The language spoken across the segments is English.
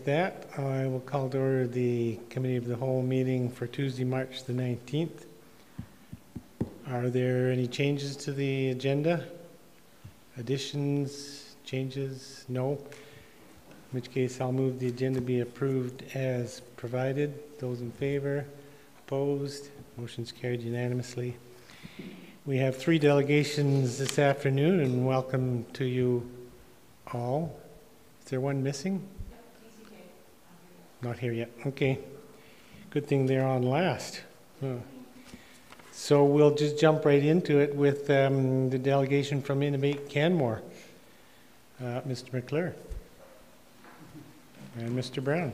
with that, I will call to order the Committee of the Whole meeting for Tuesday, March the 19th. Are there any changes to the agenda? Additions, changes? No? In which case I'll move the agenda be approved as provided. Those in favor? Opposed? Motion's carried unanimously. We have 3 delegations this afternoon, and welcome to you all. Is there one missing? Not here yet. Okay. Good thing they're on last. So we'll just jump right into it with the delegation from Innovate Canmore. Mr. McClure and Mr. Brown.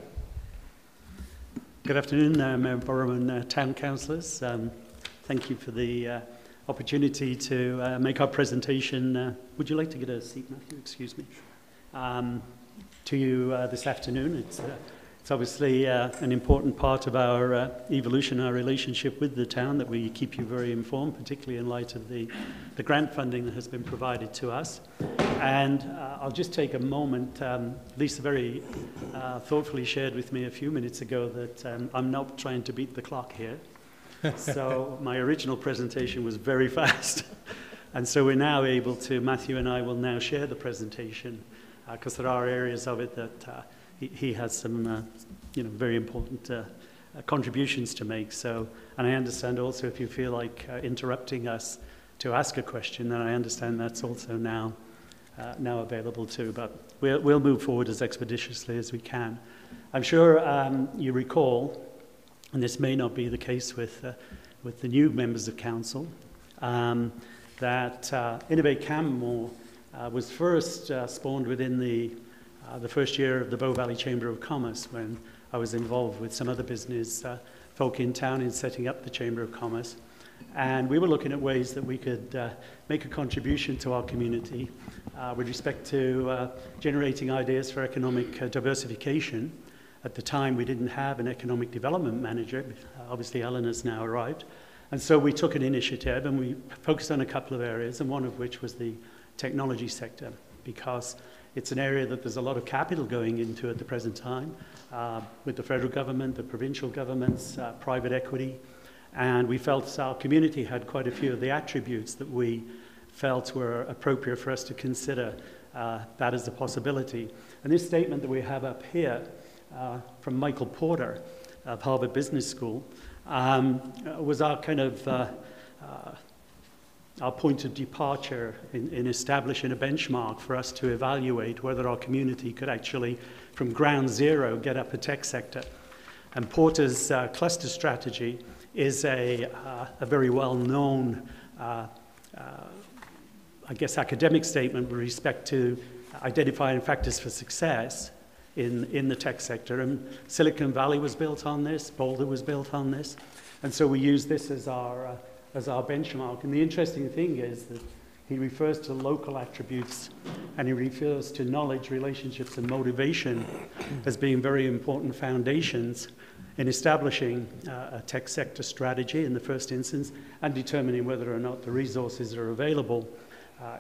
Good afternoon, Mayor Borough and Town Councillors. Thank you for the opportunity to make our presentation. Would you like to get a seat, Matthew? Excuse me. To you this afternoon. It's obviously an important part of our evolution, our relationship with the town, that we keep you very informed, particularly in light of the grant funding that has been provided to us. And I'll just take a moment. Lisa very thoughtfully shared with me a few minutes ago that I'm not trying to beat the clock here. So my original presentation was very fast. And so we're now able to, Matthew and I will now share the presentation because there are areas of it that he has some very important contributions to make. So, and I understand also if you feel like interrupting us to ask a question, then I understand that's also now available too. But we'll move forward as expeditiously as we can. I'm sure you recall, and this may not be the case with the new members of council, that Innovate Canmore was first spawned within the first year of the Bow Valley Chamber of Commerce, when I was involved with some other business folk in town in setting up the Chamber of Commerce. And we were looking at ways that we could make a contribution to our community with respect to generating ideas for economic diversification. At the time, we didn't have an economic development manager. Obviously, Ellen has now arrived. And so we took an initiative and we focused on a couple of areas, and one of which was the technology sector, because it's an area that there's a lot of capital going into at the present time with the federal government, the provincial governments, private equity. And we felt our community had quite a few of the attributes that we felt were appropriate for us to consider that as a possibility. And this statement that we have up here from Michael Porter of Harvard Business School was our kind of our point of departure in establishing a benchmark for us to evaluate whether our community could actually, from ground zero, get up a tech sector. And Porter's cluster strategy is a very well-known, I guess, academic statement with respect to identifying factors for success in the tech sector. And Silicon Valley was built on this, Boulder was built on this. And so we use this as our benchmark. And the interesting thing is that he refers to local attributes and he refers to knowledge, relationships, and motivation as being very important foundations in establishing a tech sector strategy in the first instance and determining whether or not the resources are available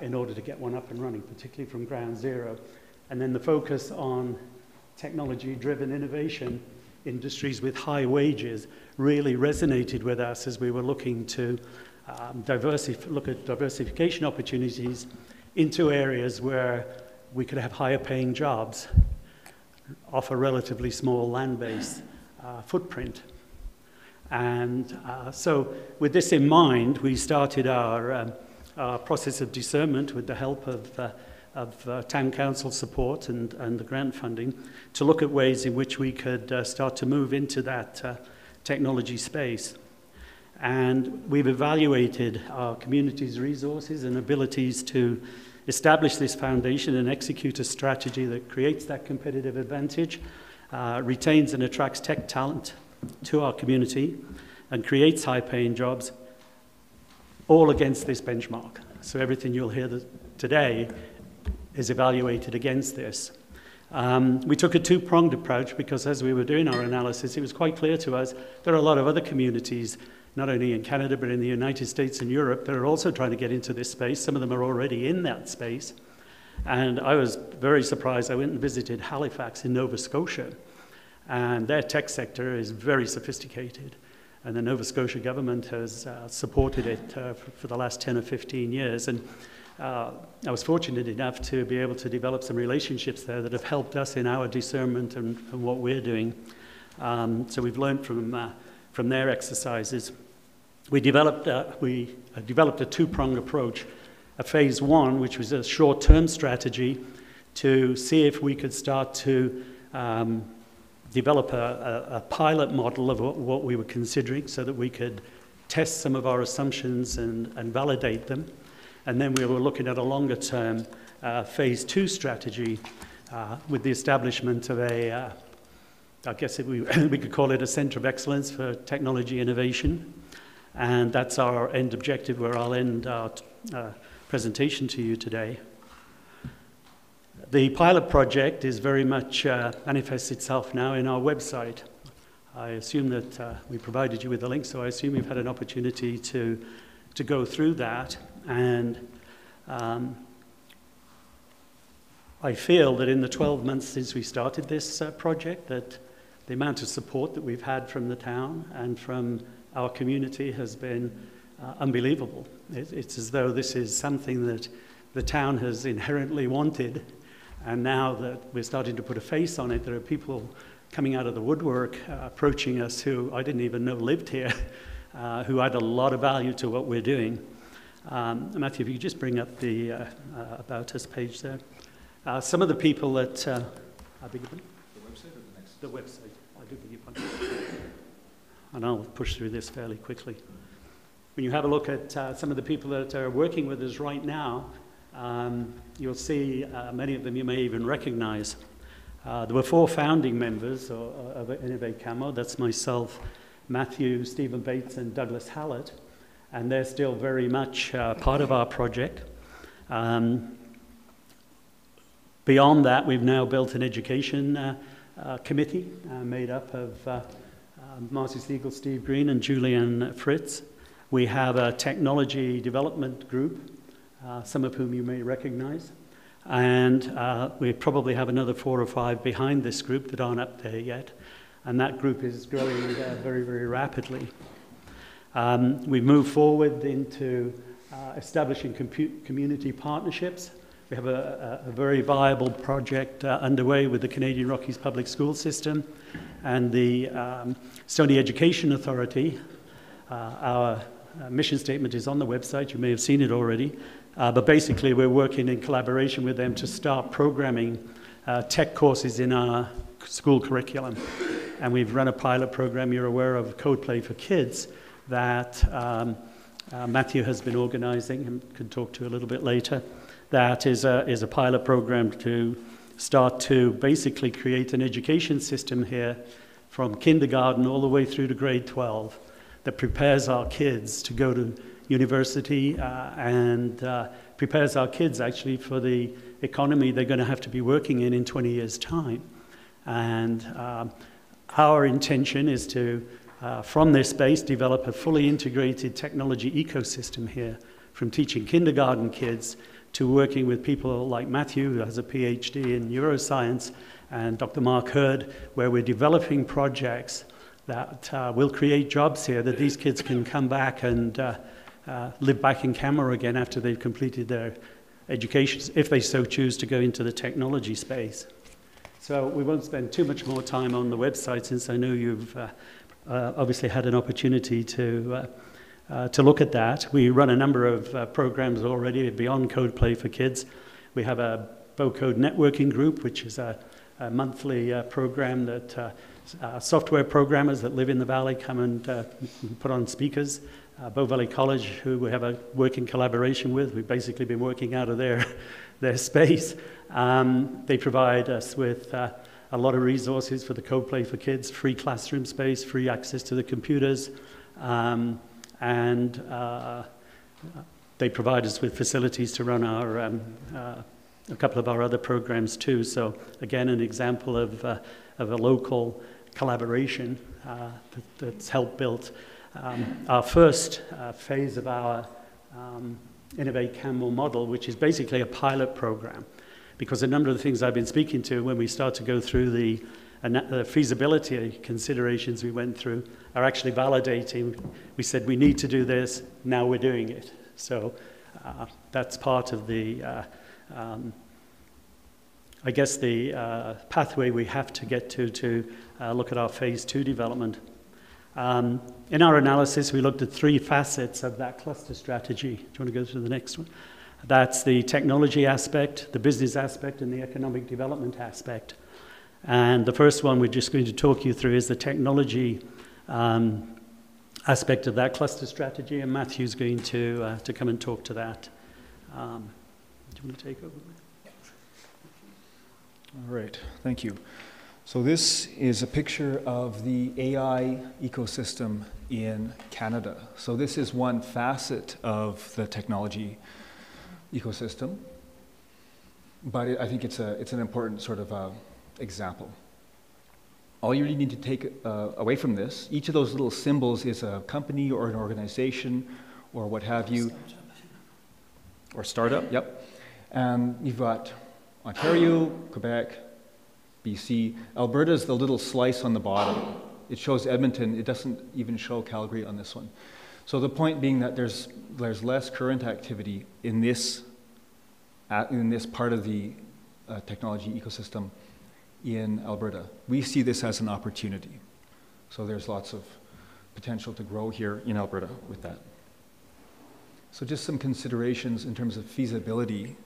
in order to get one up and running, particularly from ground zero. And then the focus on technology-driven innovation, industries with high wages, really resonated with us as we were looking to look at diversification opportunities into areas where we could have higher paying jobs off a relatively small land base footprint. And so with this in mind, we started our process of discernment with the help of town council support and the grant funding to look at ways in which we could start to move into that technology space. And we've evaluated our community's resources and abilities to establish this foundation and execute a strategy that creates that competitive advantage, retains and attracts tech talent to our community, and creates high-paying jobs, all against this benchmark. So everything you'll hear today is evaluated against this. We took a two-pronged approach because as we were doing our analysis, it was quite clear to us there are a lot of other communities, not only in Canada but in the United States and Europe, that are also trying to get into this space. Some of them are already in that space. And I was very surprised. I went and visited Halifax in Nova Scotia, and their tech sector is very sophisticated. And the Nova Scotia government has supported it for the last 10 or 15 years. And I was fortunate enough to be able to develop some relationships there that have helped us in our discernment and what we're doing. So we've learned from their exercises. We developed a two-pronged approach, a phase one, which was a short-term strategy to see if we could start to develop a pilot model of what we were considering so that we could test some of our assumptions and validate them. And then we were looking at a longer-term phase two strategy with the establishment of a, I guess we could call it a Centre of Excellence for Technology Innovation. And that's our end objective, where I'll end our presentation to you today. The pilot project is very much manifests itself now in our website. I assume that we provided you with a link, so I assume you've had an opportunity to go through that. And I feel that in the 12 months since we started this project, that the amount of support that we've had from the town and from our community has been unbelievable. It's as though this is something that the town has inherently wanted, and now that we're starting to put a face on it, there are people coming out of the woodwork approaching us who I didn't even know lived here, who add a lot of value to what we're doing. Matthew, if you could just bring up the About Us page there. Some of the people that... I beg your pardon? The website or the next? The website. I do beg your pardon. And I'll push through this fairly quickly. When you have a look at some of the people that are working with us right now, you'll see many of them you may even recognize. There were 4 founding members of Innovate Canmore. That's myself, Matthew, Stephen Bates, and Douglas Hallett. And they're still very much part of our project. Beyond that, we've now built an education committee made up of Marcy Siegel, Steve Green, and Julianne Fritz. We have a technology development group, some of whom you may recognize. And we probably have another 4 or 5 behind this group that aren't up there yet. And that group is growing very, very rapidly. We've moved forward into establishing community partnerships. We have a very viable project underway with the Canadian Rockies Public School System and the Stony Education Authority. Our mission statement is on the website. You may have seen it already. But basically, we're working in collaboration with them to start programming tech courses in our school curriculum. And we've run a pilot program, you're aware of, Code Play for Kids, that Matthew has been organizing and can talk to a little bit later. That is a pilot program to start to basically create an education system here from kindergarten all the way through to grade 12 that prepares our kids to go to university and prepares our kids actually for the economy they're going to have to be working in 20 years' time. And our intention is to, from this base, develop a fully integrated technology ecosystem here, from teaching kindergarten kids to working with people like Matthew, who has a PhD in neuroscience, and Dr. Mark Hurd, where we're developing projects that will create jobs here, that these kids can come back and live back in Canmore again after they've completed their education, if they so choose to go into the technology space. So we won't spend too much more time on the website, since I know you've obviously had an opportunity to look at that. We run a number of programs already beyond Code Play for Kids. We have a Bocode networking group, which is a monthly program that software programmers that live in the valley come and put on speakers. Bow Valley College, who we have a working collaboration with, we've basically been working out of their space. They provide us with a lot of resources for the Code Play for Kids, free classroom space, free access to the computers, and they provide us with facilities to run our a couple of our other programs too. So again, an example of a local collaboration that's helped build our first phase of our Innovate Canmore model, which is basically a pilot program. because a number of the things I've been speaking to when we start to go through the feasibility considerations we went through are actually validating. We said we need to do this, now we're doing it. So that's part of the, I guess, the pathway we have to get to look at our phase 2 development. In our analysis, we looked at 3 facets of that cluster strategy. Do you want to go to the next one? That's the technology aspect, the business aspect, and the economic development aspect. And the first one we're just going to talk you through is the technology aspect of that cluster strategy, and Matthew's going to come and talk to that. Do you want to take over? All right, thank you. So this is a picture of the AI ecosystem in Canada. So this is one facet of the technology ecosystem, but I think it's an important sort of example. All you really need to take away from this, each of those little symbols is a company or an organization or what have you, or startup, yep. And you've got Ontario, Quebec, BC. Alberta is the little slice on the bottom. It shows Edmonton. It doesn't even show Calgary on this one. So the point being that there's less current activity in this part of the technology ecosystem in Alberta. We see this as an opportunity. So there's lots of potential to grow here in Alberta with that. So just some considerations in terms of feasibility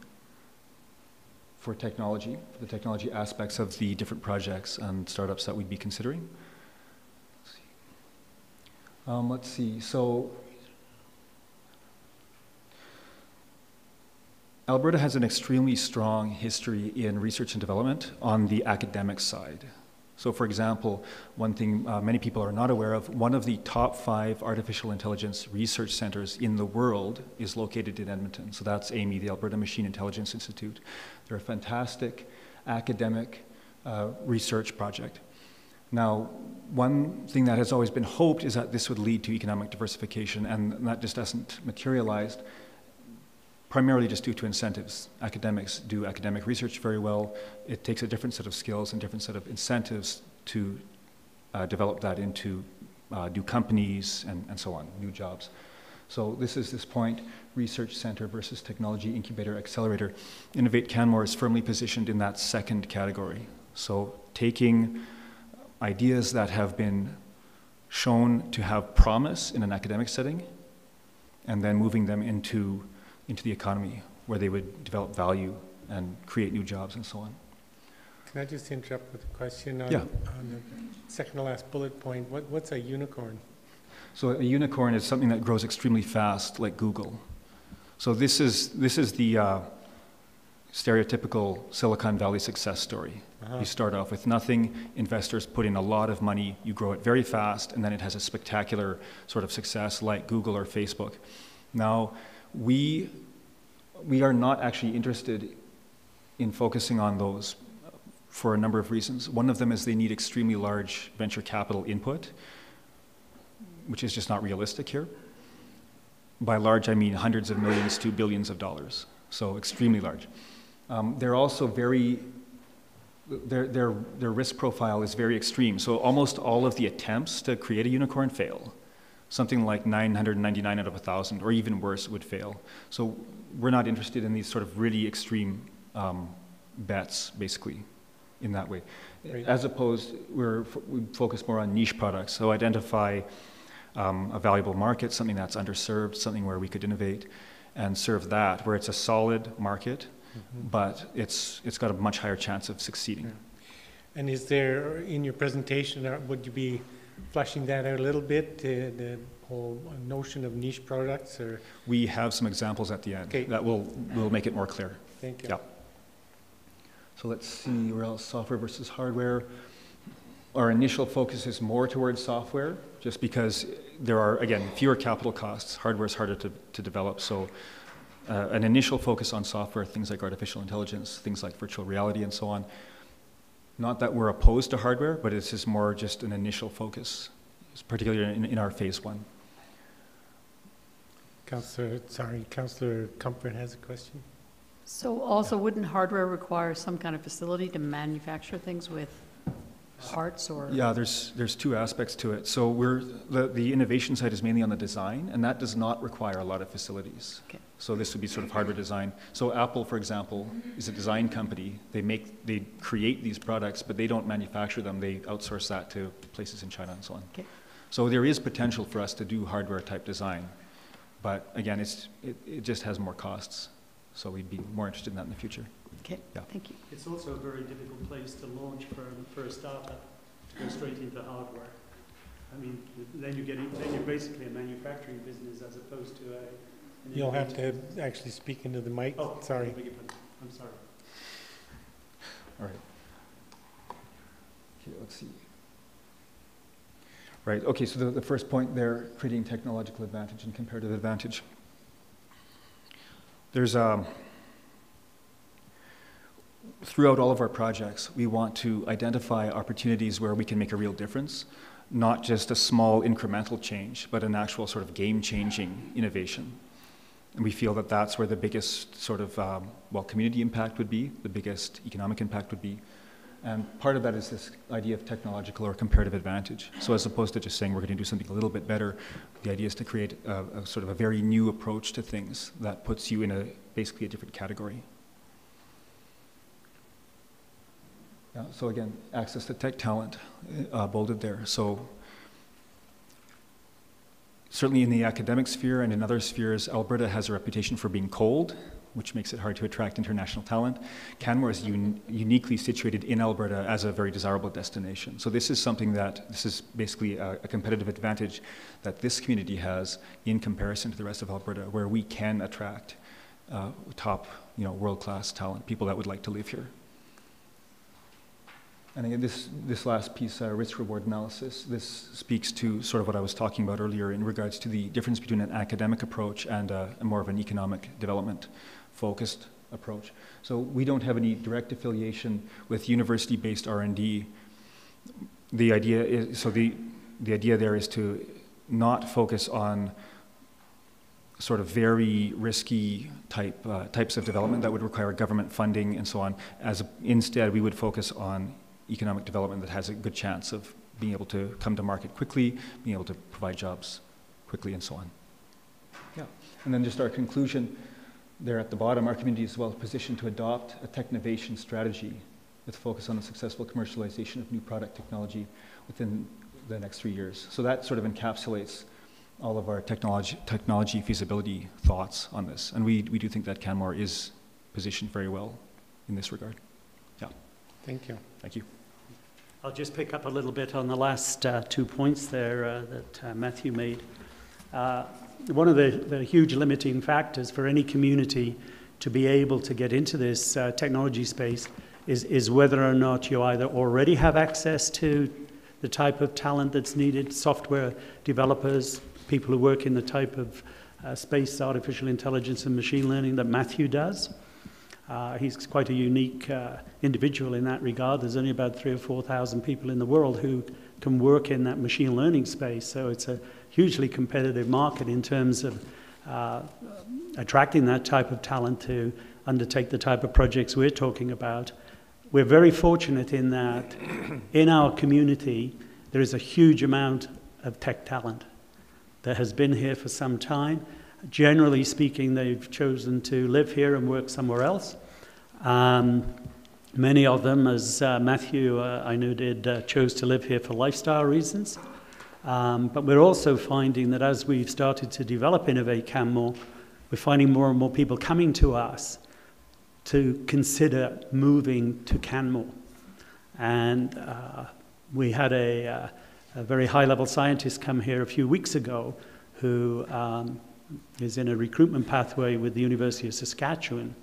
for technology, for the technology aspects of the different projects and startups that we'd be considering. Let's see. So Alberta has an extremely strong history in research and development on the academic side. So for example, one thing many people are not aware of, one of the top 5 artificial intelligence research centers in the world is located in Edmonton. So that's AMI, the Alberta Machine Intelligence Institute. They're a fantastic academic research project. Now, one thing that has always been hoped is that this would lead to economic diversification, and that just hasn't materialized, primarily just due to incentives. Academics do academic research very well. It takes a different set of skills and different set of incentives to develop that into new companies and so on, new jobs. So this is this point, research center versus technology incubator accelerator. Innovate Canmore is firmly positioned in that second category. So taking ideas that have been shown to have promise in an academic setting and then moving them into the economy where they would develop value and create new jobs and so on. Can I just interrupt with a question on, yeah. on the second to last bullet point? What's a unicorn? So a unicorn is something that grows extremely fast, like Google. So this is the stereotypical Silicon Valley success story. You start off with nothing, investors put in a lot of money, you grow it very fast, and then it has a spectacular sort of success like Google or Facebook. Now, we are not actually interested in focusing on those for a number of reasons. One of them is they need extremely large venture capital input, which is just not realistic here. By large, I mean hundreds of millions to billions of dollars, so extremely large. They're also their risk profile is very extreme, so almost all of the attempts to create a unicorn fail. Something like 999 out of 1,000, or even worse, would fail. So we're not interested in these sort of really extreme bets, basically, in that way. Right. As opposed, we focus more on niche products. So identify a valuable market, something that's underserved, something where we could innovate and serve that, where it's a solid market, but it's got a much higher chance of succeeding. Yeah. And is there, in your presentation, would you be fleshing that out a little bit, the whole notion of niche products? Or we have some examples at the end that will make it more clear. Thank you. Yeah. So let's see where else, software versus hardware. Our initial focus is more towards software, just because there are, again, fewer capital costs. Hardware is harder to develop, so an initial focus on software, things like artificial intelligence, things like virtual reality and so on. Not that we're opposed to hardware, but it's just more just an initial focus, particularly in our phase 1. Councillor Comfort has a question. So also, wouldn't hardware require some kind of facility to manufacture things with parts or? Yeah, there's two aspects to it. So the innovation side is mainly on the design, and that does not require a lot of facilities. Okay. So this would be sort of hardware design. So Apple, for example, is a design company. They create these products, but they don't manufacture them. They outsource that to places in China and so on. Okay. So there is potential for us to do hardware type design, but again, it just has more costs. So we'd be more interested in that in the future. Okay, Yeah. thank you. It's also a very difficult place to launch for a startup to go straight into hardware. I mean, then you're basically a manufacturing business as opposed to a. You'll have to actually speak into the mic. Oh, sorry. I'm sorry. All right. Okay, let's see. Right, okay, so the first point there, creating technological advantage and comparative advantage. There's, throughout all of our projects, we want to identify opportunities where we can make a real difference, not just a small incremental change, but an actual sort of game-changing innovation. And we feel that that's where the biggest sort of, community impact would be, the biggest economic impact would be. And part of that is this idea of technological or comparative advantage. So as opposed to just saying we're going to do something a little bit better, the idea is to create a sort of a very new approach to things that puts you in basically a different category. Yeah, so again, access to tech talent, bolded there. So certainly in the academic sphere and in other spheres, Alberta has a reputation for being cold, which makes it hard to attract international talent. Canmore is uniquely situated in Alberta as a very desirable destination. So this is something this is basically a competitive advantage that this community has in comparison to the rest of Alberta, where we can attract top, world-class talent, people that would like to live here. And again, this last piece, risk-reward analysis, this speaks to sort of what I was talking about earlier in regards to the difference between an academic approach and more of an economic development-focused approach. So we don't have any direct affiliation with university-based R&D. The idea is, the idea there is to not focus on sort of very risky types of development that would require government funding and so on. Instead, we would focus on economic development that has a good chance of being able to come to market quickly, being able to provide jobs quickly, and so on. Yeah, and then just our conclusion there at the bottom, our community is well positioned to adopt a technovation strategy with focus on the successful commercialization of new product technology within the next 3 years. So that sort of encapsulates all of our technology feasibility thoughts on this. And we do think that Canmore is positioned very well in this regard. Yeah. Thank you. Thank you. I'll just pick up a little bit on the last 2 points there that Matthew made. One of the huge limiting factors for any community to be able to get into this technology space is whether or not you either already have access to the type of talent that's needed, software developers, people who work in the type of space, artificial intelligence and machine learning that Matthew does. He's quite a unique individual in that regard. There's only about 3,000 or 4,000 people in the world who can work in that machine learning space. So it's a hugely competitive market in terms of attracting that type of talent to undertake the type of projects we're talking about. We're very fortunate in that in our community, there is a huge amount of tech talent that has been here for some time. Generally speaking, they've chosen to live here and work somewhere else. Many of them, as Matthew, I know, chose to live here for lifestyle reasons. But we're also finding that as we've started to develop Innovate Canmore, we're finding more and more people coming to us to consider moving to Canmore. And we had a very high-level scientist come here a few weeks ago who is in a recruitment pathway with the University of Saskatchewan.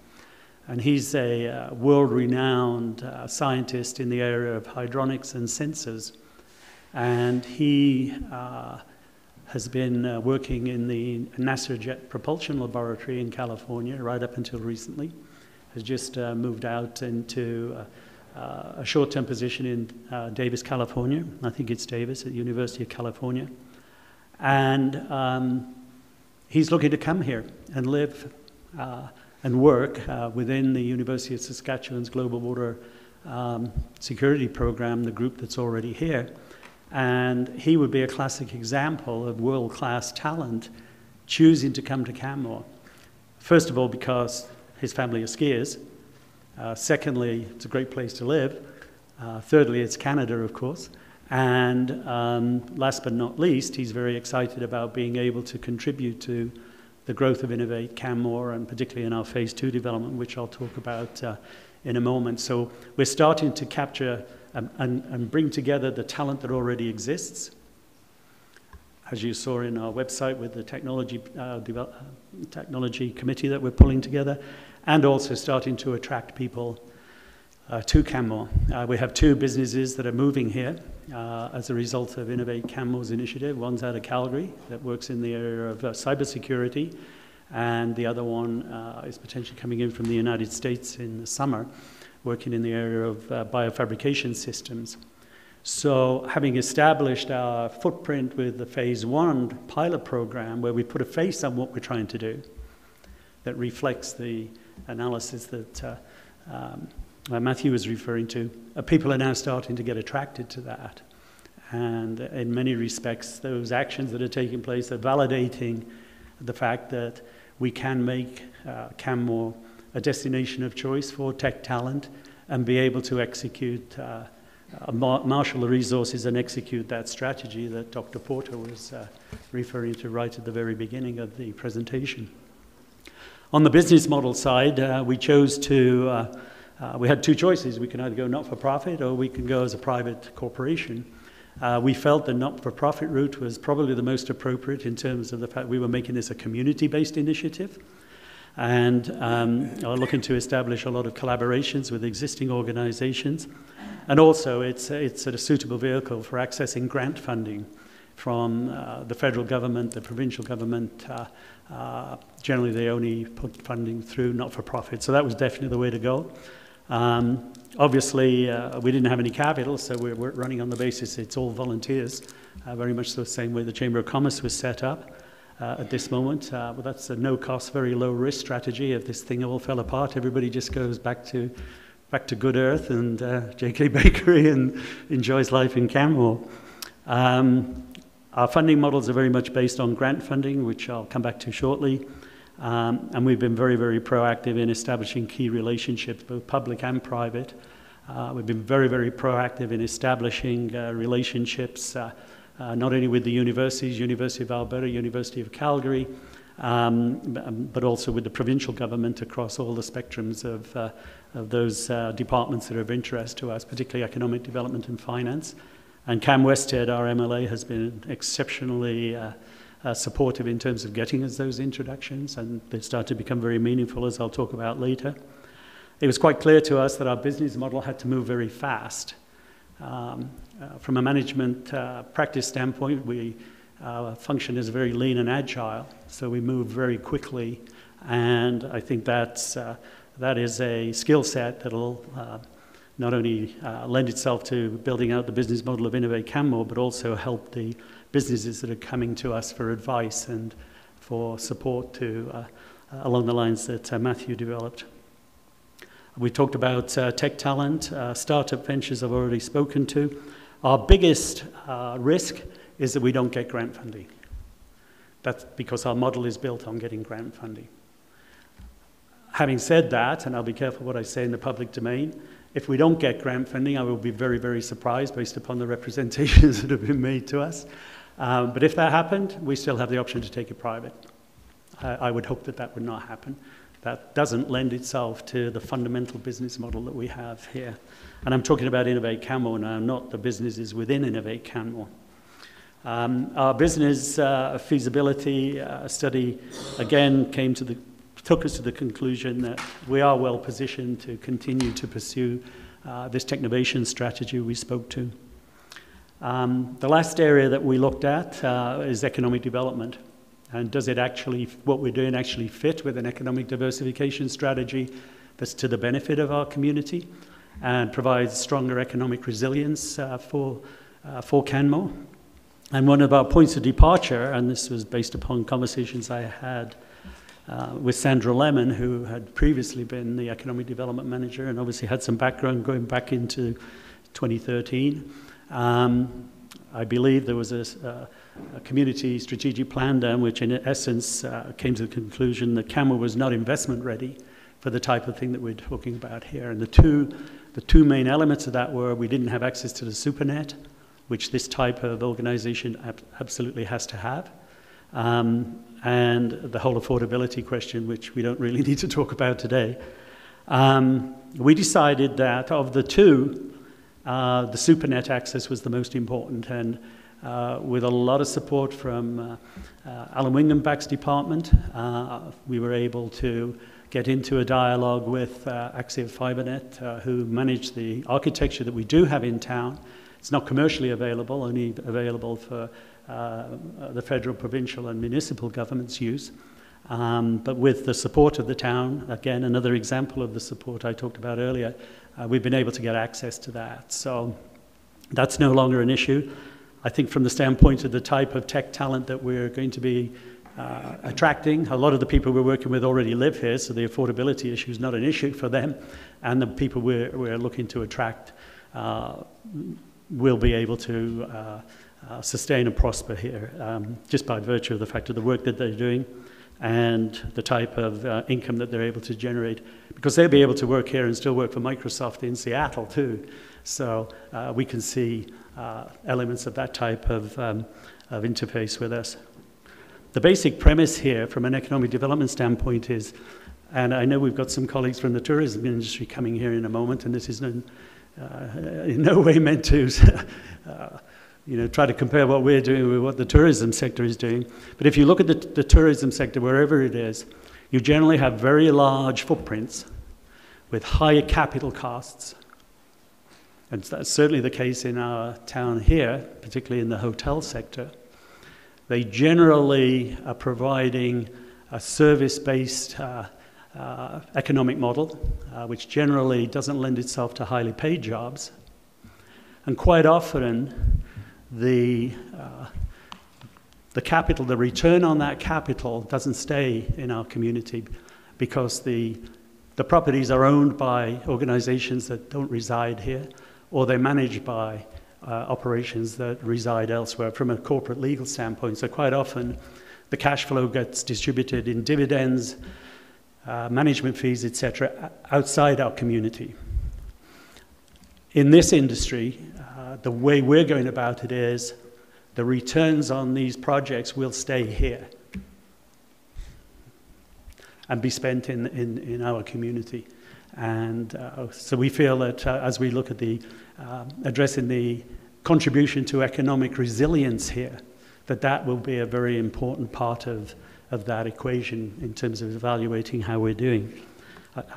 And he's a world-renowned scientist in the area of hydronics and sensors. And he has been working in the NASA Jet Propulsion Laboratory in California right up until recently. Has just moved out into a short-term position in Davis, California. I think it's Davis at the University of California. And he's looking to come here and live and work within the University of Saskatchewan's Global Water Security Program, the group that's already here. And he would be a classic example of world-class talent choosing to come to Canmore. First of all, because his family are skiers. Secondly, it's a great place to live. Thirdly, it's Canada, of course. And last but not least, he's very excited about being able to contribute to the growth of Innovate Canmore, and particularly in our Phase 2 development, which I'll talk about in a moment. So we're starting to capture and bring together the talent that already exists. As you saw in our website with the technology committee that we're pulling together, and also starting to attract people to Canmore. We have 2 businesses that are moving here as a result of Innovate Canmore's initiative. One's out of Calgary that works in the area of cybersecurity, and the other one is potentially coming in from the United States in the summer, working in the area of biofabrication systems. So having established our footprint with the Phase 1 pilot program, where we put a face on what we're trying to do, that reflects the analysis that Matthew was referring to, people are now starting to get attracted to that. And in many respects, those actions that are taking place are validating the fact that we can make Canmore a destination of choice for tech talent and be able to execute, marshal the resources and execute that strategy that Dr. Porter was referring to right at the very beginning of the presentation. On the business model side, we chose to, we had 2 choices. We can either go not-for-profit or we can go as a private corporation. We felt the not-for-profit route was probably the most appropriate in terms of the fact we were making this a community-based initiative, and are looking to establish a lot of collaborations with existing organizations. And also it's a suitable vehicle for accessing grant funding from the federal government, the provincial government. Generally, they only put funding through not-for-profit, so that was definitely the way to go. Obviously, we didn't have any capital, so we're running on the basis it's all volunteers, very much the same way the Chamber of Commerce was set up at this moment. But that's a no-cost, very low-risk strategy. If this thing all fell apart, everybody just goes back to Good Earth and JK Bakery and enjoys life in Canmore. Our funding models are very much based on grant funding, which I'll come back to shortly. And we've been very, very proactive in establishing key relationships, both public and private. We've been very, very proactive in establishing relationships, not only with the universities, University of Alberta, University of Calgary, but also with the provincial government across all the spectrums of those departments that are of interest to us, particularly economic development and finance. And Cam Westhead, our MLA, has been exceptionally supportive in terms of getting us those introductions, and they start to become very meaningful, as I'll talk about later. It was quite clear to us that our business model had to move very fast. From a management practice standpoint, we function as very lean and agile, so we move very quickly, and I think that is a skill set that'll not only lend itself to building out the business model of Innovate Canmore, but also help the businesses that are coming to us for advice and for support to along the lines that Matthew developed. We talked about tech talent, startup ventures I've already spoken to. Our biggest risk is that we don't get grant funding. That's because our model is built on getting grant funding. Having said that, and I'll be careful what I say in the public domain, if we don't get grant funding, I will be very, very surprised based upon the representations that have been made to us. But if that happened, we still have the option to take it private. I would hope that that would not happen. That doesn't lend itself to the fundamental business model that we have here. And I'm talking about Innovate Canmore now, not the businesses within Innovate Canmore. Our business feasibility study, again, took us to the conclusion that we are well positioned to continue to pursue this technovation strategy we spoke to. The last area that we looked at is economic development. And does it actually, what we're doing actually fit with an economic diversification strategy that's to the benefit of our community and provides stronger economic resilience for Canmore? And one of our points of departure, and this was based upon conversations I had with Sandra Lemon, who had previously been the Economic Development Manager and obviously had some background going back into 2013. I believe there was a community strategic plan done, which in essence came to the conclusion that Canmore was not investment ready for the type of thing that we're talking about here. And the two main elements of that were we didn't have access to the supernet, which this type of organization absolutely has to have, and the whole affordability question, which we don't really need to talk about today. We decided that of the two, the supernet access was the most important, and with a lot of support from Alan Wingenbach's department, we were able to get into a dialogue with Axia FiberNet, who manage the architecture that we do have in town. It's not commercially available, only available for the federal, provincial and municipal government's use. But with the support of the town, again, another example of the support I talked about earlier, we've been able to get access to that. So that's no longer an issue. I think from the standpoint of the type of tech talent that we're going to be attracting, a lot of the people we're working with already live here, so the affordability issue is not an issue for them. And the people we're looking to attract will be able to sustain and prosper here, just by virtue of the fact of the work that they're doing and the type of income that they're able to generate, because they'll be able to work here and still work for Microsoft in Seattle too. So we can see elements of that type of interface with us. The basic premise here from an economic development standpoint is, and I know we've got some colleagues from the tourism industry coming here in a moment, and this is in no way meant to try to compare what we're doing with what the tourism sector is doing. But if you look at the tourism sector, wherever it is, you generally have very large footprints with higher capital costs. And that's certainly the case in our town here, particularly in the hotel sector. They generally are providing a service-based economic model, which generally doesn't lend itself to highly paid jobs. And quite often, the capital, the return on that capital doesn't stay in our community because the properties are owned by organizations that don't reside here, or they're managed by operations that reside elsewhere from a corporate legal standpoint. So quite often the cash flow gets distributed in dividends, management fees, etc., outside our community. In this industry, the way we're going about it is the returns on these projects will stay here and be spent in our community. And so we feel that as we look at the addressing the contribution to economic resilience here, that will be a very important part of that equation in terms of evaluating how we're doing.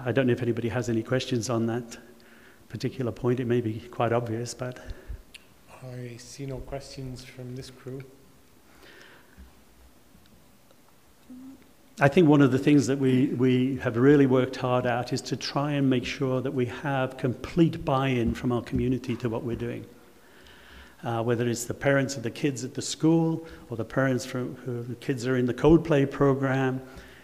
I don't know if anybody has any questions on that particular point. It may be quite obvious, but... I see no questions from this crew. I think one of the things that we have really worked hard at is to try and make sure that we have complete buy-in from our community to what we're doing. Whether it's the parents of the kids at the school, or the parents who the kids are in the Code Play program,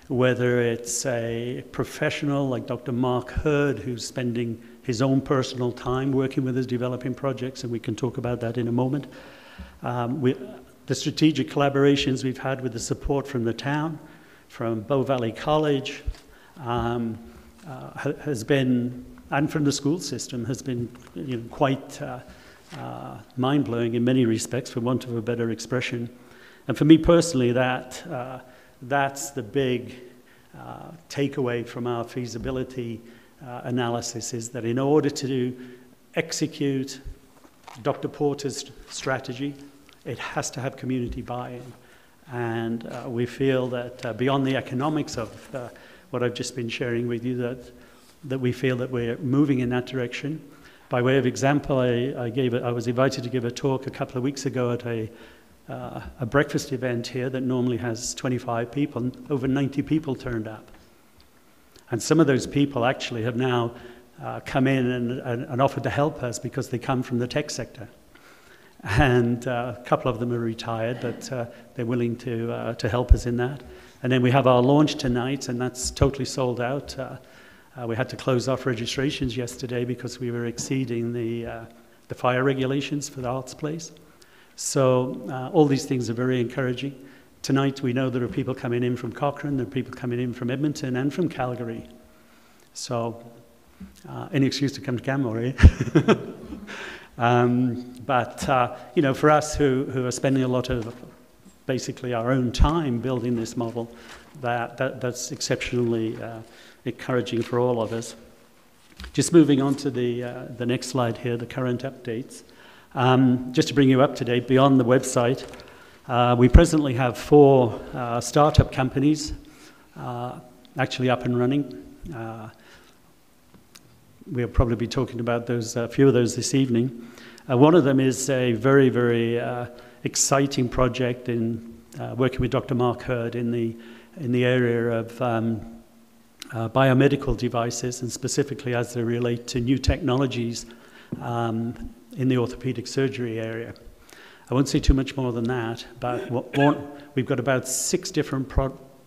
whether it's a professional like Dr. Mark Hurd, who's spending his own personal time working with us developing projects, and we can talk about that in a moment. The strategic collaborations we've had with the support from the town, from Bow Valley College, has been, and from the school system, has been quite mind-blowing in many respects, for want of a better expression. And for me personally, that's the big takeaway from our feasibility analysis, is that in order to execute Dr. Porter's strategy, it has to have community buy-in. And we feel that beyond the economics of what I've just been sharing with you, that we feel that we're moving in that direction. By way of example, I was invited to give a talk a couple of weeks ago at a breakfast event here that normally has 25 people, and over 90 people turned up. And some of those people actually have now come in and offered to help us because they come from the tech sector. and a couple of them are retired, but they're willing to help us in that. And then we have our launch tonight, and that's totally sold out. We had to close off registrations yesterday because we were exceeding the fire regulations for the arts place. So all these things are very encouraging. Tonight we know there are people coming in from Cochrane, there are people coming in from Edmonton and from Calgary. So any excuse to come to Canmore, eh? But you know, for us who are spending a lot of basically our own time building this model, that's exceptionally encouraging for all of us. Just moving on to the next slide here, the current updates. Just to bring you up to date, beyond the website, we presently have 4 startup companies actually up and running. We'll probably be talking about those, a few of those this evening. One of them is a very, very exciting project in working with Dr. Mark Hurd in the area of biomedical devices, and specifically as they relate to new technologies in the orthopedic surgery area. I won't say too much more than that, but we've got about 6 different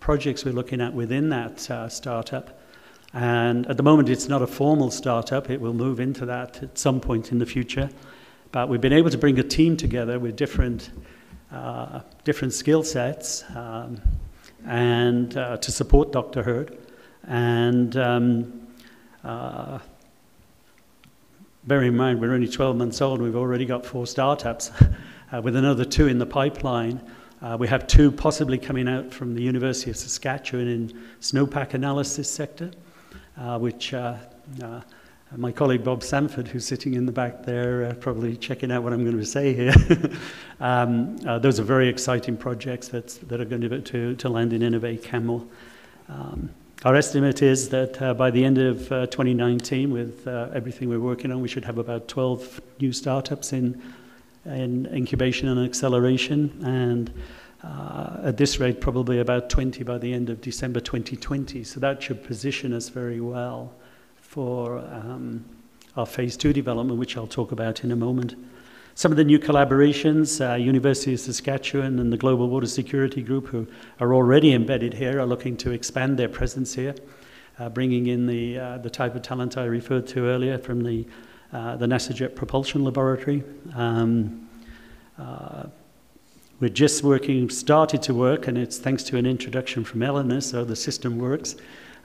projects we're looking at within that startup. And at the moment, it's not a formal startup. It will move into that at some point in the future. But we've been able to bring a team together with different skill sets and to support Dr. Hurd. And bear in mind, we're only 12 months old. We've already got 4 startups with another 2 in the pipeline. We have 2 possibly coming out from the University of Saskatchewan in snowpack analysis sector, which my colleague Bob Sanford, who's sitting in the back there, probably checking out what I'm going to say here. Those are very exciting projects that are going to land in Innovate Canmore. Our estimate is that by the end of 2019, with everything we're working on, we should have about 12 new startups in incubation and acceleration, and at this rate, probably about 20 by the end of December 2020. So that should position us very well for our phase 2 development, which I'll talk about in a moment. Some of the new collaborations, University of Saskatchewan and the Global Water Security Group, who are already embedded here, are looking to expand their presence here, bringing in the type of talent I referred to earlier from the NASA Jet Propulsion Laboratory. We're just started to work, and it's thanks to an introduction from Eleanor, so the system works.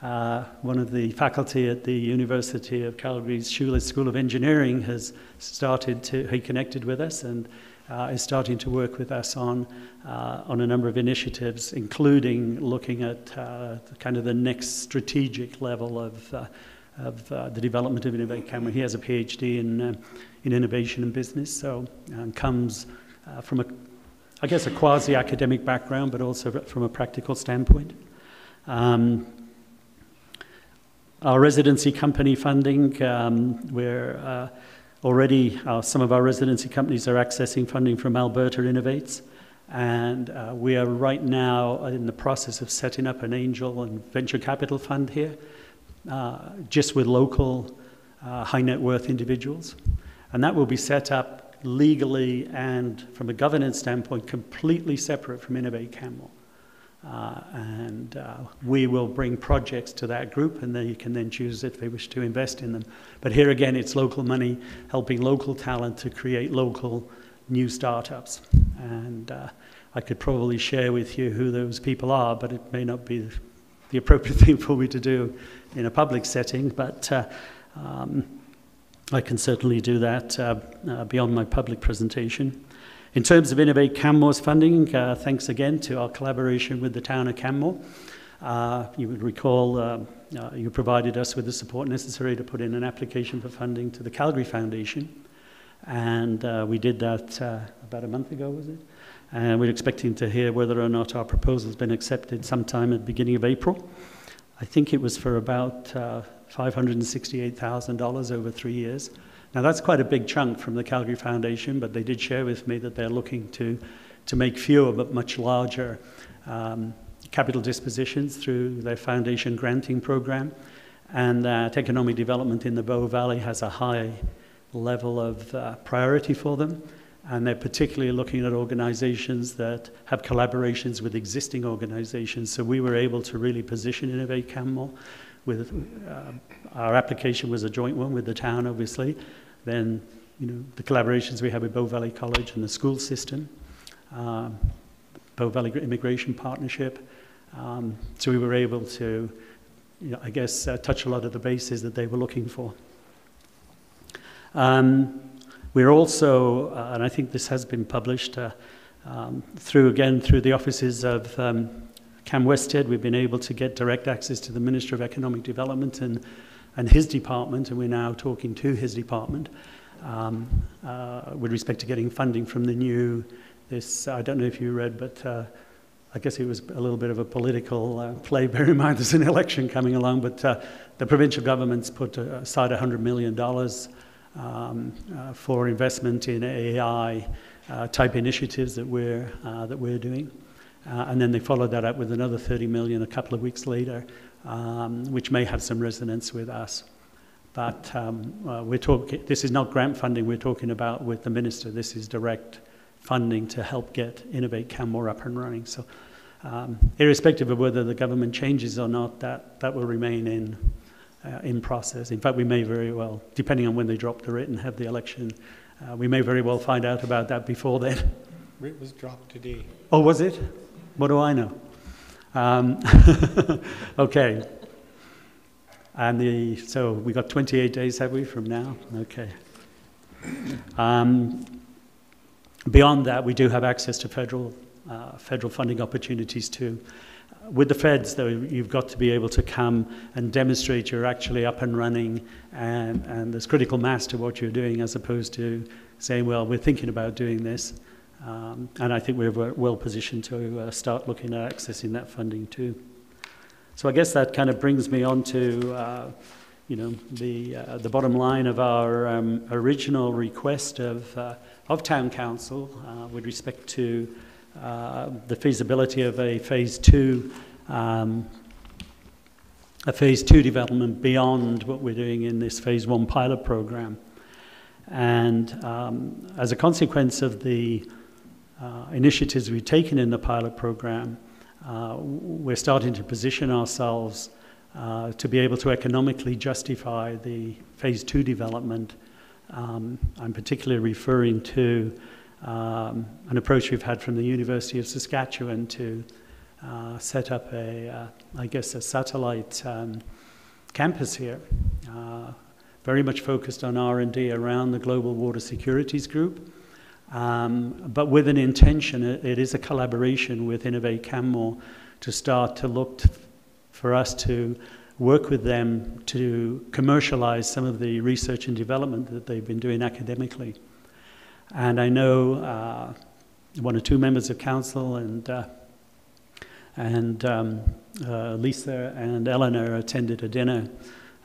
One of the faculty at the University of Calgary's Schuler School of Engineering has he connected with us and is starting to work with us on a number of initiatives, including looking at kind of the next strategic level of the development of Innovate Canmore. He has a PhD in innovation and business, so comes from I guess a quasi-academic background, but also from a practical standpoint. Our residency company funding, we're already, some of our residency companies are accessing funding from Alberta Innovates, and we are right now in the process of setting up an angel and venture capital fund here, just with local high net worth individuals. And that will be set up legally and from a governance standpoint completely separate from Innovate Canmore. And we will bring projects to that group, and they can then choose if they wish to invest in them. But here again, it's local money helping local talent to create local new startups. And I could probably share with you who those people are, but it may not be the appropriate thing for me to do in a public setting. But I can certainly do that beyond my public presentation. In terms of Innovate Canmore's funding, thanks again to our collaboration with the town of Canmore. You would recall you provided us with the support necessary to put in an application for funding to the Calgary Foundation. And we did that about a month ago, was it? And we're expecting to hear whether or not our proposal has been accepted sometime at the beginning of April. I think it was for about $568,000 over 3 years. Now that's quite a big chunk from the Calgary Foundation, but they did share with me that they're looking to make fewer but much larger capital dispositions through their foundation granting program, and that economic development in the Bow Valley has a high level of priority for them, and they're particularly looking at organizations that have collaborations with existing organizations. So we were able to really position Innovate Canmore with, our application was a joint one with the town, obviously. Then, the collaborations we have with Bow Valley College and the school system, Bow Valley Immigration Partnership. So we were able to, touch a lot of the bases that they were looking for. We're also, and I think this has been published, through the offices of Cam Westhead, we've been able to get direct access to the Minister of Economic Development and his department, and we're now talking to his department with respect to getting funding from the I don't know if you read, but I guess it was a little bit of a political play. Bear in mind there's an election coming along, but the provincial government's put aside $100 million for investment in AI type initiatives that we're doing. And then they followed that up with another 30 million a couple of weeks later, which may have some resonance with us. But this is not grant funding we're talking about with the minister. This is direct funding to help get Innovate Canmore up and running. So irrespective of whether the government changes or not, that will remain in process. In fact, we may very well, depending on when they drop the writ and have the election, we may very well find out about that before then. Writ was dropped today. Oh, was it? What do I know? Okay. And so we got 28 days, have we, from now? Okay. Beyond that, we do have access to federal funding opportunities too. With the feds, though, you've got to be able to come and demonstrate you're actually up and running, and there's critical mass to what you're doing, as opposed to saying, well, we're thinking about doing this. And I think we're well positioned to start looking at accessing that funding too. So I guess that kind of brings me on to the bottom line of our original request of Town Council with respect to the feasibility of a phase two development beyond what we're doing in this phase one pilot program. And as a consequence of the initiatives we've taken in the pilot program, we're starting to position ourselves to be able to economically justify the phase two development. I'm particularly referring to an approach we've had from the University of Saskatchewan to set up a satellite campus here, very much focused on R&D around the Global Water Securities Group, but with an intention. It is a collaboration with Innovate Canmore to start to look for us to work with them to commercialize some of the research and development that they've been doing academically. And I know one or two members of council and Lisa and Eleanor attended a dinner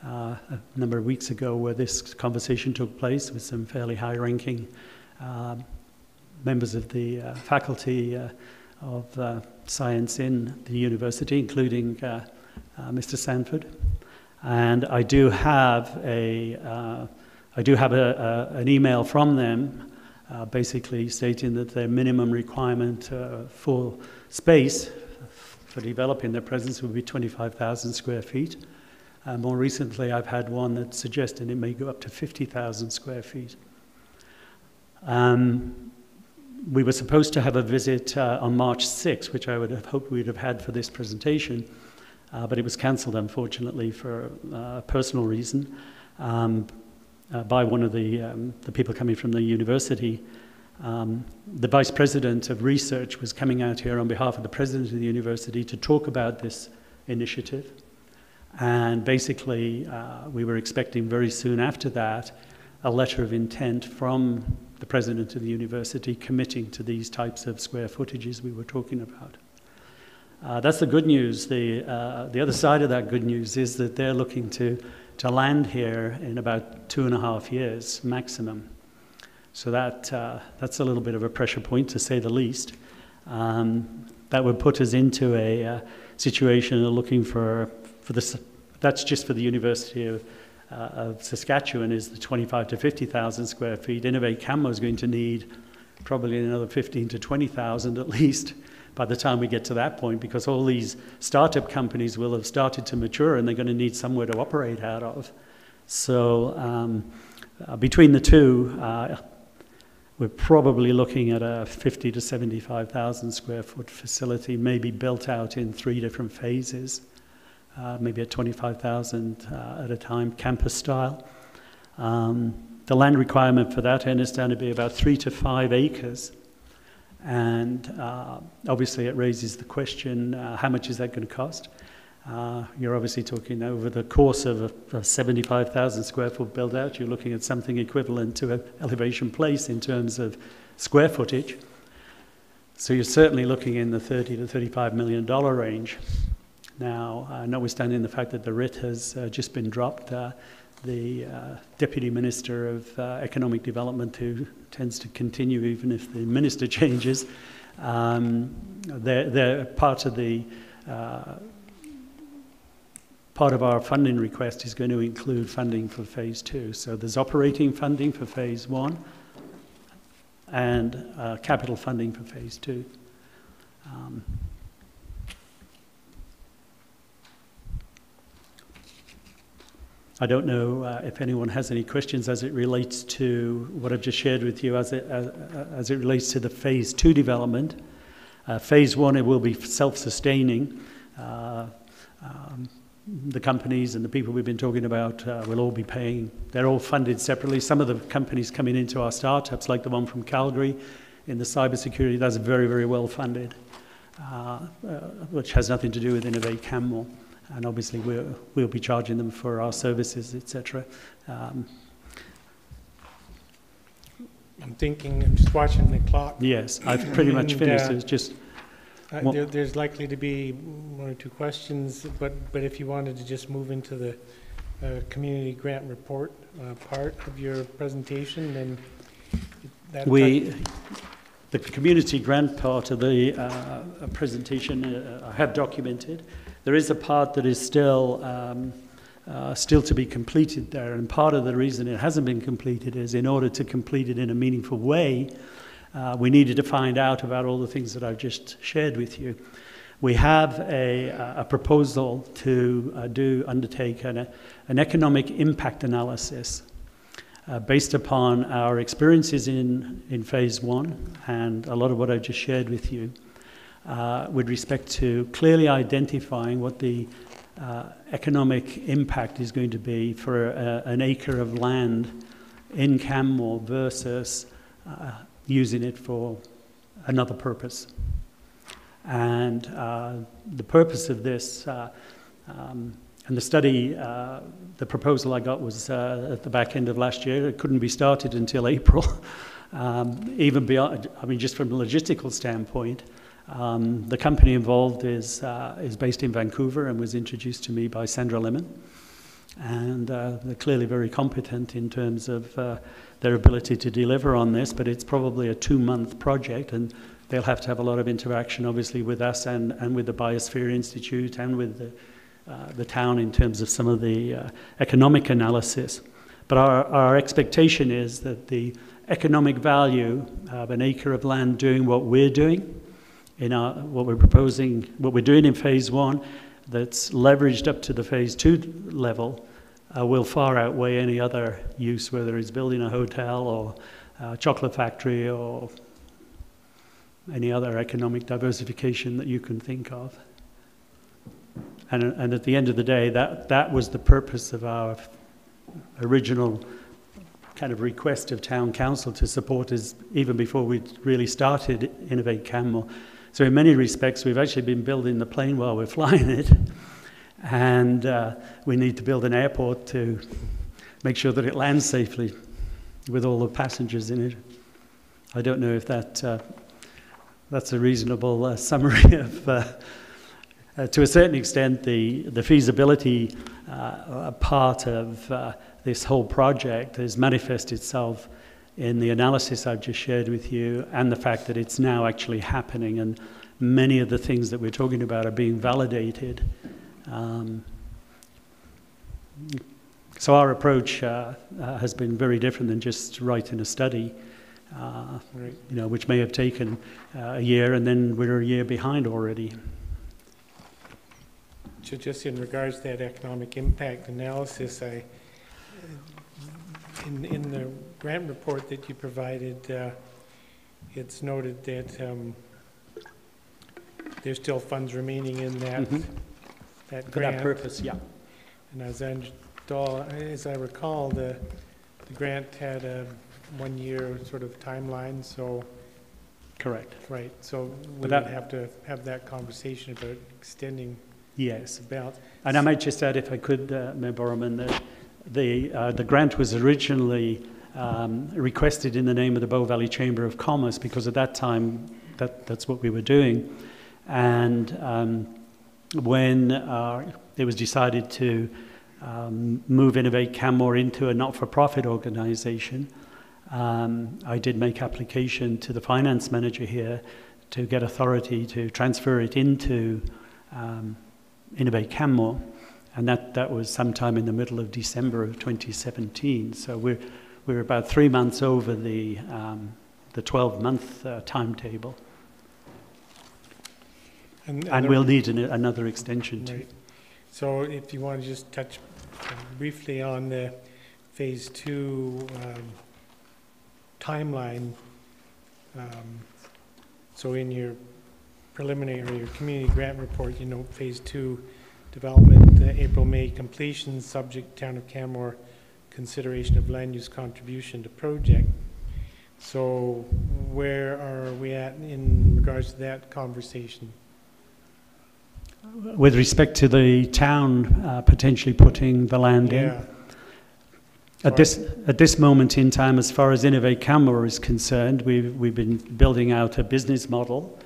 a number of weeks ago where this conversation took place with some fairly high-ranking members of the faculty of science in the university, including Mr. Sanford. And I do have an email from them basically stating that their minimum requirement for space for developing their presence would be 25,000 square feet. More recently, I've had one that suggested it may go up to 50,000 square feet. We were supposed to have a visit on March 6th, which I would have hoped we'd have had for this presentation, but it was cancelled, unfortunately, for a personal reason by one of the people coming from the university. The Vice President of Research was coming out here on behalf of the President of the university to talk about this initiative. And basically, we were expecting very soon after that a letter of intent from the President of the university committing to these types of square footages we were talking about. That's the good news. The other side of that good news is that they're looking to land here in about 2.5 years maximum. So that's a little bit of a pressure point, to say the least. That would put us into a situation of looking for this. That's just for the University of Saskatchewan, is the 25 to 50,000 square feet. Innovate Canmore is going to need probably another 15 to 20,000 at least by the time we get to that point, because all these startup companies will have started to mature and they're going to need somewhere to operate out of. So between the two, we're probably looking at a 50 to 75,000 square foot facility, maybe built out in 3 different phases, maybe at 25,000 at a time, campus style. The land requirement for that, I understand, to be about 3 to 5 acres. And obviously it raises the question, how much is that going to cost? You're obviously talking over the course of a 75,000 square foot build out, you're looking at something equivalent to an Elevation Place in terms of square footage. So you're certainly looking in the $30 to $35 million range. Now, notwithstanding the fact that the writ has just been dropped, the Deputy Minister of Economic Development, who tends to continue even if the minister changes, they're part of the part of our funding request is going to include funding for phase 2. So there's operating funding for phase 1 and capital funding for phase 2. I don't know if anyone has any questions as it relates to what I've just shared with you as it relates to the phase 2 development. Phase 1, it will be self-sustaining. The companies and the people we've been talking about will all be paying. They're all funded separately. Some of the companies coming into our startups, like the one from Calgary in the cybersecurity, that's very, very well funded, which has nothing to do with Innovate Canmore. And obviously we'll be charging them for our services, etc. I'm just watching the clock. Yes, I've pretty much finished. It's just there's likely to be 1 or 2 questions, but if you wanted to just move into the community grant report part of your presentation, then the community grant part of the presentation I have documented. There is a part that is still to be completed there, and part of the reason it hasn't been completed is in order to complete it in a meaningful way, we needed to find out about all the things that I've just shared with you. We have a proposal to undertake an economic impact analysis based upon our experiences in phase 1 and a lot of what I've just shared with you. With respect to clearly identifying what the economic impact is going to be for an acre of land in Canmore versus using it for another purpose. And the purpose of this, and the study, the proposal I got was at the back end of last year. It couldn't be started until April. Even beyond, I mean, just from a logistical standpoint, the company involved is based in Vancouver and was introduced to me by Sandra Lemon. And they're clearly very competent in terms of their ability to deliver on this, but it's probably a 2-month project, and they'll have to have a lot of interaction, obviously, with us and with the Biosphere Institute and with the town in terms of some of the economic analysis. But our expectation is that the economic value of an acre of land doing what we're doing, what we're proposing, what we're doing in phase 1, that's leveraged up to the phase 2 level, will far outweigh any other use, whether it's building a hotel or a chocolate factory or any other economic diversification that you can think of. And at the end of the day, that was the purpose of our original kind of request of Town Council to support us even before we really started Innovate Canmore. So in many respects, we've actually been building the plane while we're flying it. And we need to build an airport to make sure that it lands safely with all the passengers in it. I don't know if that's a reasonable summary of, to a certain extent, the feasibility part of this whole project has manifested itself in the analysis I've just shared with you and the fact that it's now actually happening, and many of the things that we're talking about are being validated. So our approach has been very different than just writing a study. Right. you know, which may have taken a year, and then we're a year behind already. So just in regards to that economic impact analysis, in the grant report that you provided, it's noted that there's still funds remaining in that that For grant. that purpose, yeah. And as I recall, the grant had a 1 year sort of timeline, so. Correct. Right, so we But would that- have to have that conversation about extending Yes. the belt. And I might just add, if I could, Member Orman, that the grant was originally requested in the name of the Bow Valley Chamber of Commerce, because at that time that's what we were doing. And when it was decided to move Innovate Canmore into a not-for-profit organisation, I did make application to the finance manager here to get authority to transfer it into Innovate Canmore, and that was sometime in the middle of December of 2017. So we're about 3 months over the 12-month timetable, and we'll need another extension too. Right. So if you want to just touch briefly on the phase 2 timeline. So in your preliminary or your community grant report, you note phase 2 development, April-May completion, subject Town of Canmore consideration of land use contribution to project. So where are we at in regards to that conversation? With respect to the town potentially putting the land in? Yeah. At this moment in time, as far as Innovate Canmore is concerned, we've been building out a business model.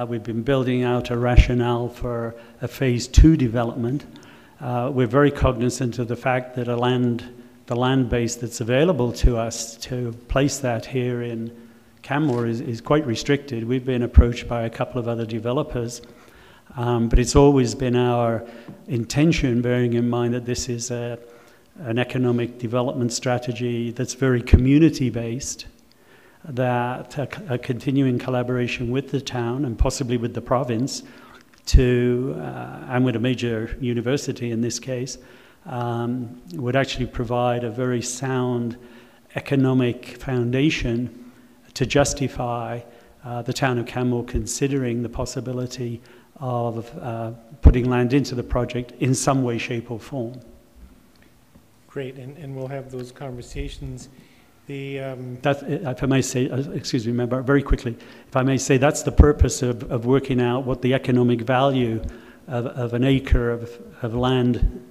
We've been building out a rationale for a phase 2 development. We're very cognizant of the fact that the land base that's available to us to place that here in Canmore is quite restricted. We've been approached by a couple of other developers, but it's always been our intention, bearing in mind that this is an economic development strategy that's very community-based, that a continuing collaboration with the town and possibly with the province and with a major university in this case, would actually provide a very sound economic foundation to justify the town of Canmore considering the possibility of putting land into the project in some way, shape or form. Great, and we'll have those conversations. If I may say, excuse me, Member, very quickly, if I may say, that's the purpose of working out what the economic value of an acre of land,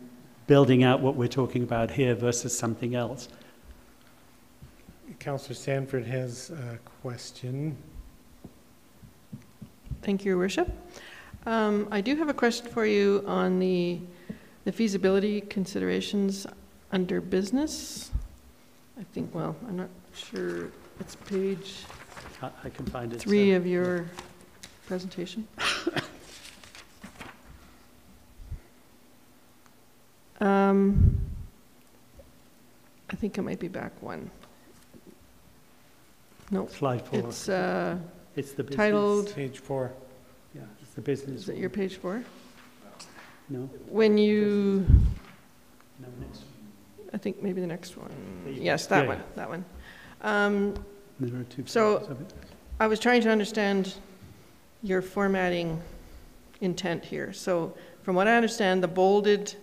building out what we're talking about here versus something else. Councillor Sanford has a question. Thank you, Your Worship. I do have a question for you on the feasibility considerations under business. I think, well, I'm not sure, it's page I can find it. 3 of your presentation. I think it might be back one. No, Slide 4. It's the business. titled, Page 4. Yeah, it's the business. is it your page 4? No. When you, No, next. I think maybe the next one. The- Yes, that yeah, one, that one. There are 2 So- pages of it. I was trying to understand your formatting intent here. So from what I understand, the bolded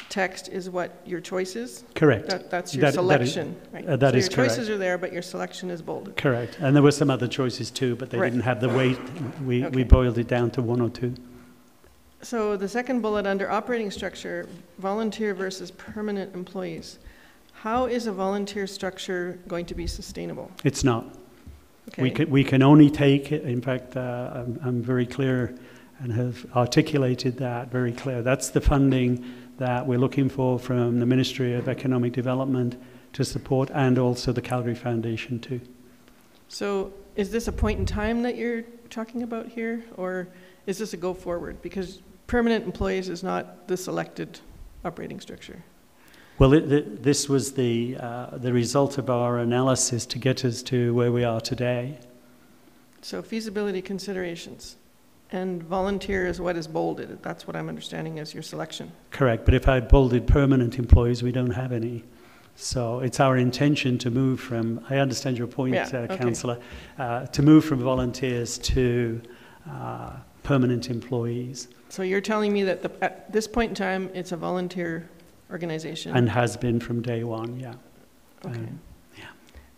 text is what your choice is? Correct. That's your That is- selection, right? that is So your correct. choices are there, but your selection is bolded. Correct. And there were some other choices too, but they Right. didn't have the weight. We Okay. boiled it down to 1 or 2. So the second bullet under operating structure, volunteer versus permanent employees. How is a volunteer structure going to be sustainable? It's not. Okay. We can only take it. In fact, I'm very clear and have articulated that very clear. That's the funding that we're looking for from the Ministry of Economic Development to support, and also the Calgary Foundation too. So is this a point in time that you're talking about here, or is this a go forward? Because permanent employees is not the selected operating structure. Well, this was the result of our analysis to get us to where we are today. So feasibility considerations. And volunteer is what is bolded. That's what I'm understanding as your selection. Correct, but if I bolded permanent employees, we don't have any. So it's our intention to move from, I understand your point, okay. Councillor, to move from volunteers to permanent employees. So you're telling me that at this point in time, it's a volunteer organization? And has been from day one, yeah. Okay. Yeah.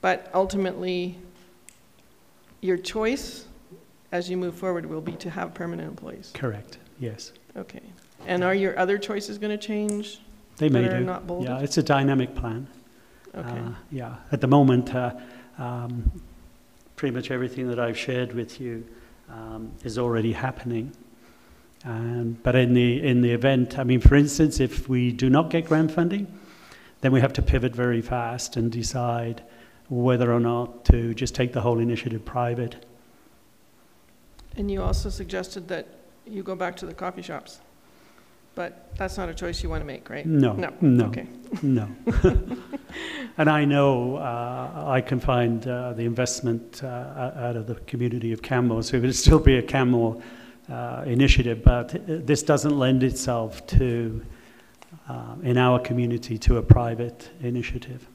But ultimately, your choice as you move forward will be to have permanent employees? Correct, yes. Okay. And are your other choices going to change? They may that are do. not bolded? Yeah, it's a dynamic plan. Okay. Yeah, at the moment, pretty much everything that I've shared with you is already happening. But in the event, I mean, for instance, if we do not get grant funding, then we have to pivot very fast and decide whether or not to just take the whole initiative private. And you also suggested that you go back to the coffee shops. But that's not a choice you want to make, right? No. Okay. No. And I know I can find the investment out of the community of Canmore, so it would still be a Canmore initiative, but this doesn't lend itself to, in our community, to a private initiative.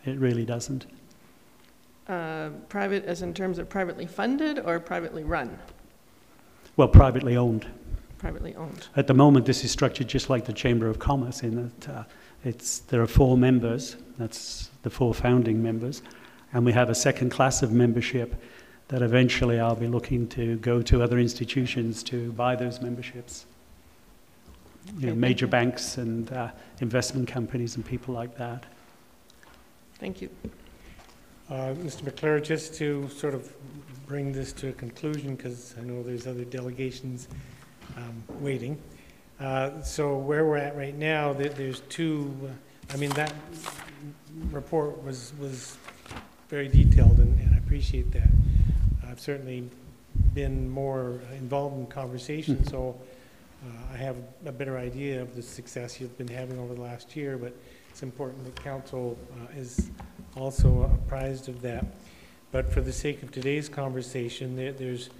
It really doesn't. Private as in terms of privately funded or privately run? Well, privately owned. Privately owned. At the moment, this is structured just like the Chamber of Commerce in that there are 4 members, that's the 4 founding members, and we have a second class of membership that eventually I'll be looking to go to other institutions to buy those memberships. You know, major banks and investment companies and people like that. Thank you. Mr. McClure, just to sort of bring this to a conclusion, because I know there's other delegations waiting. So where we're at right now, there's 2, I mean, that report was very detailed, and I appreciate that. I've certainly been more involved in conversation, so I have a better idea of the success you've been having over the last year, but it's important that council is also apprised of that. But for the sake of today's conversation, there's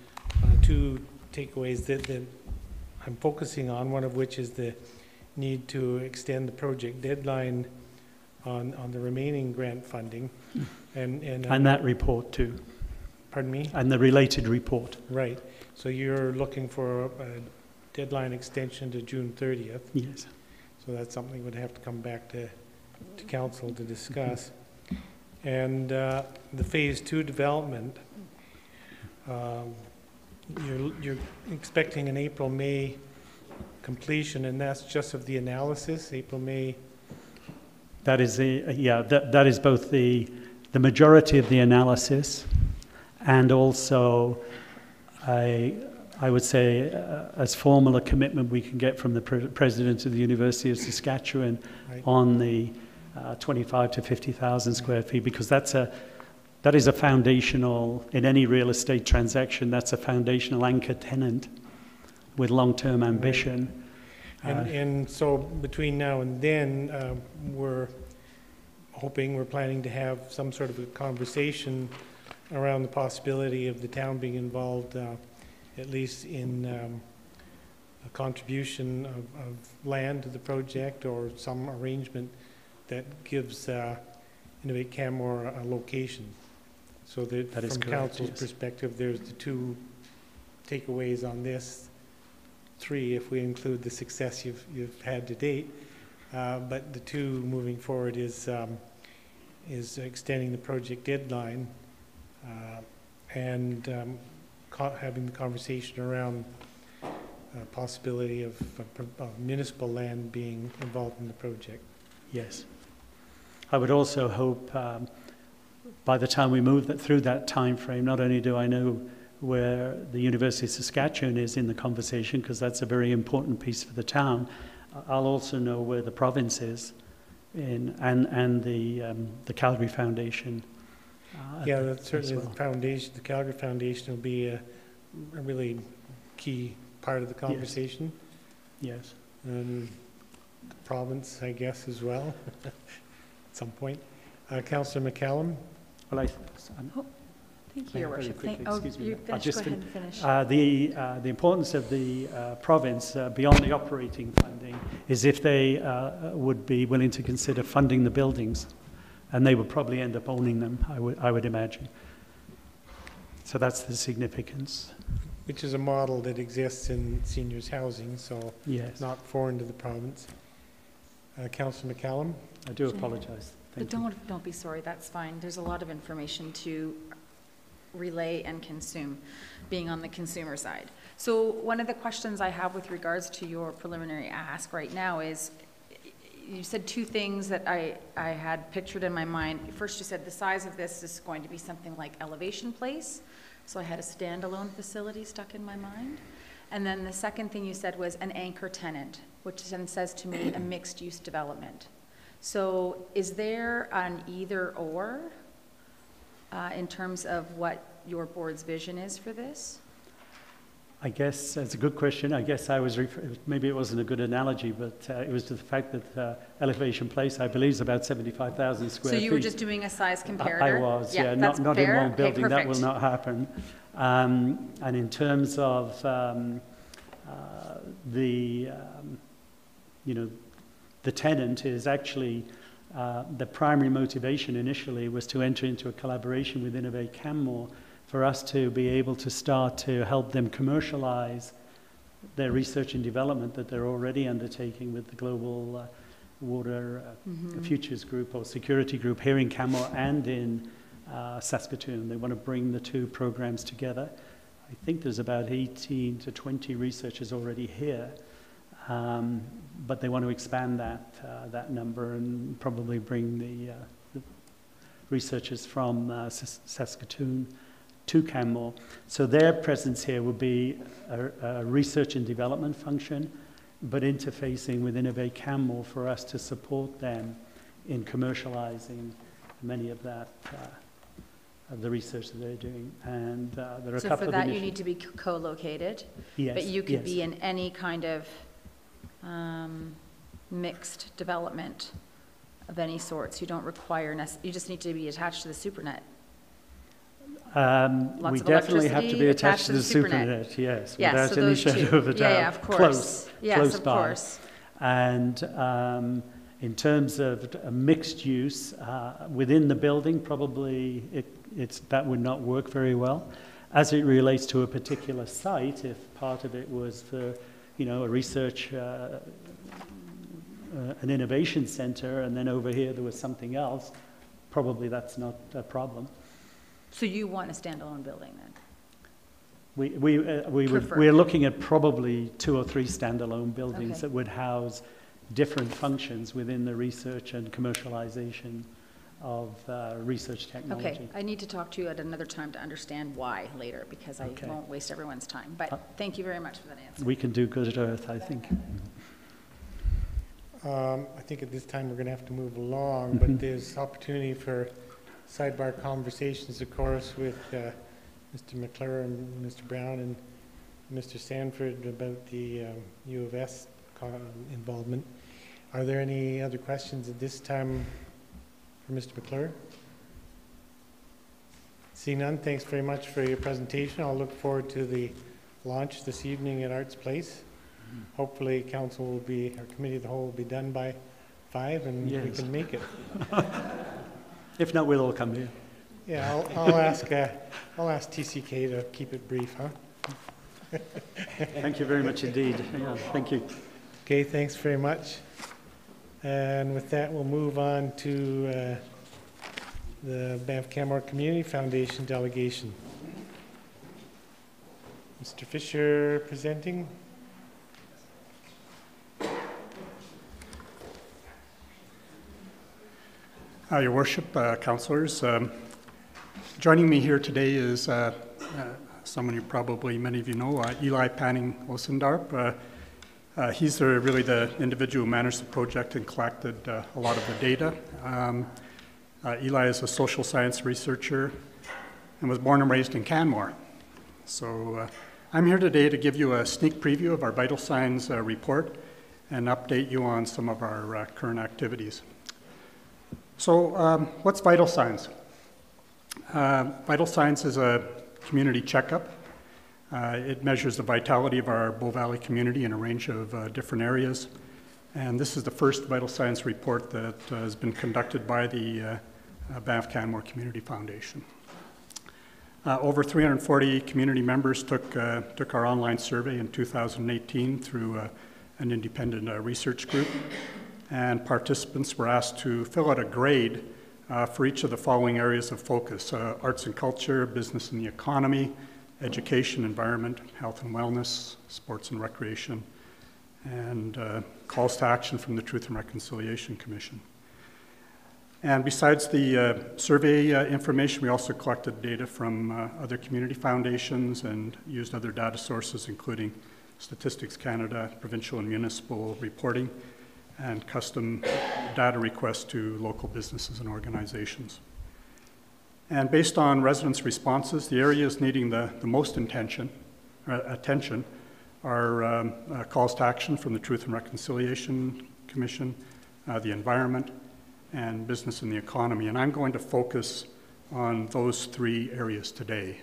2 takeaways that I'm focusing on, one of which is the need to extend the project deadline on the remaining grant funding. And that report too. Pardon me? And the related report. Right. So you're looking for a deadline extension to June 30th. Yes. So that's something we'd have to come back to council to discuss. And the phase 2 development, you're expecting an April-May completion, and that's just of the analysis, April-May. That is that is both the majority of the analysis, and also I would say as formal a commitment we can get from the President of the University of Saskatchewan Right. on the 25 to 50,000 square feet, because that is a foundational, in any real estate transaction, that's a foundational anchor tenant with long-term ambition. Right. And so between now and then, we're planning to have some sort of a conversation around the possibility of the town being involved, at least in a contribution of land to the project, or some arrangement that gives Innovate Canmore a location. So that from correct, council's yes. perspective, there's the 2 takeaways on this, 3 if we include the success you've had to date. But the 2 moving forward is extending the project deadline and having the conversation around possibility of municipal land being involved in the project. Yes. I would also hope by the time we move through that time frame, not only do I know where the University of Saskatchewan is in the conversation, because that's a very important piece for the town, I'll also know where the province is and the Calgary Foundation. Yeah, that's certainly well. the foundation. The Calgary Foundation will be a really key part of the conversation. Yes. And province, I guess, as well, at some point. Councillor McCallum? Well, Thank you, Your very Worship. quickly, Oh, excuse me. you I'll finish. just Go ahead and finish. The importance of the province, beyond the operating funding, is if they would be willing to consider funding the buildings, and they would probably end up owning them, I would imagine. So that's the significance. Which is a model that exists in seniors housing, so Yes, not foreign to the province. Councillor McCallum? I do apologise. But Thank you. don't be sorry, that's fine. There's a lot of information to relay and consume, being on the consumer side. So one of the questions I have with regards to your preliminary ask right now is, you said two things that I had pictured in my mind. First, you said the size of this is going to be something like Elevation Place. So I had a standalone facility stuck in my mind. And then the second thing you said was an anchor tenant, which then says to me a mixed-use development. So is there an either or in terms of what your board's vision is for this? I guess that's a good question. I guess I was, maybe it wasn't a good analogy, but it was to the fact that Elevation Place, I believe, is about 75,000 square feet. So you were just doing a size comparator? I was, yeah, that's not fair. in one building. Okay, that will not happen. And in terms of the tenant is actually, the primary motivation initially was to enter into a collaboration with Innovate Canmore for us to be able to start to help them commercialize their research and development that they're already undertaking with the Global Water Futures Group or Security Group here in Canmore and in Saskatoon. They want to bring the two programs together. I think there's about 18 to 20 researchers already here, but they want to expand that number and probably bring the researchers from Saskatoon to Canmore. So their presence here will be a research and development function, but interfacing with Innovate Canmore for us to support them in commercializing many of that, of the research that they're doing. And there are a So couple for of that, you need to be co-located, yes, but you could yes. be in any kind of mixed development of any sorts. You don't require, you just need to be attached to the supernet. We of definitely have to be electricity attached to the supernet, yes, Yes, without so any those shadow two. of a doubt. Yeah, of course. Yes, close of by. course. And in terms of a mixed use within the building, probably that would not work very well. As it relates to a particular site, if part of it was for, a research, an innovation center, and then over here there was something else, probably that's not a problem. So you want a standalone building then? We're looking at probably 2 or 3 standalone buildings Okay. that would house different functions within the research and commercialization of research technology. Okay, I need to talk to you at another time to understand why later, because I Okay. won't waste everyone's time. But thank you very much for that answer. We can do good at Earth, I think. I think at this time we're going to have to move along, but there's opportunity for sidebar conversations, of course, with Mr. McClure and Mr. Brown and Mr. Sanford about the U of S involvement. Are there any other questions at this time for Mr. McClure? Seeing none, thanks very much for your presentation. I'll look forward to the launch this evening at Arts Place. Hopefully council will be, our committee of the whole will be done by 5 and we Yes. can make it. If not, we'll all come here. Yeah, I'll ask TCK to keep it brief, huh? Thank you very much indeed. Yeah, thank you. Okay, thanks very much. And with that, we'll move on to the Banff Canmore Community Foundation delegation. Mr. Fisher presenting. Your Worship, councillors, joining me here today is someone you probably, many of you know, Eli Panning-Osendarp. He's really the individual who managed the project and collected a lot of the data. Eli is a social science researcher and was born and raised in Canmore. So I'm here today to give you a sneak preview of our vital signs report and update you on some of our current activities. So what's Vital Signs? Vital Signs is a community checkup. It measures the vitality of our Bow Valley community in a range of different areas. And this is the first Vital Signs report that has been conducted by the Banff Canmore Community Foundation. Over 340 community members took our online survey in 2018 through an independent research group. And participants were asked to fill out a grade for each of the following areas of focus: arts and culture, business and the economy, education, environment, health and wellness, sports and recreation, and calls to action from the Truth and Reconciliation Commission. And besides the survey information, we also collected data from other community foundations and used other data sources, including Statistics Canada, provincial and municipal reporting, and custom data requests to local businesses and organizations. And based on residents' responses, the areas needing the most attention are calls to action from the Truth and Reconciliation Commission, the environment, and business and the economy. And I'm going to focus on those three areas today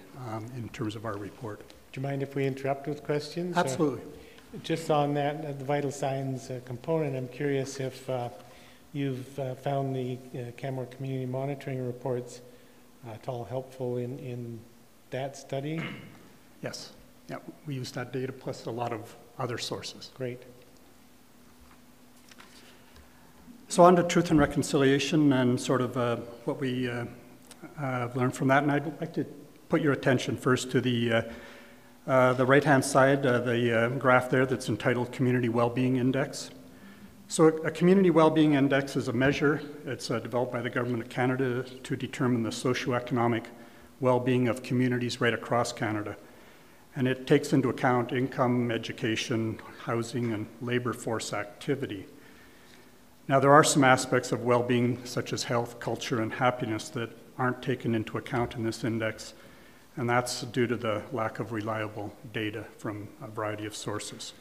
in terms of our report. Do you mind if we interrupt with questions? Absolutely. Just on that, the vital signs component, I'm curious if you've found the Canmore community monitoring reports at all helpful in that study? Yes. Yeah, we use that data plus a lot of other sources. Great. So on to Truth and Reconciliation and sort of what we learned from that. And I'd like to put your attention first to the right-hand side, the graph there that's entitled Community Wellbeing Index. So a Community Wellbeing Index is a measure. It's developed by the Government of Canada to determine the socioeconomic well-being of communities right across Canada. And it takes into account income, education, housing, and labor force activity. Now, there are some aspects of well-being, such as health, culture, and happiness, that aren't taken into account in this index, and that's due to the lack of reliable data from a variety of sources.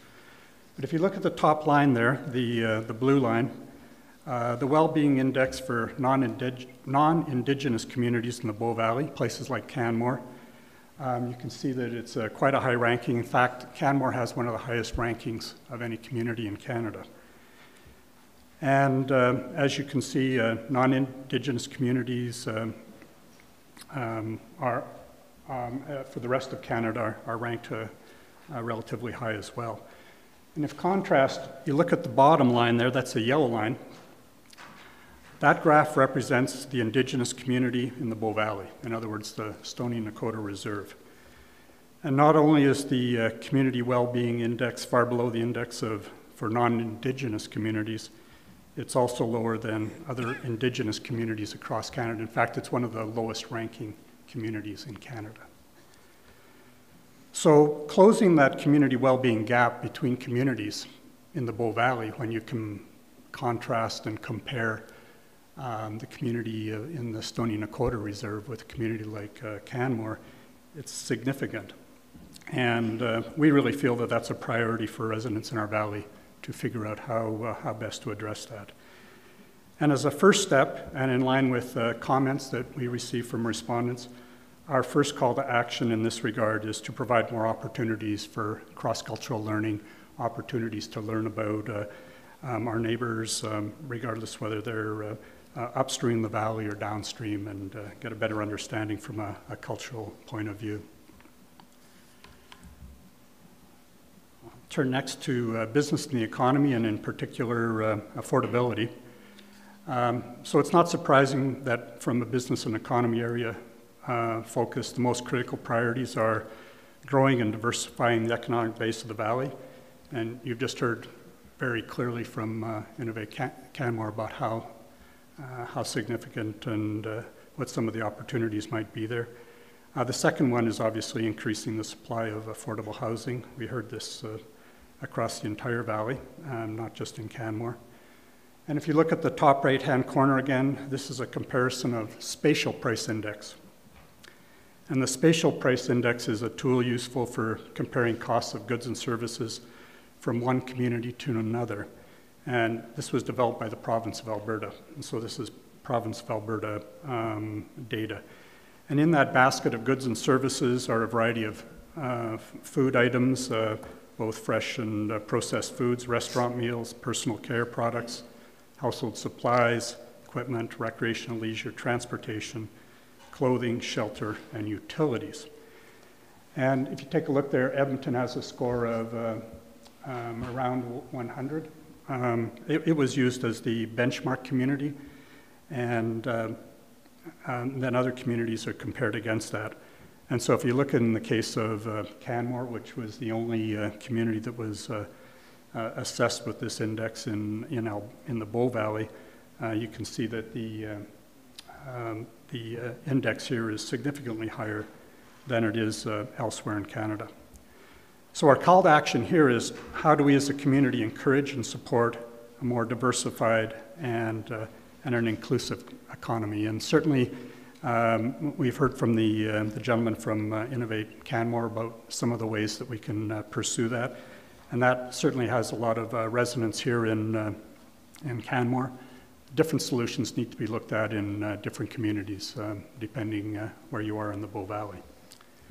But if you look at the top line there, the blue line, the well-being index for non-Indigenous communities in the Bow Valley, places like Canmore, you can see that it's quite a high ranking. In fact, Canmore has one of the highest rankings of any community in Canada. And as you can see, non-Indigenous communities are, for the rest of Canada, are ranked relatively high as well. And if contrast, you look at the bottom line there, that's a yellow line. That graph represents the Indigenous community in the Bow Valley, in other words, the Stoney Nakoda Reserve. And not only is the Community Wellbeing Index far below the index for non-Indigenous communities, it's also lower than other Indigenous communities across Canada. In fact, it's one of the lowest ranking communities in Canada. So closing that community well-being gap between communities in the Bow Valley, when you can contrast and compare the community in the Stoney Nakoda Reserve with a community like Canmore, it's significant. And we really feel that that's a priority for residents in our valley to figure out how best to address that. And as a first step, and in line with comments that we received from respondents, our first call to action in this regard is to provide more opportunities for cross-cultural learning, opportunities to learn about our neighbors, regardless whether they're upstream the valley or downstream, and get a better understanding from a cultural point of view. Turn next to business and the economy, and in particular, affordability. So it's not surprising that from a business and economy area focus, the most critical priorities are growing and diversifying the economic base of the valley. And you've just heard very clearly from Innovate Canmore about how significant and what some of the opportunities might be there. The second one is obviously increasing the supply of affordable housing. We heard this across the entire valley, not just in Canmore. And if you look at the top right-hand corner again, this is a comparison of spatial price index. And the spatial price index is a tool useful for comparing costs of goods and services from one community to another. And this was developed by the province of Alberta. And so this is province of Alberta data. And in that basket of goods and services are a variety of food items, both fresh and processed foods, restaurant meals, personal care products, household supplies, equipment, recreational leisure, transportation, clothing, shelter, and utilities. And if you take a look there, Edmonton has a score of around 100. It was used as the benchmark community, and then other communities are compared against that. And so if you look in the case of Canmore, which was the only community that was assessed with this index in the Bow Valley, you can see that the index here is significantly higher than it is elsewhere in Canada. So our call to action here is, how do we as a community encourage and support a more diversified and an inclusive economy? And certainly we've heard from the gentleman from Innovate Canmore about some of the ways that we can pursue that. And that certainly has a lot of resonance here in Canmore. Different solutions need to be looked at in different communities, depending where you are in the Bow Valley.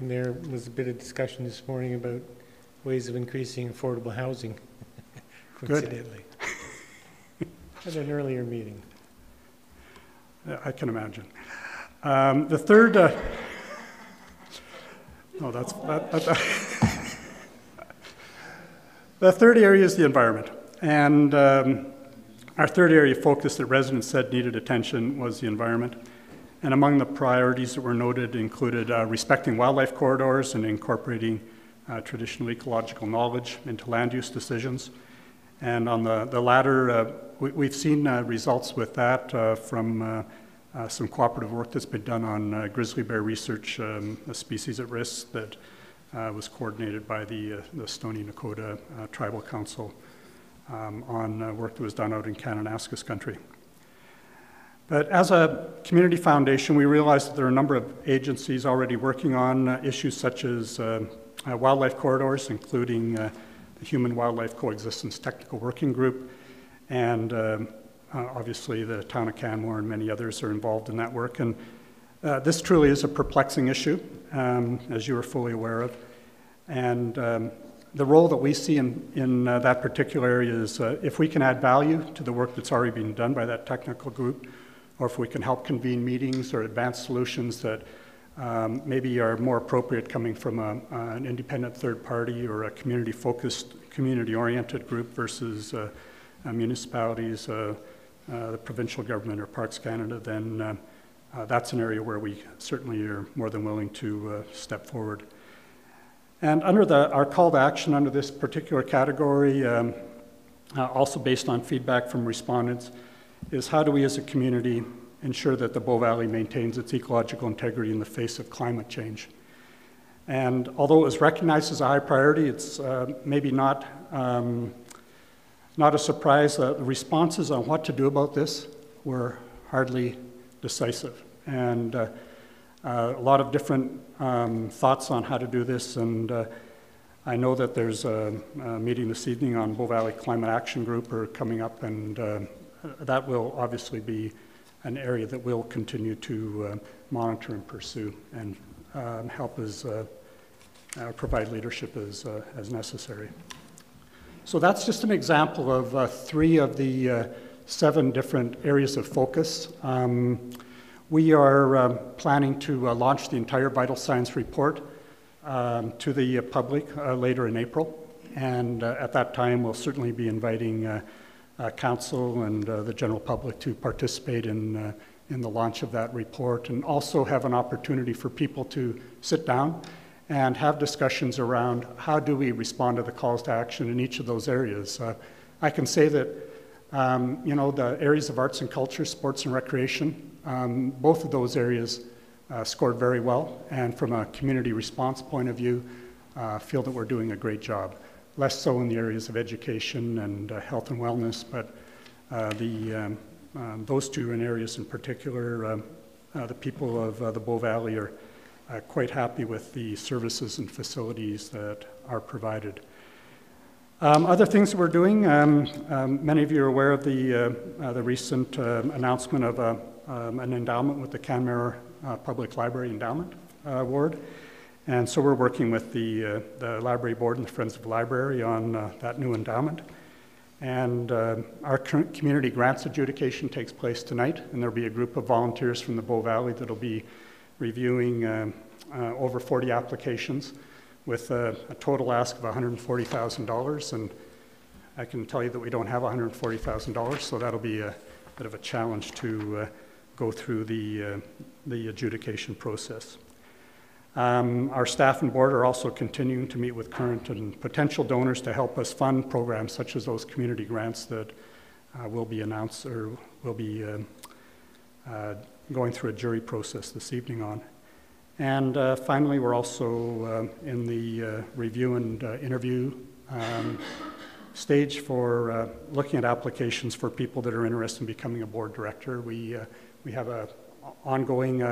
And there was a bit of discussion this morning about ways of increasing affordable housing, coincidentally. At an earlier meeting. I can imagine. The third, the third area is the environment. And our third area of focus that residents said needed attention was the environment. And among the priorities that were noted included respecting wildlife corridors and incorporating traditional ecological knowledge into land use decisions. And on the latter, we've seen results with that from some cooperative work that's been done on grizzly bear research, a species at risk that was coordinated by the Stoney Nakoda Tribal Council on work that was done out in Kananaskis country. But as a community foundation, we realized that there are a number of agencies already working on issues such as wildlife corridors, including the Human-Wildlife Coexistence Technical Working Group, and obviously the town of Canmore and many others are involved in that work. And this truly is a perplexing issue, as you are fully aware of. And the role that we see in that particular area is if we can add value to the work that's already being done by that technical group, or if we can help convene meetings or advance solutions that maybe are more appropriate coming from an independent third party or a community-focused, community-oriented group versus municipalities, the provincial government or Parks Canada, then that's an area where we certainly are more than willing to step forward. And under our call to action under this particular category, also based on feedback from respondents, is how do we as a community ensure that the Bow Valley maintains its ecological integrity in the face of climate change. And although it was recognized as a high priority, it's maybe not a surprise that the responses on what to do about this were hardly decisive. And a lot of different thoughts on how to do this. And I know that there's a meeting this evening on Bow Valley Climate Action Group are coming up, and that will obviously be an area that we'll continue to monitor and pursue and help us provide leadership as necessary. So that's just an example of 3 of the 7 different areas of focus. We are planning to launch the entire Vital Signs report to the public later in April. And at that time, we'll certainly be inviting council and the general public to participate in the launch of that report, and also have an opportunity for people to sit down and have discussions around how do we respond to the calls to action in each of those areas. I can say that, the areas of arts and culture, sports and recreation, both of those areas scored very well, and from a community response point of view, feel that we're doing a great job. Less so in the areas of education and health and wellness, but those 2 areas in particular, the people of the Bow Valley are quite happy with the services and facilities that are provided. Other things that we're doing, many of you are aware of the recent announcement of an endowment with the Canmore Public Library Endowment Award. And so we're working with the Library Board and the Friends of the Library on that new endowment. And our community grants adjudication takes place tonight, and there'll be a group of volunteers from the Bow Valley that'll be reviewing over 40 applications with a total ask of $140,000. And I can tell you that we don't have $140,000, so that'll be a bit of a challenge to go through the adjudication process. Our staff and board are also continuing to meet with current and potential donors to help us fund programs such as those community grants that will be announced or will be going through a jury process this evening on. And finally, we're also in the review and interview stage for looking at applications for people that are interested in becoming a board director. We have an ongoing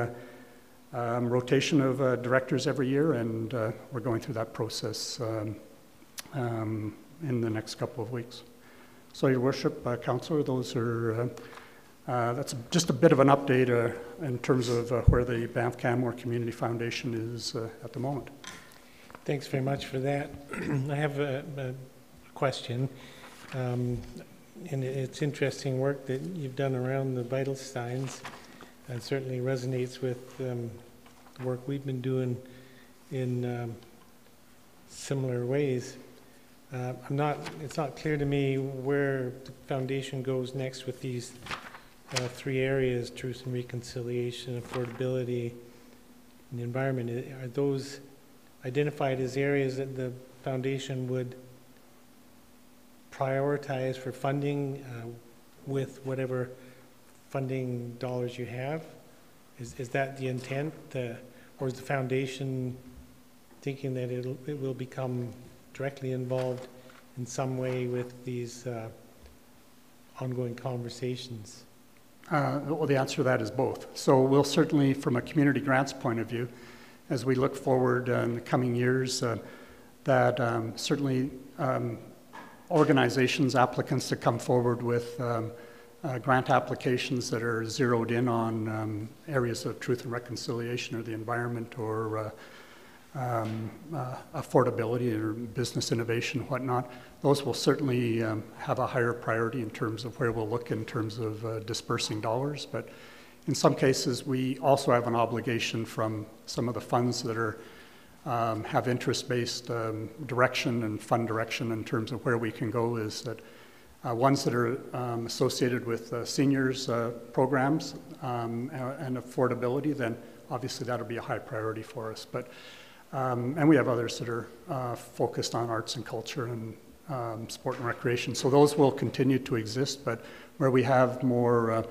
rotation of directors every year, and we're going through that process in the next couple of weeks. So, Your Worship, Councillor, that's just a bit of an update in terms of where the Banff Canmore Community Foundation is at the moment. Thanks very much for that. I have a question, and it's interesting work that you've done around the vital signs, and certainly resonates with the work we've been doing in similar ways. It's not clear to me where the foundation goes next with these three areas: truth and reconciliation, affordability, and the environment. Are those identified as areas that the foundation would prioritize for funding with whatever funding dollars you have? Is that the intent, or is the foundation thinking that it will become directly involved in some way with these ongoing conversations? Well, the answer to that is both. So we'll certainly, from a community grants point of view, as we look forward in the coming years, that certainly organizations, applicants that come forward with grant applications that are zeroed in on areas of truth and reconciliation or the environment or affordability or business innovation and whatnot, those will certainly have a higher priority in terms of where we'll look in terms of dispersing dollars. But in some cases, we also have an obligation from some of the funds that are have interest-based direction and fund direction in terms of where we can go, is that ones that are associated with seniors programs and affordability, then obviously that'll be a high priority for us. But and we have others that are focused on arts and culture and sport and recreation. So those will continue to exist, but where we have more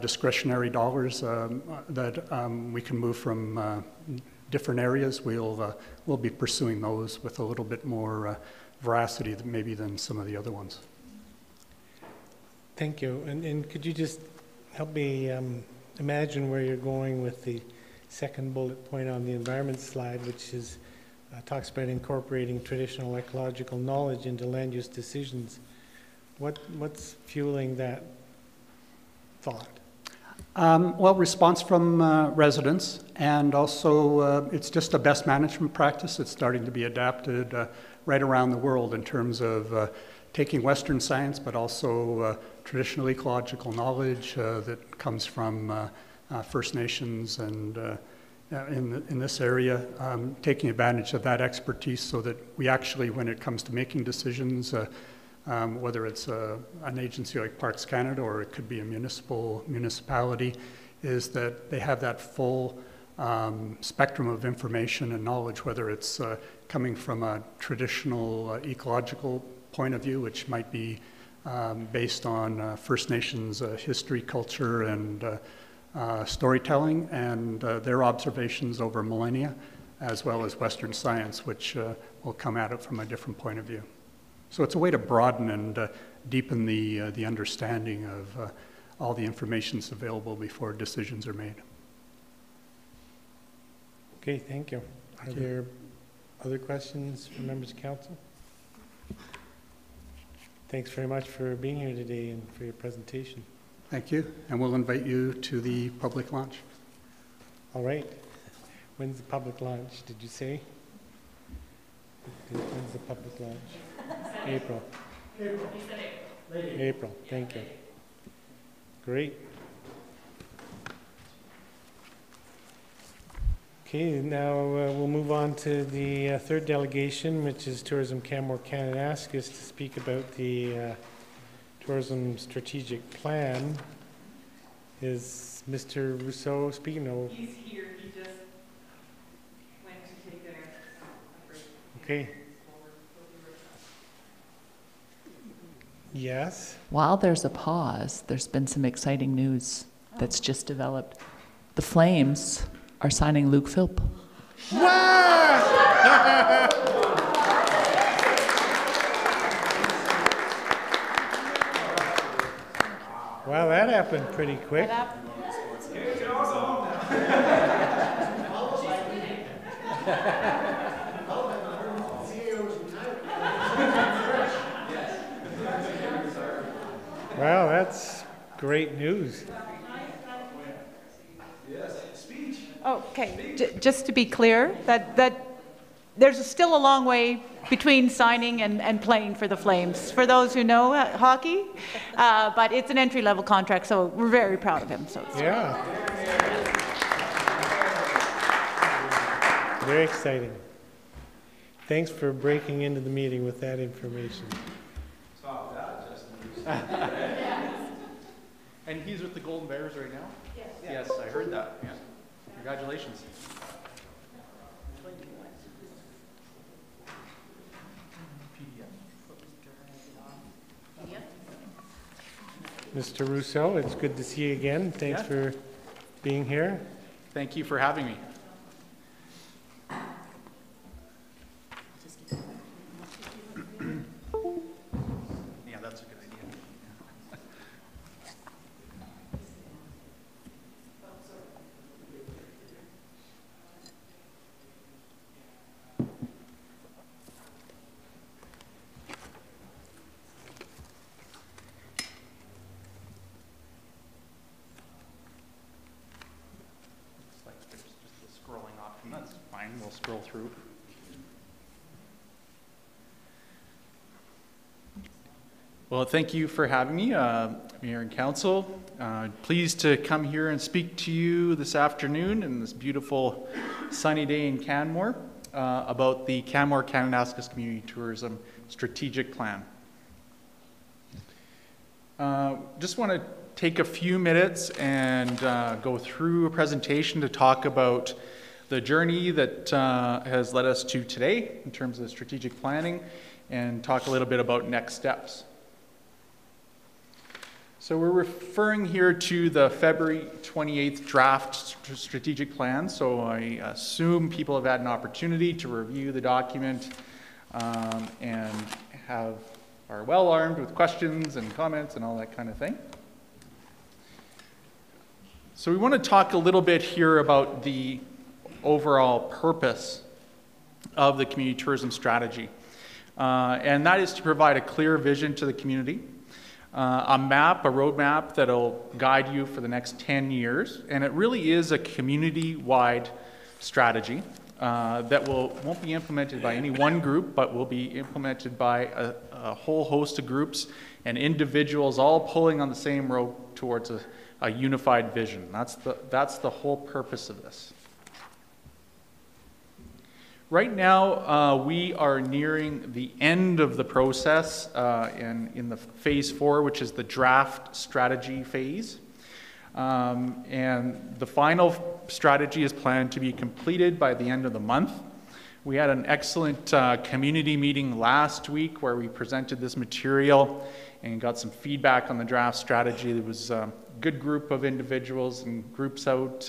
discretionary dollars that we can move from different areas, we'll be pursuing those with a little bit more veracity maybe than some of the other ones. Thank you. And could you just help me imagine where you're going with the second bullet point on the environment slide, which is talks about incorporating traditional ecological knowledge into land use decisions. What's fueling that thought? Well, response from residents, and also it's just a best management practice that's starting to be adapted right around the world in terms of taking Western science, but also traditional ecological knowledge that comes from First Nations and in this area, taking advantage of that expertise so that we actually, when it comes to making decisions, whether it's an agency like Parks Canada or it could be a municipality, is that they have that full spectrum of information and knowledge, whether it's coming from a traditional ecological point of view, which might be based on First Nations history, culture, and storytelling, and their observations over millennia, as well as Western science, which will come at it from a different point of view. So it's a way to broaden and deepen the understanding of all the information that's available before decisions are made. Okay, thank you. Are there other questions from members of council? Thanks very much for being here today and for your presentation. Thank you, and we'll invite you to the public launch. All right. When's the public launch, did you say? When's the public launch? April. April, thank you. Great. Okay, now we'll move on to the third delegation, which is Tourism Canmore Kananaskis, to speak about the tourism strategic plan. Is Mr. Rousseau speaking? No. He's here. He just went to take a break. Okay. Yes. While there's a pause, there's been some exciting news that's just developed. The Flames are signing Luke Philp. Wow, that happened pretty quick. Wow, that's great news. Okay, just to be clear, that there's still a long way between signing and playing for the Flames. For those who know hockey, but it's an entry-level contract, so we're very proud of him. So Yeah. Very exciting. Thanks for breaking into the meeting with that information. Stop that, Justin. And he's with the Golden Bears right now? Yes. Yes, I heard that. Yeah. Congratulations. Mr. Rousseau, it's good to see you again. Thanks for being here. Thank you for having me. Yeah, that's a good idea. Looks like there's just a scrolling option. That's fine. We'll scroll through. Well, thank you for having me, Mayor and Council. Pleased to come here and speak to you this afternoon in this beautiful sunny day in Canmore about the Canmore Kananaskis Community Tourism Strategic Plan. Just want to take a few minutes and go through a presentation to talk about the journey that has led us to today in terms of strategic planning and talk a little bit about next steps. So we're referring here to the February 28th draft strategic plan. So I assume people have had an opportunity to review the document and are well armed with questions and comments and all that kind of thing. So we want to talk a little bit here about the overall purpose of the community tourism strategy. And that is to provide a clear vision to the community. A map, a roadmap that'll guide you for the next 10 years. And it really is a community-wide strategy that won't be implemented by any one group, but will be implemented by a whole host of groups and individuals all pulling on the same rope towards a unified vision. That's the whole purpose of this. Right now, we are nearing the end of the process in the phase 4, which is the draft strategy phase. And the final strategy is planned to be completed by the end of the month. We had an excellent community meeting last week where we presented this material and got some feedback on the draft strategy. There was a good group of individuals and groups out.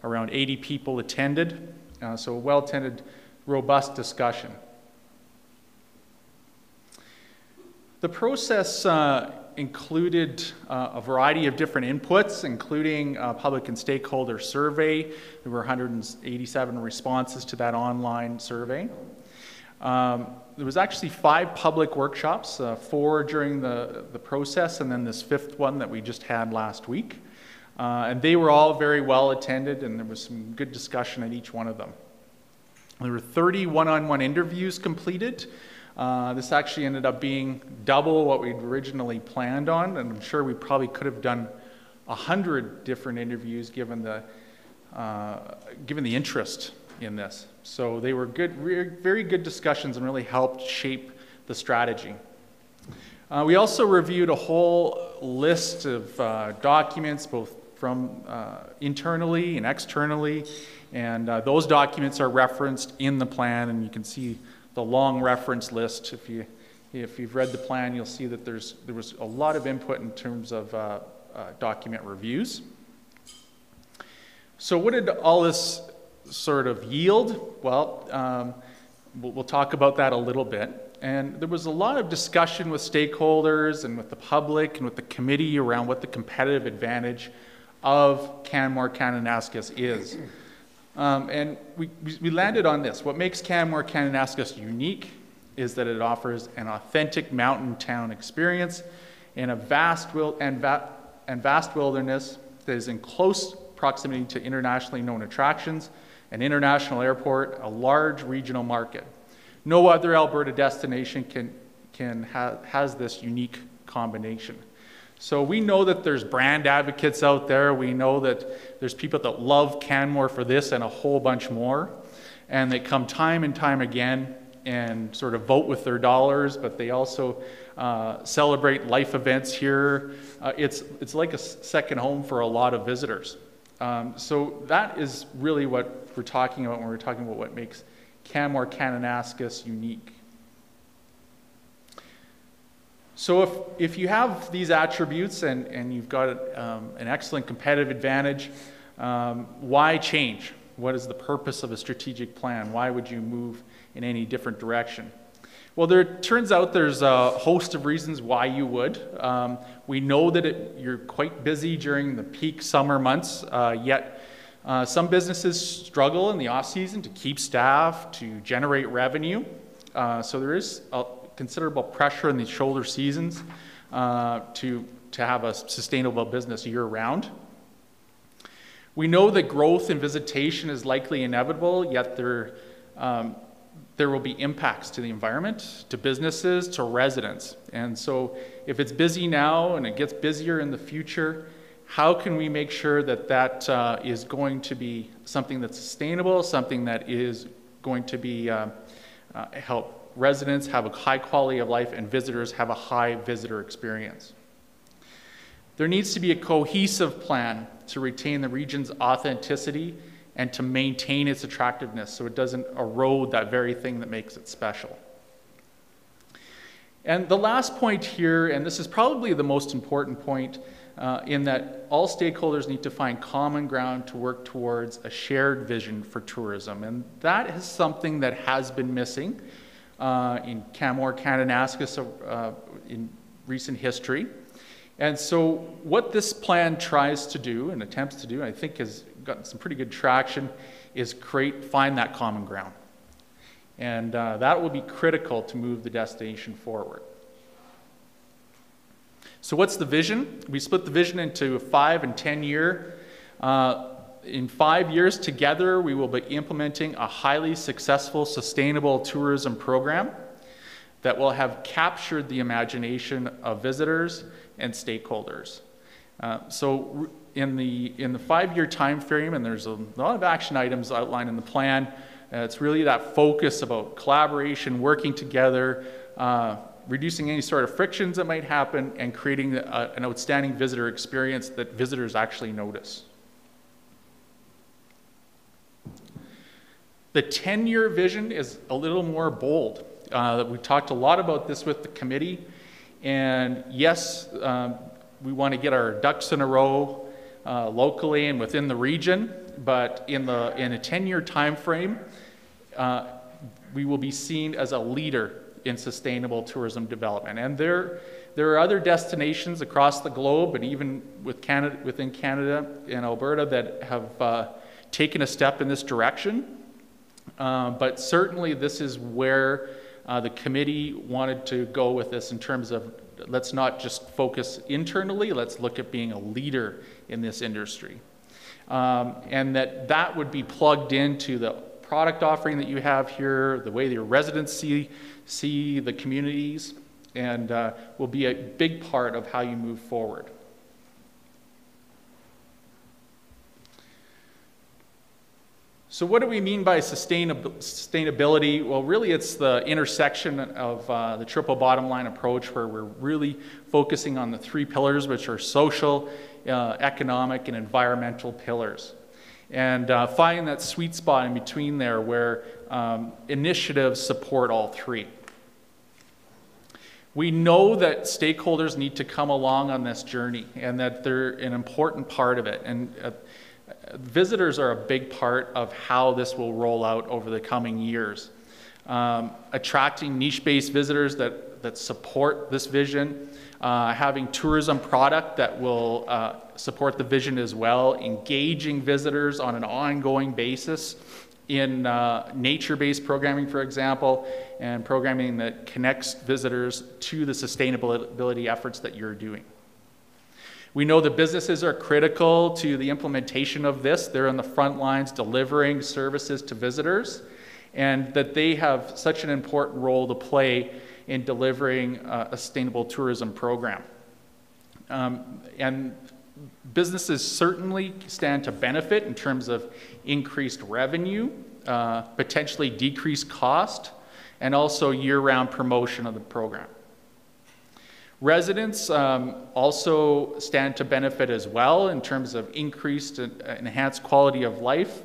Around 80 people attended. So a well-attended, robust discussion. The process included a variety of different inputs, including a public and stakeholder survey. There were 187 responses to that online survey. There was actually 5 public workshops, 4 during the process, and then this 5th one that we just had last week. And they were all very well attended, and there was some good discussion at each one of them. There were 30 one-on-one interviews completed. This actually ended up being double what we'd originally planned on, and I'm sure we probably could have done 100 different interviews given the interest in this. So they were good, very good discussions, and really helped shape the strategy. We also reviewed a whole list of documents, both from internally and externally, and those documents are referenced in the plan, and you can see the long reference list. If you've read the plan, you'll see that there was a lot of input in terms of document reviews. So what did all this sort of yield? Well, we'll talk about that a little bit. And there was a lot of discussion with stakeholders and with the public and with the committee around what the competitive advantage of Canmore Kananaskis is. And we landed on this. What makes Canmore Kananaskis unique is that it offers an authentic mountain town experience in a vast wilderness that is in close proximity to internationally known attractions, an international airport, a large regional market. No other Alberta destination has this unique combination. So we know that there's brand advocates out there. We know that there's people that love Canmore for this and a whole bunch more. And they come time and time again and sort of vote with their dollars, but they also celebrate life events here. It's like a second home for a lot of visitors. So that is really what we're talking about when we're talking about what makes Canmore Kananaskis unique. So if you have these attributes and you've got an excellent competitive advantage, why change? What is the purpose of a strategic plan? Why would you move in any different direction? Well, turns out there's a host of reasons why you would. We know that you're quite busy during the peak summer months, yet some businesses struggle in the off-season to keep staff, to generate revenue. So there is a considerable pressure in the shoulder seasons to have a sustainable business year-round. We know that growth in visitation is likely inevitable, yet there will be impacts to the environment, to businesses, to residents. And so if it's busy now and it gets busier in the future, how can we make sure that that is going to be something that's sustainable, something that is going to be help residents have a high quality of life and visitors have a high visitor experience? There needs to be a cohesive plan to retain the region's authenticity and to maintain its attractiveness so it doesn't erode that very thing that makes it special. And the last point here, and this is probably the most important point, in that all stakeholders need to find common ground to work towards a shared vision for tourism. And that is something that has been missing in Canmore Kananaskis in recent history. And so what this plan tries to do and attempts to do, I think has gotten some pretty good traction, is find that common ground. And that will be critical to move the destination forward. So what's the vision? We split the vision into a 5 and 10 year. In 5 years together, we will be implementing a highly successful, sustainable tourism program that will have captured the imagination of visitors and stakeholders. So in the 5-year time frame, and there's a lot of action items outlined in the plan, it's really that focus about collaboration, working together, reducing any sort of frictions that might happen, and creating an outstanding visitor experience that visitors actually notice. The 10-year vision is a little more bold. We talked a lot about this with the committee, and yes, we want to get our ducks in a row locally and within the region, but in a 10-year time frame, we will be seen as a leader in sustainable tourism development. And there are other destinations across the globe, and even within Canada and Alberta, that have taken a step in this direction. But certainly this is where the committee wanted to go with this in terms of, let's not just focus internally, let's look at being a leader in this industry. And that would be plugged into the product offering that you have here, the way your residents see the communities, and will be a big part of how you move forward. So what do we mean by sustainability? Well, really it's the intersection of the triple bottom line approach, where we're really focusing on the three pillars, which are social, economic, and environmental pillars. And finding that sweet spot in between there where initiatives support all three. We know that stakeholders need to come along on this journey and that they're an important part of it. And visitors are a big part of how this will roll out over the coming years. Attracting niche-based visitors that support this vision, having tourism product that will support the vision as well, engaging visitors on an ongoing basis in nature-based programming, for example, and programming that connects visitors to the sustainability efforts that you're doing. We know that businesses are critical to the implementation of this. They're on the front lines delivering services to visitors, and that they have such an important role to play in delivering a sustainable tourism program. And businesses certainly stand to benefit in terms of increased revenue, potentially decreased cost, and also year-round promotion of the program. Residents also stand to benefit as well in terms of increased and enhanced quality of life.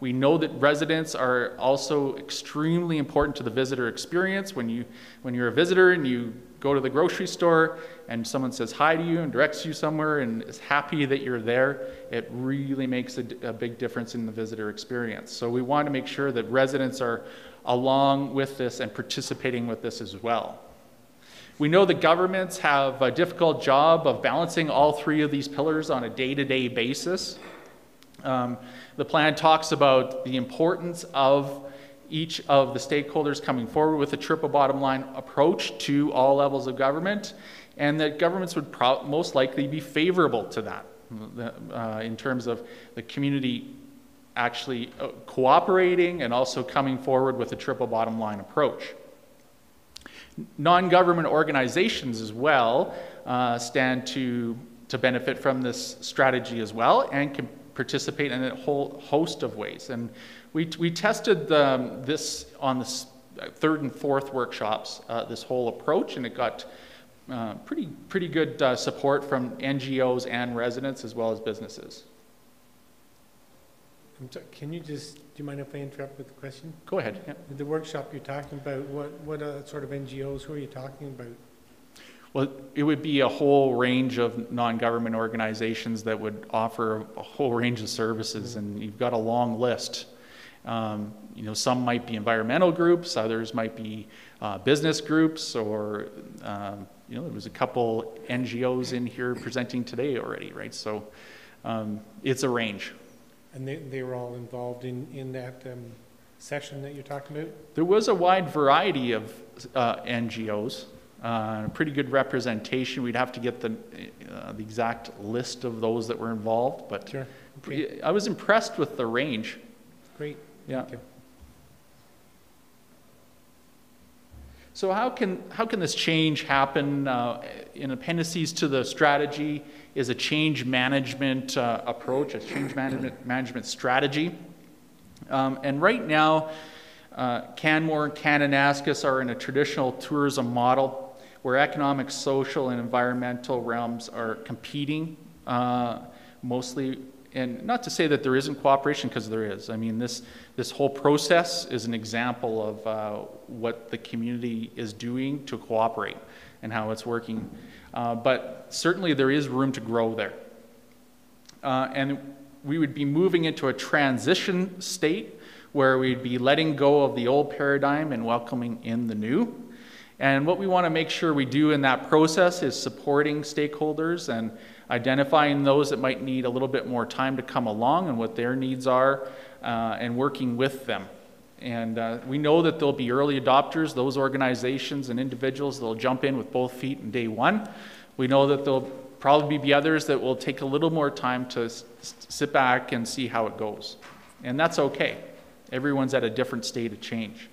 We know that residents are also extremely important to the visitor experience. When you're a visitor and you go to the grocery store and someone says hi to you and directs you somewhere and is happy that you're there, it really makes a big difference in the visitor experience. So we want to make sure that residents are along with this and participating with this as well. We know that governments have a difficult job of balancing all three of these pillars on a day-to-day basis. The plan talks about the importance of each of the stakeholders coming forward with a triple bottom line approach to all levels of government, and that governments would most likely be favorable to that in terms of the community actually cooperating and also coming forward with a triple bottom line approach. Non-government organizations as well stand to benefit from this strategy as well and can participate in a whole host of ways. And we tested this on the third and fourth workshops, this whole approach, and it got pretty good support from NGOs and residents as well as businesses. Can you just, do you mind if I interrupt with a question? Go ahead. Yeah. The workshop you're talking about, what sort of NGOs, who are you talking about? Well, it would be a whole range of non-government organizations that would offer a whole range of services, and you've got a long list. You know, some might be environmental groups, others might be business groups, or you know, there was a couple NGOs in here presenting today already, right? So it's a range. And they were all involved in that session that you're talking about? There was a wide variety of NGOs, pretty good representation. We'd have to get the exact list of those that were involved, but sure. Okay. I was impressed with the range. Great. Yeah. Thank you. So how can this change happen? In appendices to the strategy is a change management approach, a change management strategy. And right now, Canmore and Kananaskis are in a traditional tourism model where economic, social, and environmental realms are competing mostly. And not to say that there isn't cooperation, because there is. I mean, this whole process is an example of what the community is doing to cooperate and how it's working. But certainly there is room to grow there. And we would be moving into a transition state where we'd be letting go of the old paradigm and welcoming in the new. And what we want to make sure we do in that process is supporting stakeholders and identifying those that might need a little bit more time to come along and what their needs are, and working with them. And we know that there'll be early adopters, those organizations and individuals that will jump in with both feet in day one. We know that there'll probably be others that will take a little more time to sit back and see how it goes. And that's okay. Everyone's at a different state of change.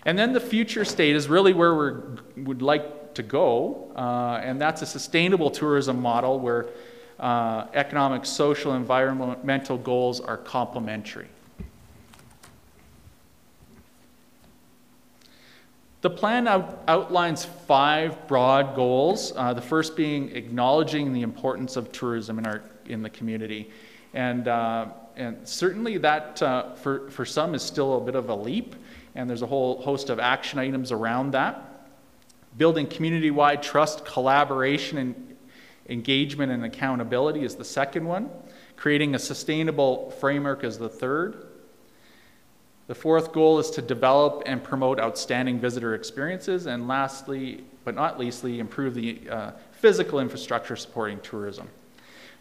And then the future state is really where we would like to go, and that's a sustainable tourism model where economic, social, environmental goals are complementary. The plan outlines 5 broad goals, the first being acknowledging the importance of tourism in the community. And certainly that, for some, is still a bit of a leap, and there's a whole host of action items around that. Building community-wide trust, collaboration, and engagement and accountability is the second one. Creating a sustainable framework is the third. The fourth goal is to develop and promote outstanding visitor experiences. And lastly, but not leastly, improve the physical infrastructure supporting tourism.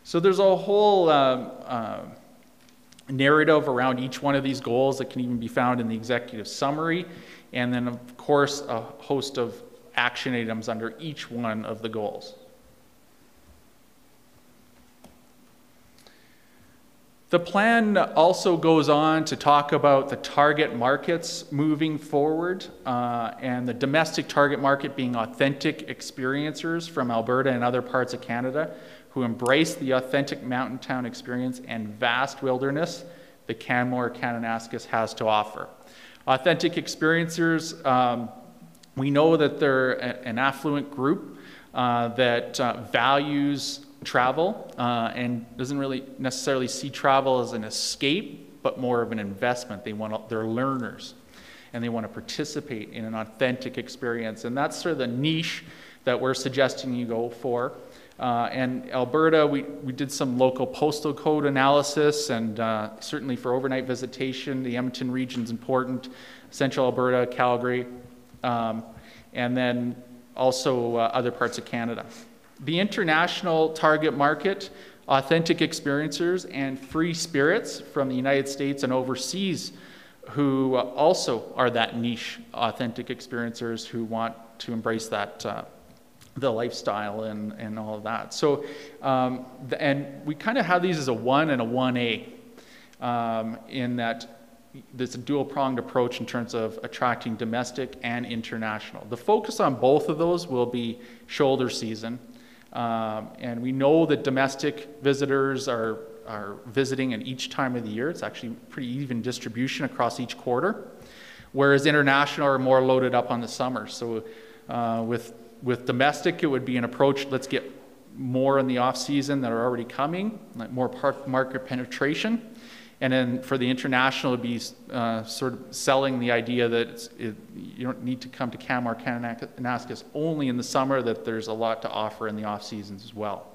So there's a whole narrative around each one of these goals that can even be found in the executive summary. And then, of course, a host of action items under each one of the goals. The plan also goes on to talk about the target markets moving forward, and the domestic target market being authentic experiencers from Alberta and other parts of Canada who embrace the authentic mountain town experience and vast wilderness that Canmore, Kananaskis has to offer. Authentic experiencers, we know that they're an affluent group that values travel and doesn't really necessarily see travel as an escape, but more of an investment. They're learners, and they want to participate in an authentic experience. And that's sort of the niche that we're suggesting you go for. And Alberta, we did some local postal code analysis, and certainly for overnight visitation, the Edmonton region's important, Central Alberta, Calgary, and then also other parts of Canada. The international target market, authentic experiencers, and free spirits from the United States and overseas who also are that niche authentic experiencers who want to embrace that, the lifestyle and all of that. So, and we kind of have these as a 1 and a 1A in that there's a dual-pronged approach in terms of attracting domestic and international. The focus on both of those will be shoulder season. And we know that domestic visitors are visiting at each time of the year. It's actually pretty even distribution across each quarter, whereas international are more loaded up on the summer. So with domestic, it would be an approach, let's get more in the off-season that are already coming, like more market penetration. And then for the international, it would be sort of selling the idea that you don't need to come to Canmore, Kananaskis only in the summer, that there's a lot to offer in the off seasons as well.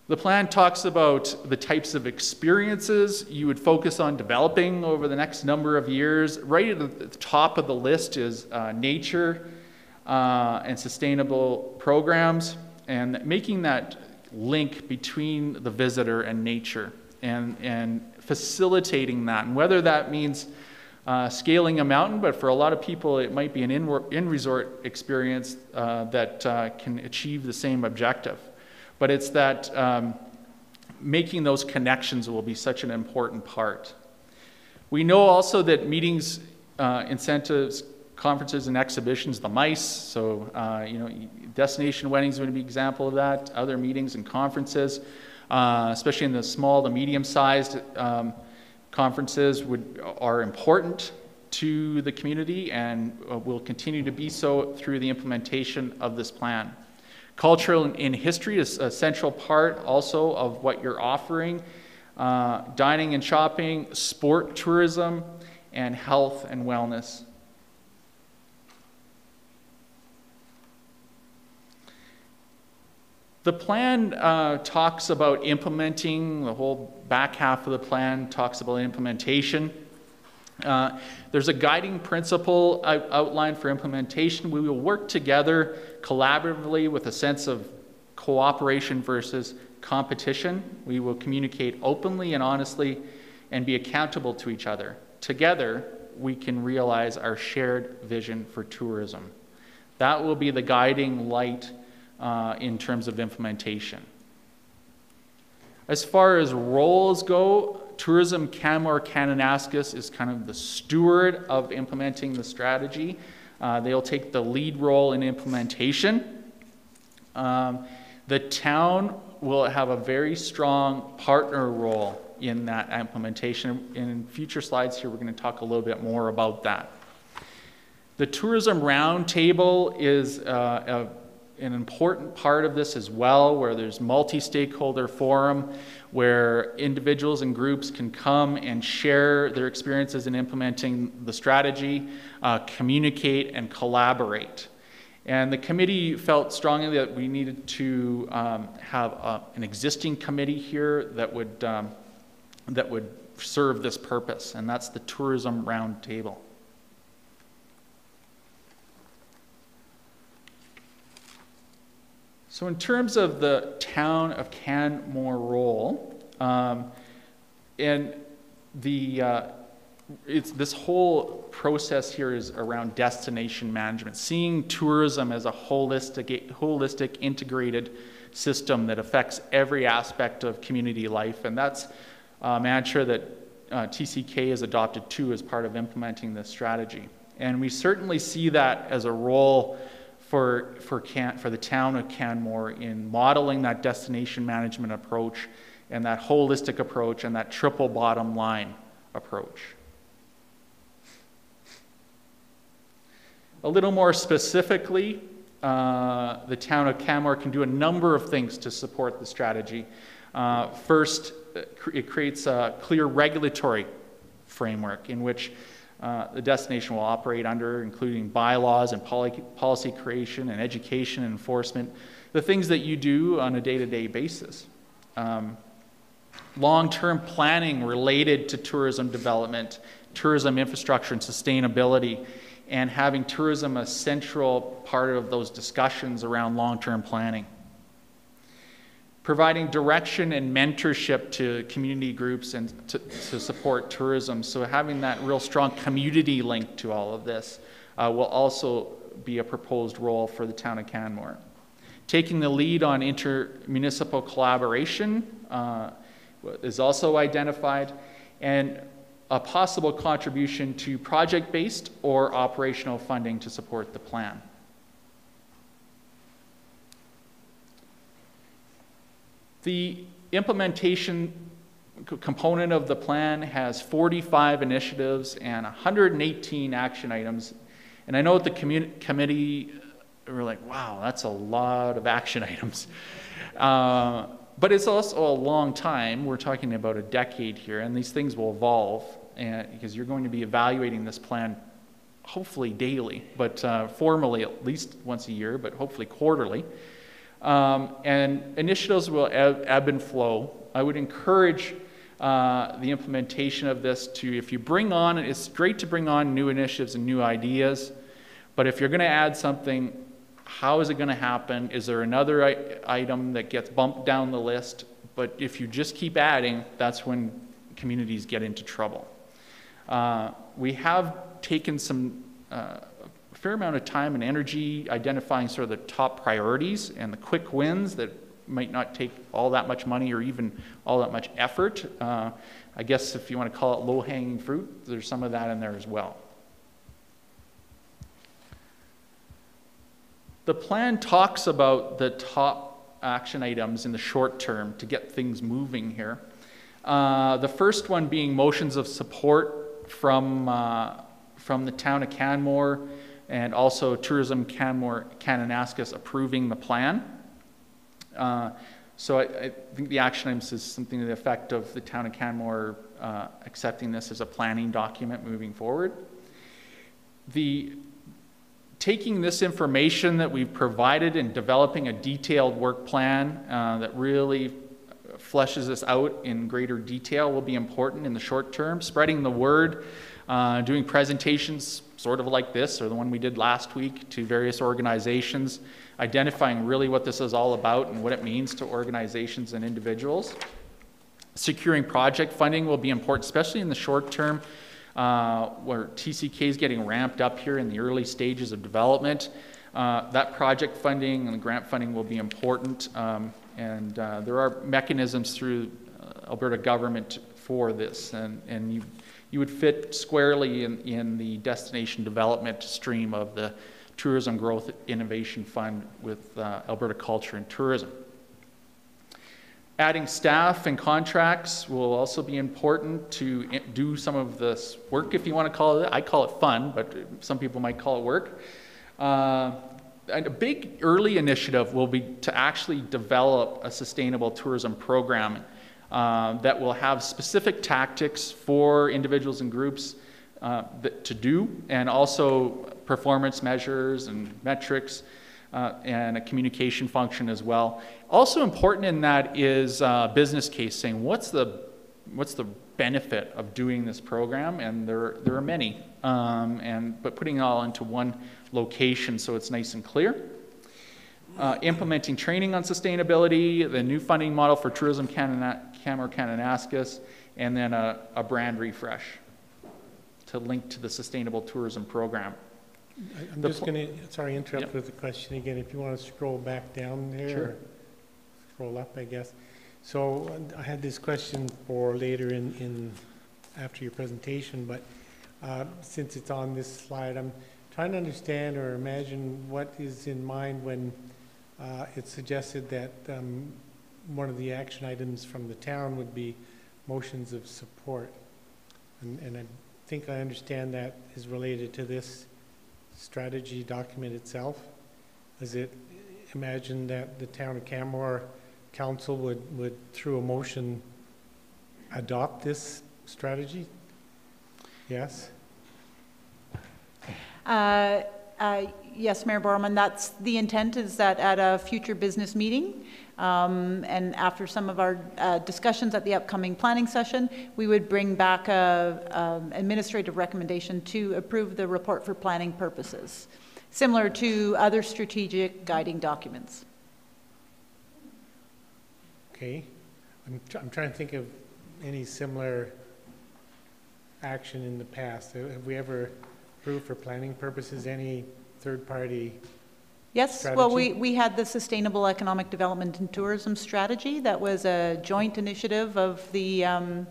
The plan talks about the types of experiences you would focus on developing over the next number of years. Right at the top of the list is nature and sustainable programs, and making that link between the visitor and nature, and facilitating that. And whether that means scaling a mountain, but for a lot of people it might be an in-resort experience that can achieve the same objective. But it's that making those connections will be such an important part. We know also that meetings, incentives, conferences and exhibitions, the MICE, so destination weddings would be an example of that, other meetings and conferences, especially in the small to medium-sized conferences are important to the community and will continue to be so through the implementation of this plan. Cultural and history is a central part also of what you're offering, dining and shopping, sport tourism, and health and wellness. The plan talks about implementing, the whole back half of the plan talks about implementation. There's a guiding principle outlined for implementation. We will work together collaboratively with a sense of cooperation versus competition. We will communicate openly and honestly and be accountable to each other. Together, we can realize our shared vision for tourism. That will be the guiding light in terms of implementation. As far as roles go, Tourism Canmore Kananaskis is kind of the steward of implementing the strategy. They'll take the lead role in implementation. The town will have a very strong partner role in that implementation. In future slides here, we're going to talk a little bit more about that. The Tourism Roundtable is an important part of this as well, where there's multi-stakeholder forum, where individuals and groups can come and share their experiences in implementing the strategy, communicate and collaborate. And the committee felt strongly that we needed to have an existing committee here that would serve this purpose, and that's the Tourism Roundtable. So in terms of the town of Canmore role, and this whole process here is around destination management, seeing tourism as a holistic, integrated system that affects every aspect of community life, and that's a mantra that TCK has adopted too as part of implementing this strategy. And we certainly see that as a role for the town of Canmore in modeling that destination management approach and that holistic approach and that triple bottom line approach. A little more specifically, the town of Canmore can do a number of things to support the strategy. First, it creates a clear regulatory framework in which the destination will operate under, including bylaws and policy creation and education and enforcement, the things that you do on a day-to-day basis. Long-term planning related to tourism development, tourism infrastructure and sustainability, and having tourism a central part of those discussions around long-term planning. Providing direction and mentorship to community groups and to support tourism. So having that real strong community link to all of this will also be a proposed role for the town of Canmore. Taking the lead on inter-municipal collaboration is also identified, and a possible contribution to project-based or operational funding to support the plan. The implementation component of the plan has 45 initiatives and 118 action items. And I know at the committee, we're like, wow, that's a lot of action items. But it's also a long time. We're talking about a decade here, and these things will evolve because you're going to be evaluating this plan hopefully daily, but formally at least once a year, but hopefully quarterly. And initiatives will ebb and flow. I would encourage the implementation of this to, if you bring on, it's great to bring on new initiatives and new ideas, but if you're going to add something, how is it going to happen? Is there another item that gets bumped down the list? But if you just keep adding, that's when communities get into trouble. We have taken a fair amount of time and energy identifying sort of the top priorities and the quick wins that might not take all that much money or even all that much effort. I guess if you want to call it low-hanging fruit, there's some of that in there as well. The plan talks about the top action items in the short term to get things moving here. The first one being motions of support from the town of Canmore and also Tourism Canmore Kananaskis approving the plan. So I think the action items is something to the effect of the town of Canmore accepting this as a planning document moving forward. Taking this information that we've provided and developing a detailed work plan that really fleshes this out in greater detail will be important in the short term. Spreading the word, doing presentations sort of like this, or the one we did last week, to various organizations, identifying really what this is all about and what it means to organizations and individuals. Securing project funding will be important, especially in the short term, where TCK is getting ramped up here in the early stages of development. That project funding and grant funding will be important, and there are mechanisms through Alberta government for this, and you would fit squarely in the destination development stream of the Tourism Growth Innovation Fund with Alberta Culture and Tourism. Adding staff and contracts will also be important to do some of this work, if you want to call it. I call it fun, but some people might call it work. And a big early initiative will be to actually develop a sustainable tourism program that will have specific tactics for individuals and groups to do, and also performance measures and metrics, and a communication function as well. Also important in that is a business case, saying what's the benefit of doing this program, and there are many, but putting it all into one location so it's nice and clear. Implementing training on sustainability, the new funding model for Tourism Canmore Kananaskis, and then a brand refresh to link to the sustainable tourism program. I'm just going to, sorry, interrupt with the question again. If you want to scroll back down there, sure. Or scroll up, I guess. So I had this question for later in after your presentation, but since it's on this slide, I'm trying to understand or imagine what is in mind when it's suggested that one of the action items from the town would be motions of support. And I think I understand that is related to this strategy document itself. Is it imagine that the town of Canmore Council would through a motion adopt this strategy? Yes? Yes, Mayor Borman, that's the intent, is that at a future business meeting, and after some of our discussions at the upcoming planning session, we would bring back a administrative recommendation to approve the report for planning purposes, similar to other strategic guiding documents. Okay. I'm trying to think of any similar action in the past. Have we ever approved for planning purposes any third-party Yes, strategy? well, we had the Sustainable Economic Development and Tourism Strategy. That was a joint initiative of the then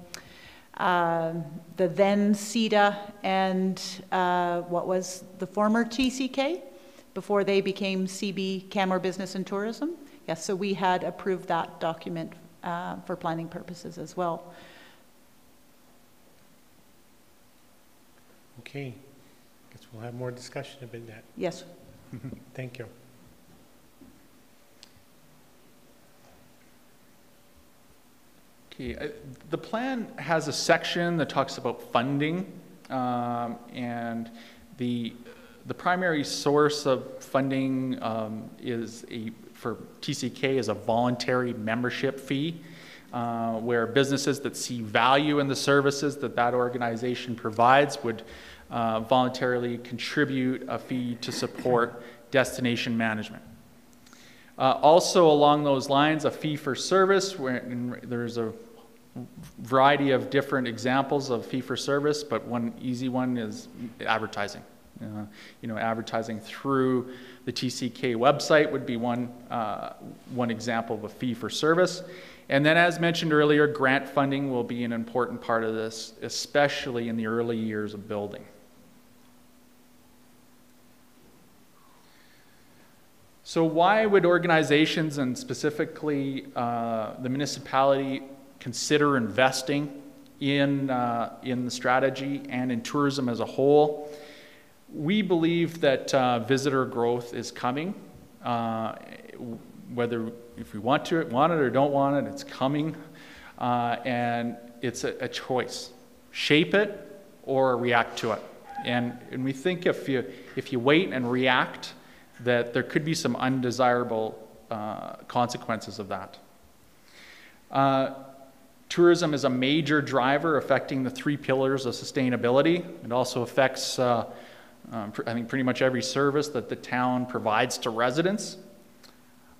CETA and what was the former TCK before they became CB, Canmore Business and Tourism. Yes, so we had approved that document for planning purposes as well. Okay. Guess we'll have more discussion about that. Yes. Thank you. Okay, the plan has a section that talks about funding, and the primary source of funding for TCK is a voluntary membership fee, where businesses that see value in the services that organization provides would voluntarily contribute a fee to support destination management. Also along those lines, a fee for service, where there's a variety of different examples of fee for service, but one easy one is advertising. Advertising through the TCK website would be one example of a fee for service. And then, as mentioned earlier, grant funding will be an important part of this, especially in the early years of building. So why would organizations, and specifically the municipality, consider investing in the strategy and in tourism as a whole? We believe that visitor growth is coming. Whether if we want it or don't want it, it's coming. And it's a choice. Shape it or react to it. And we think if you wait and react, that there could be some undesirable consequences of that. Tourism is a major driver affecting the 3 pillars of sustainability. It also affects, I think, pretty much every service that the town provides to residents.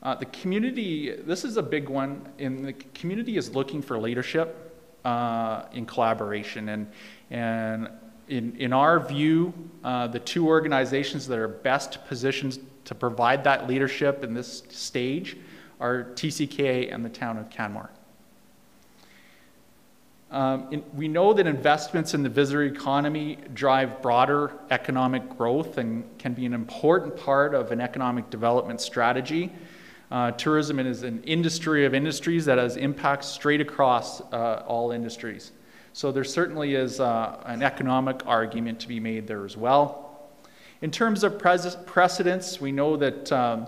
The community, this is a big one, and the community is looking for leadership in collaboration. And in our view, the two organizations that are best positioned to provide that leadership in this stage are TCK and the town of Canmore. We know that investments in the visitor economy drive broader economic growth and can be an important part of an economic development strategy. Tourism is an industry of industries that has impacts straight across all industries. So there certainly is an economic argument to be made there as well. In terms of precedents, we know that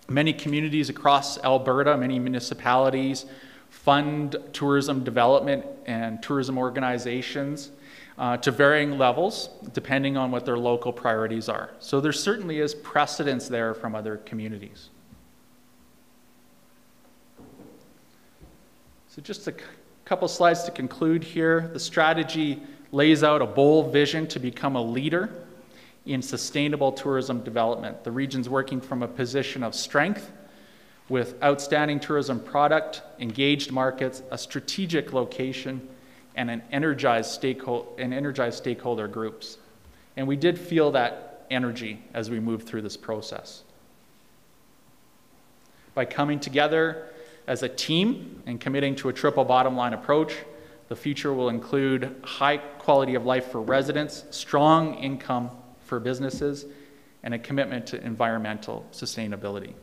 many communities across Alberta, many municipalities, fund tourism development and tourism organizations to varying levels, depending on what their local priorities are. So there certainly is precedence there from other communities. So just a couple slides to conclude here. The strategy lays out a bold vision to become a leader in sustainable tourism development. The region's working from a position of strength with outstanding tourism product, engaged markets, a strategic location, and an energized stakeholder groups. And we did feel that energy as we moved through this process. By coming together as a team and committing to a triple bottom line approach, the future will include high quality of life for residents, strong income for businesses, and a commitment to environmental sustainability.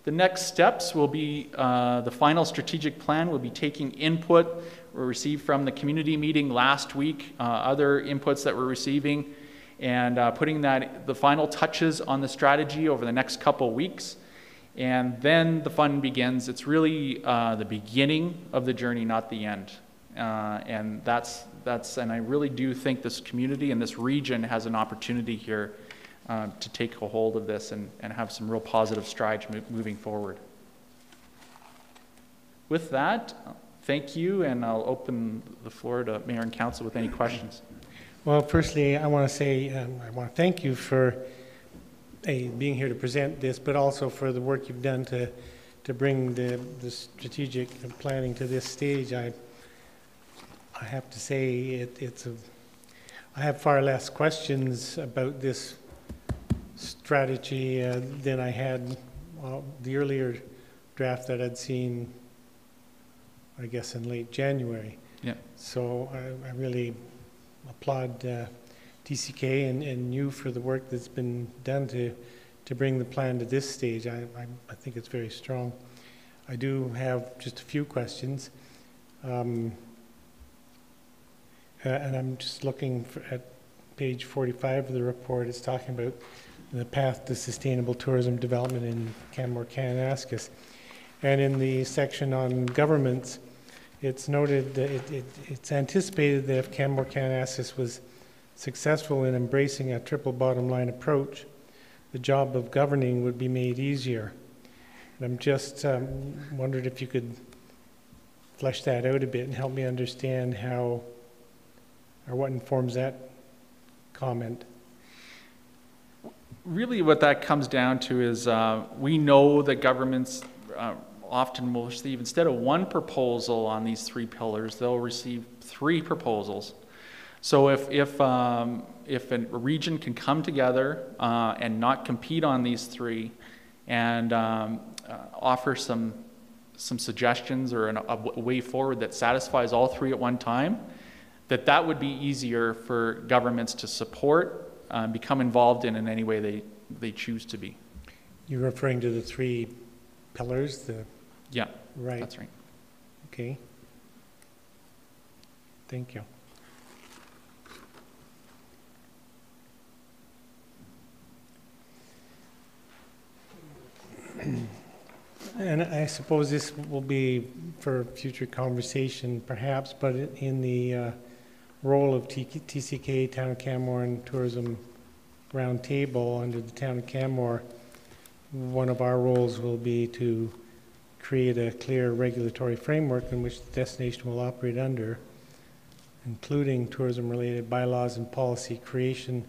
The next steps will be the final strategic plan. We'll be taking input we received from the community meeting last week, other inputs that we're receiving, and putting the final touches on the strategy over the next couple of weeks. And then the fun begins. It's really the beginning of the journey, not the end. And I really do think this community and this region has an opportunity here to take a hold of this and have some real positive strides moving forward. With that, thank you, and I'll open the floor to Mayor and Council with any questions. Well, firstly, I want to say, I want to thank you for being here to present this, but also for the work you've done to bring the strategic planning to this stage. I have to say, I have far less questions about this strategy than I had the earlier draft that I'd seen, I guess, in late January. Yeah. So I really applaud TCK and you for the work that's been done to bring the plan to this stage. I think it's very strong. I do have just a few questions. And I'm just looking at page 45 of the report. It's talking about the path to sustainable tourism development in Canmore, Kananaskis. And in the section on governments, it's noted that it's anticipated that if Canmore, Kananaskis was successful in embracing a triple bottom line approach, the job of governing would be made easier. And I'm just wondered if you could flesh that out a bit and help me understand how, or what informs that comment. Really what that comes down to is we know that governments often will receive, instead of one proposal on these three pillars, they'll receive three proposals. So if a region can come together and not compete on these three and offer some suggestions or a way forward that satisfies all three at one time, that would be easier for governments to support, become involved in any way they choose to be. You're referring to the three pillars? Yeah, right. That's right. Okay. Thank you. And I suppose this will be for future conversation perhaps, but in the role of TCK, Town of Canmore, and Tourism Roundtable under the Town of Canmore, one of our roles will be to create a clear regulatory framework in which the destination will operate under, including tourism-related bylaws and policy creation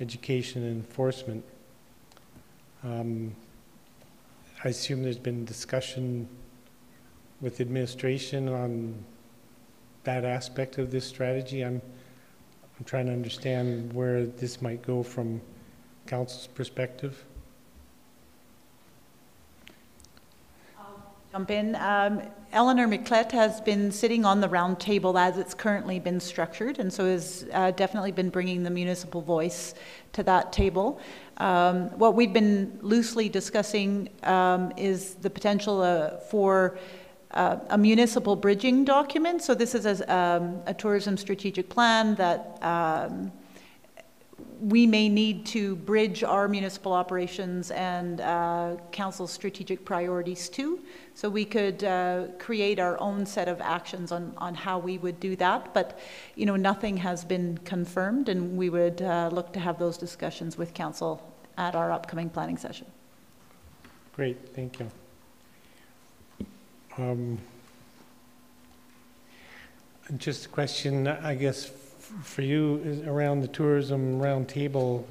education and enforcement. I assume there's been discussion with administration on that aspect of this strategy. I'm trying to understand where this might go from council's perspective. Jump in. Eleanor McClett has been sitting on the round table as it's currently been structured, and so has definitely been bringing the municipal voice to that table. What we've been loosely discussing is the potential for a municipal bridging document. So this is a tourism strategic plan that we may need to bridge our municipal operations and council's strategic priorities to. So we could create our own set of actions on how we would do that. But, you know, nothing has been confirmed, and we would look to have those discussions with council at our upcoming planning session. Great, thank you. Just a question, I guess, for you is around the tourism roundtable,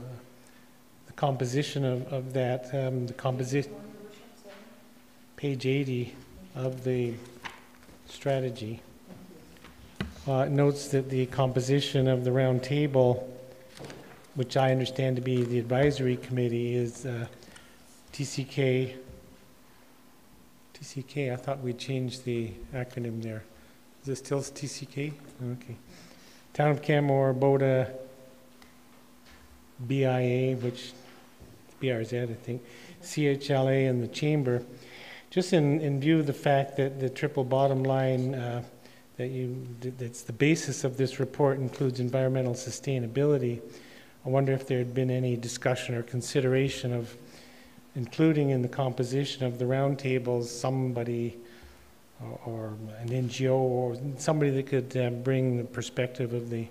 the composition of that, the composition, page 80 of the strategy. It notes that the composition of the roundtable, which I understand to be the advisory committee, is TCK. TCK, I thought we changed the acronym there. Is it still TCK? Okay. Town of Canmore, Boda, BIA, which BRZ, I think, CHLA, and the Chamber. Just in view of the fact that the triple bottom line that's the basis of this report includes environmental sustainability, I wonder if there had been any discussion or consideration of including in the composition of the roundtables somebody or an NGO or somebody that could bring the perspective of the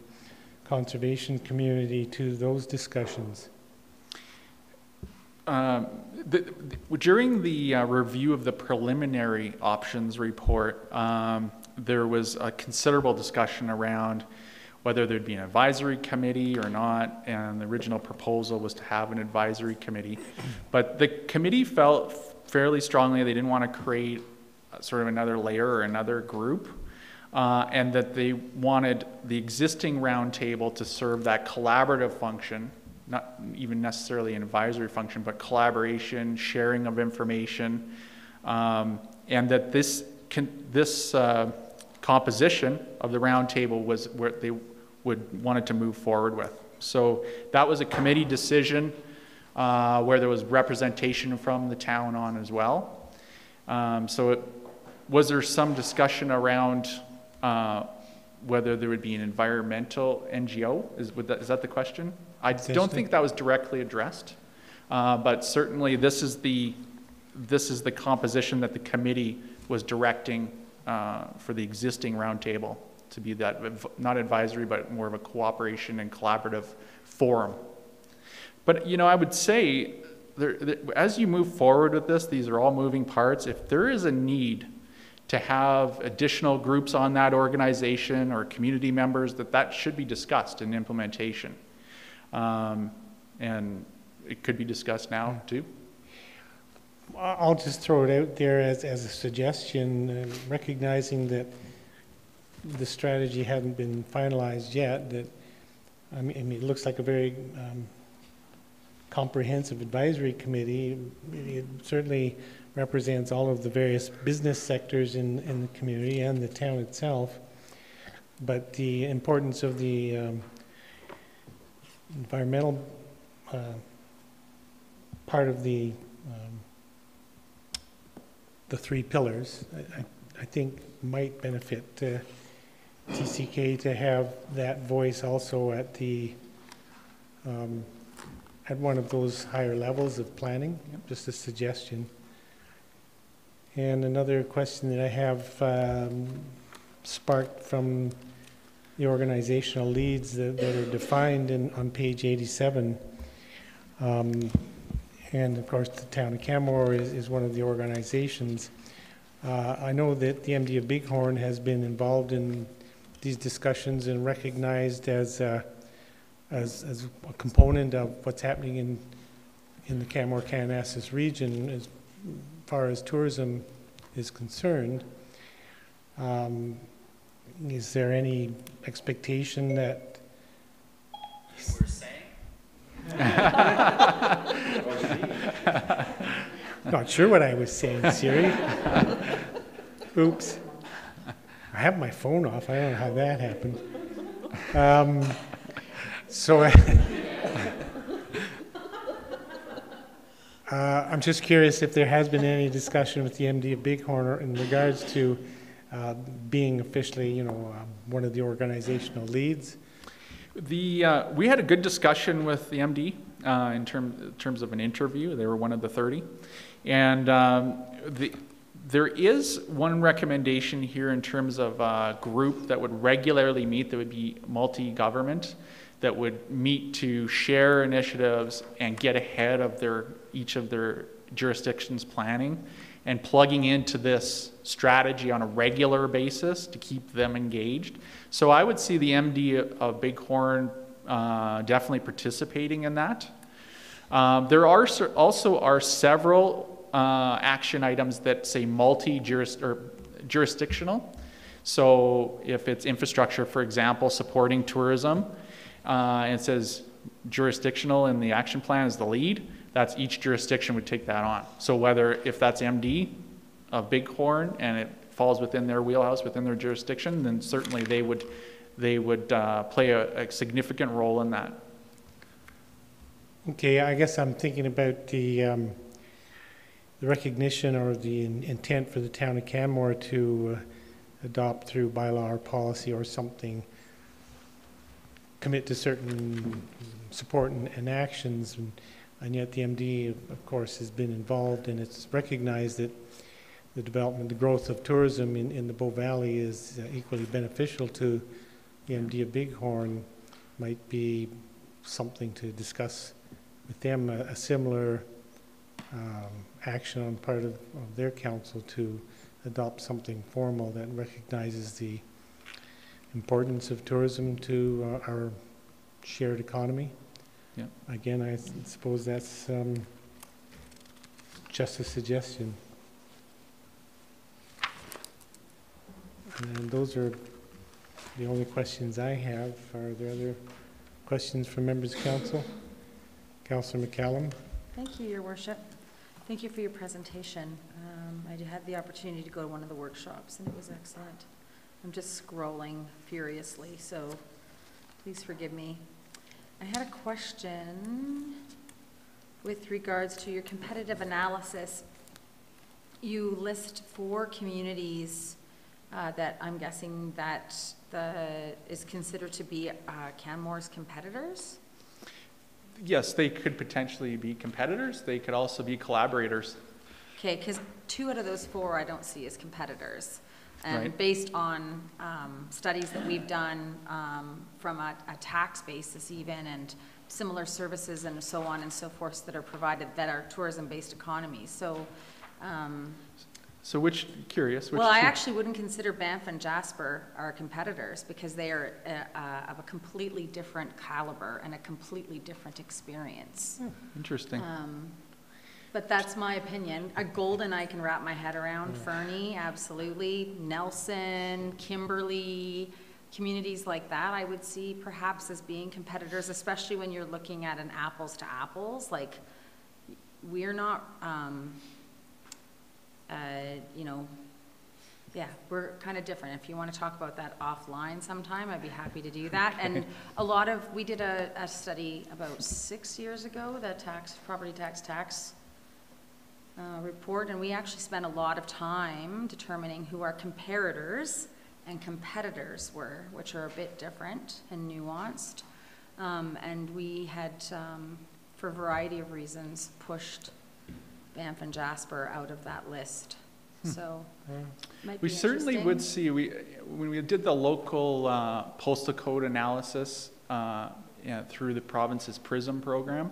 conservation community to those discussions. During the review of the preliminary options report, there was a considerable discussion around whether there'd be an advisory committee or not, and the original proposal was to have an advisory committee. But the committee felt fairly strongly they didn't want to create sort of another layer or another group, and that they wanted the existing roundtable to serve that collaborative function, not even necessarily an advisory function, but collaboration, sharing of information, and that this composition of the roundtable was where they wanted to move forward with. So that was a committee decision where there was representation from the town on as well. Was there some discussion around whether there would be an environmental NGO? Is that the question? I don't think that was directly addressed, but certainly this is the composition that the committee was directing for the existing roundtable to be that, not advisory, but more of a cooperation and collaborative forum. But, you know, I would say, as you move forward with this, these are all moving parts. If there is a need to have additional groups on that organization or community members, that should be discussed in implementation. And it could be discussed now too. I'll just throw it out there as a suggestion, recognizing that the strategy hadn't been finalized yet. That I mean, it looks like a very comprehensive advisory committee. It certainly represents all of the various business sectors in the community and the town itself. But the importance of the environmental part of the three pillars, I think might benefit TCK to have that voice also at the at one of those higher levels of planning. Just a suggestion. And another question that I have sparked from the organizational leads that are defined on page 87. And of course, the town of Canmore is one of the organizations. I know that the MD of Bighorn has been involved in these discussions and recognized as as a component of what's happening in the Canmore Kananaskis region as far as tourism is concerned. Is there any expectation that We're saying? Not sure what I was saying, Siri. Oops. I have my phone off. I don't know how that happened. I'm just curious if there has been any discussion with the MD of Bighorn in regards to being officially, one of the organizational leads. We had a good discussion with the MD in terms of an interview. They were one of the 30. And there is one recommendation here in terms of a group that would regularly meet, that would be multi-government, that would meet to share initiatives and get ahead of each of their jurisdictions' planning and plugging into this strategy on a regular basis to keep them engaged. So I would see the MD of Bighorn definitely participating in that. There also are several action items that say jurisdictional. So if it's infrastructure, for example, supporting tourism, and it says jurisdictional in the action plan is the lead, that's each jurisdiction would take that on. So if that's MD of Bighorn and it falls within their wheelhouse, within their jurisdiction, then certainly they would play a significant role in that. Okay, I guess I'm thinking about the recognition or the intent for the town of Canmore to adopt through bylaw or policy or something, commit to certain support and actions, and yet the MD, of course, has been involved, and it's recognized that the development, the growth of tourism in the Bow Valley is equally beneficial to the MD of Bighorn. Might be something to discuss with them, a similar action on part of their council to adopt something formal that recognizes the importance of tourism to our shared economy. Yeah. Again, I suppose that's just a suggestion. And those are the only questions I have. Are there other questions from members of council? Councillor McCallum. Thank you, Your Worship. Thank you for your presentation. I had the opportunity to go to one of the workshops, and it was excellent. I'm just scrolling furiously, so please forgive me. I had a question with regards to your competitive analysis. You list 4 communities that I'm guessing that is considered to be Canmore's competitors? Yes, they could potentially be competitors. They could also be collaborators. Okay, because 2 out of those 4 I don't see as competitors. And right. Based on studies that we've done from a tax basis even, and similar services and so on and so forth that are provided that are tourism-based economies. So, which well, I actually wouldn't consider Banff and Jasper our competitors because they are of a completely different caliber and a completely different experience. Interesting. But that's my opinion. A Golden I can wrap my head around. Yeah. Fernie, absolutely. Nelson, Kimberley, communities like that I would see perhaps as being competitors, especially when you're looking at an apples to apples. Like, we're not, we're kind of different. If you want to talk about that offline sometime, I'd be happy to do that. And we did a study about 6 years ago, the property tax report, and we actually spent a lot of time determining who our comparators and competitors were, which are a bit different and nuanced. And we had, for a variety of reasons, pushed Banff and Jasper out of that list. So we certainly would see, when we did the local postal code analysis through the province's PRISM program,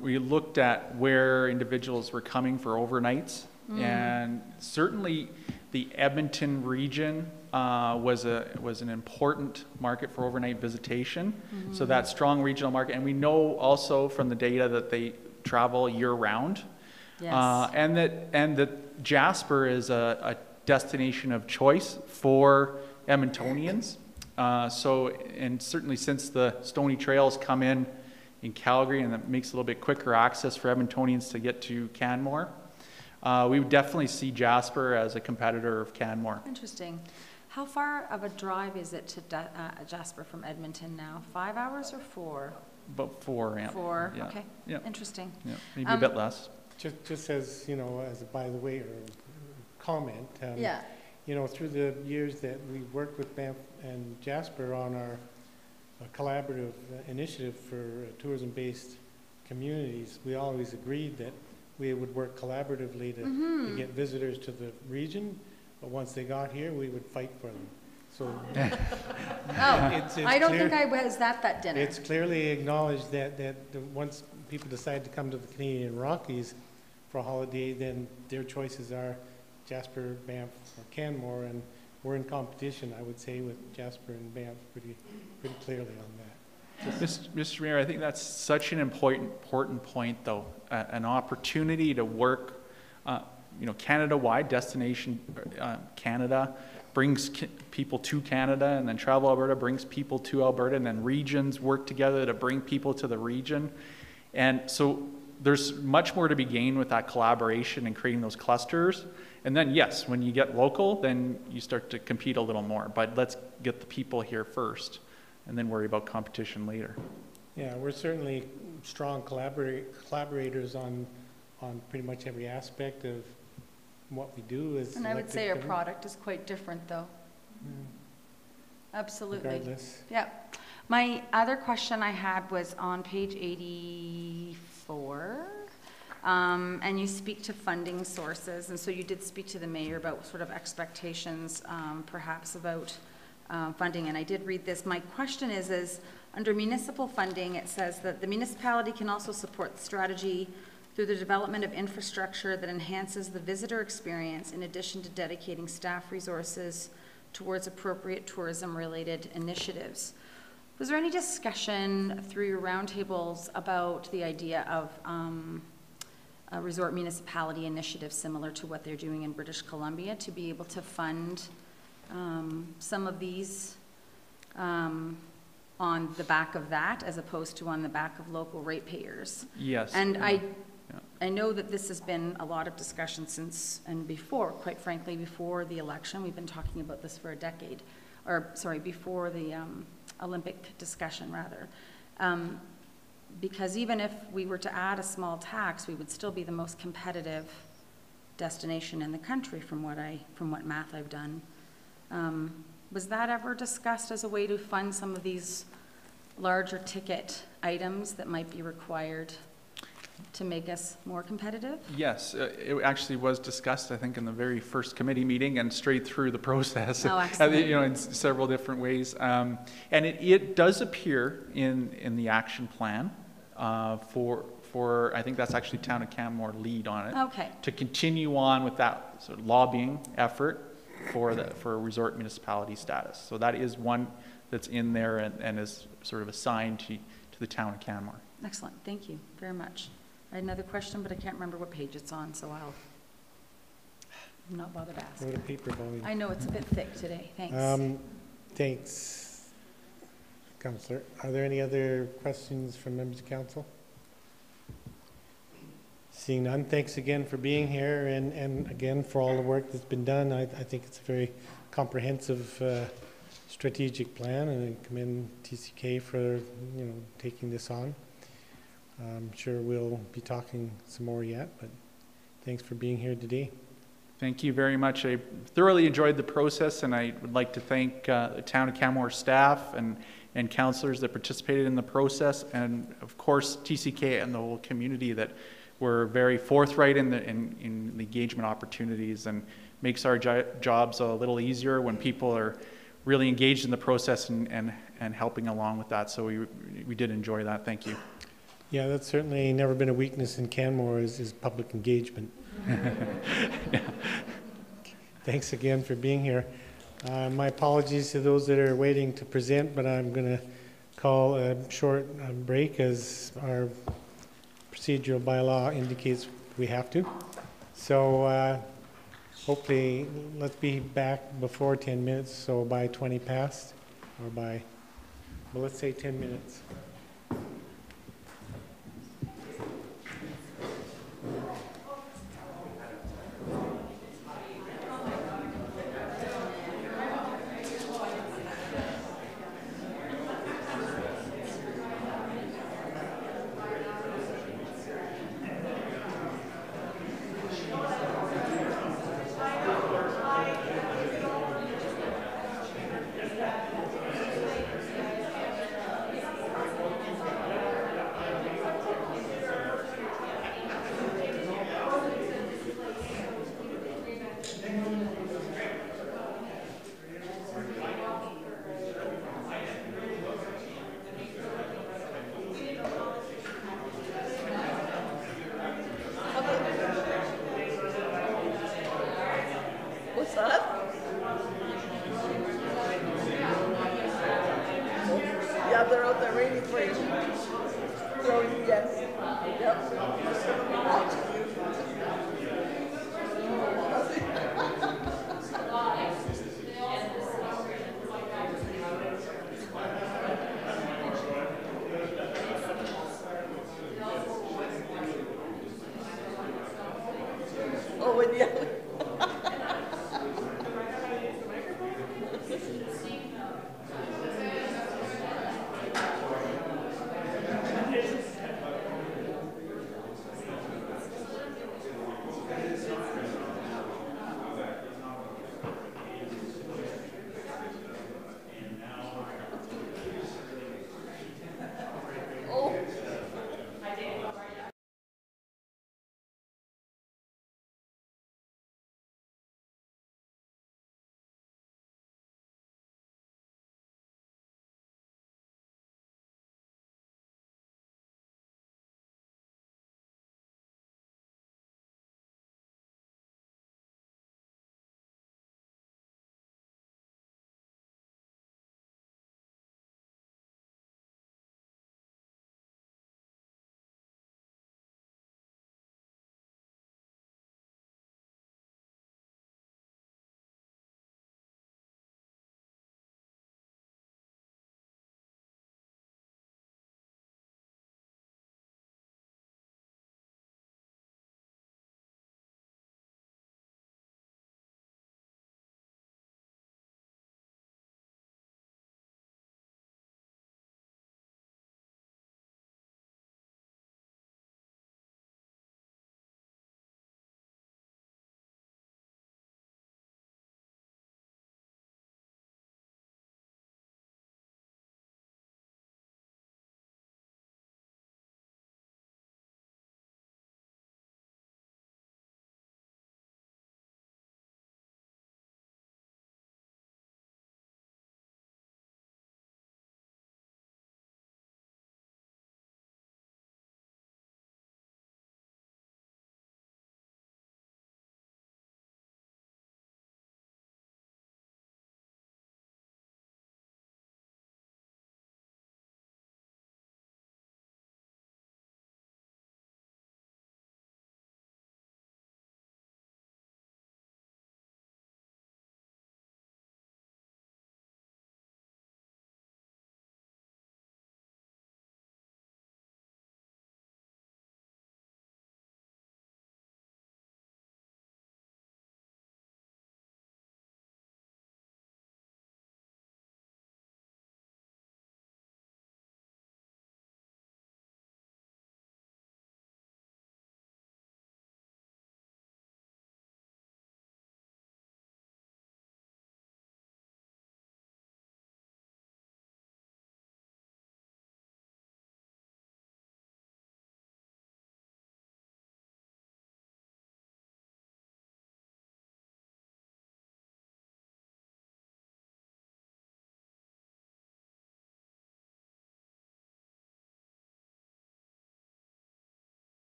we looked at where individuals were coming for overnights, and certainly the Edmonton region was an important market for overnight visitation. So that strong regional market, and we know also from the data that they travel year round. Yes. And that Jasper is a destination of choice for Edmontonians. And certainly since the Stony Trails come in Calgary, and that makes it a little bit quicker access for Edmontonians to get to Canmore, we would definitely see Jasper as a competitor of Canmore. Interesting. How far of a drive is it to Jasper from Edmonton now? 5 hours or 4? About 4, yeah. 4, Yeah. okay. Yeah. Interesting. Yeah, maybe a bit less. Just as, you know, as a by the way or comment, Yeah. you know, through the years that we worked with Banff and Jasper on our collaborative initiative for tourism-based communities, we always agreed that we would work collaboratively to get visitors to the region, but once they got here, we would fight for them. So it's I don't think I was at that dinner. It's clearly acknowledged that once people decide to come to the Canadian Rockies for a holiday, then their choices are Jasper, Banff, or Canmore, and we're in competition, I would say, with Jasper and Banff pretty clearly on that. Mr. Mayor, I think that's such an important point, though. An opportunity to work, you know, Canada-wide. Destination Canada brings people to Canada, and then Travel Alberta brings people to Alberta, and then regions work together to bring people to the region. And so there's much more to be gained with that collaboration and creating those clusters. And then, yes, when you get local, then you start to compete a little more. But let's get the people here first, and then worry about competition later. Yeah, we're certainly strong collaborators on pretty much every aspect of what we do. And I would say our product is quite different, though. Absolutely. Regardless. Yeah. My other question I had was on page 84. And you speak to funding sources, and so you did speak to the mayor about sort of expectations, perhaps about funding, and I did read this. My question is under municipal funding, it says that the municipality can also support the strategy through the development of infrastructure that enhances the visitor experience, in addition to dedicating staff resources towards appropriate tourism-related initiatives. Was there any discussion through your roundtables about the idea of a resort municipality initiative similar to what they're doing in British Columbia to be able to fund some of these on the back of that as opposed to on the back of local ratepayers? Yes. And I know that this has been a lot of discussion since and before, quite frankly, before the election. We've been talking about this for a decade, or sorry, before the Olympic discussion rather. Because even if we were to add a small tax, we would still be the most competitive destination in the country from what math I've done. Was that ever discussed as a way to fund some of these larger ticket items that might be required to make us more competitive? Yes, it actually was discussed, I think, in the very first committee meeting and straight through the process. Oh, excellent. You know, in several different ways. And it does appear in the action plan for I think that's actually Town of Canmore lead on it. Okay. To continue on with that sort of lobbying effort for a resort municipality status. So that is one that's in there and is sort of assigned to the Town of Canmore. Excellent, thank you very much. I had another question, but I can't remember what page it's on, so I'll not bother to ask. Go to paper volume. I know it's a bit thick today, thanks. Thanks, Councillor. Are there any other questions from members of council? Seeing none, thanks again for being here and again for all the work that's been done. I think it's a very comprehensive strategic plan, and I commend TCK for taking this on. I'm sure we'll be talking some more yet, but thanks for being here today. Thank you very much. I thoroughly enjoyed the process, and I would like to thank the Town of Canmore staff and councillors that participated in the process, and of course TCK and the whole community that were very forthright in the engagement opportunities, and makes our jobs a little easier when people are really engaged in the process and helping along with that. So we did enjoy that. Thank you. Yeah, that's certainly never been a weakness in Canmore is public engagement. Yeah. Thanks again for being here. My apologies to those that are waiting to present, but I'm going to call a short break as our procedural bylaw indicates we have to. So hopefully, let's be back before 10 minutes, so by 20 past, or by, well, let's say 10 minutes.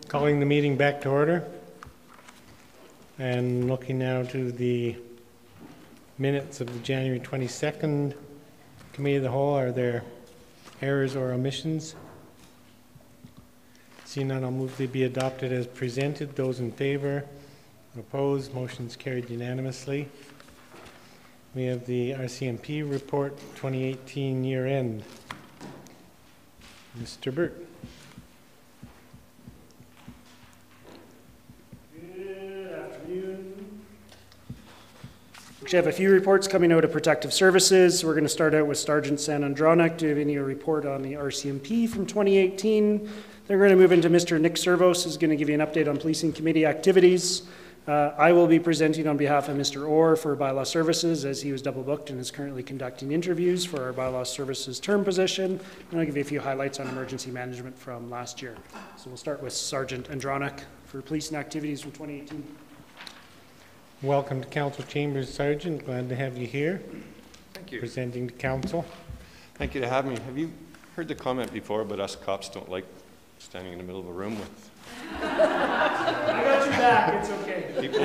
Calling the meeting back to order. And looking now to the minutes of the January 22nd Committee of the Whole. Are there errors or omissions? Seeing none, I'll move they be adopted as presented. Those in favor? Opposed? Motion's carried unanimously. We have the RCMP report 2018 year end. Mr. Burt. Good afternoon. We have a few reports coming out of Protective Services. We're going to start out with Sergeant San Andronic giving you a report on the RCMP from 2018. They're going to move into Mr. Nick Servos, who's going to give you an update on policing committee activities. I will be presenting on behalf of Mr. Orr for Bylaw Services, as he was double booked and is currently conducting interviews for our Bylaw Services term position. And I'll give you a few highlights on emergency management from last year. So we'll start with Sergeant Andronic for policing activities from 2018. Welcome to Council Chambers, Sergeant. Glad to have you here. Thank you. Presenting to Council. Thank you to have me. Have you heard the comment before about us cops don't like standing in the middle of a room with... I got your back, it's okay. People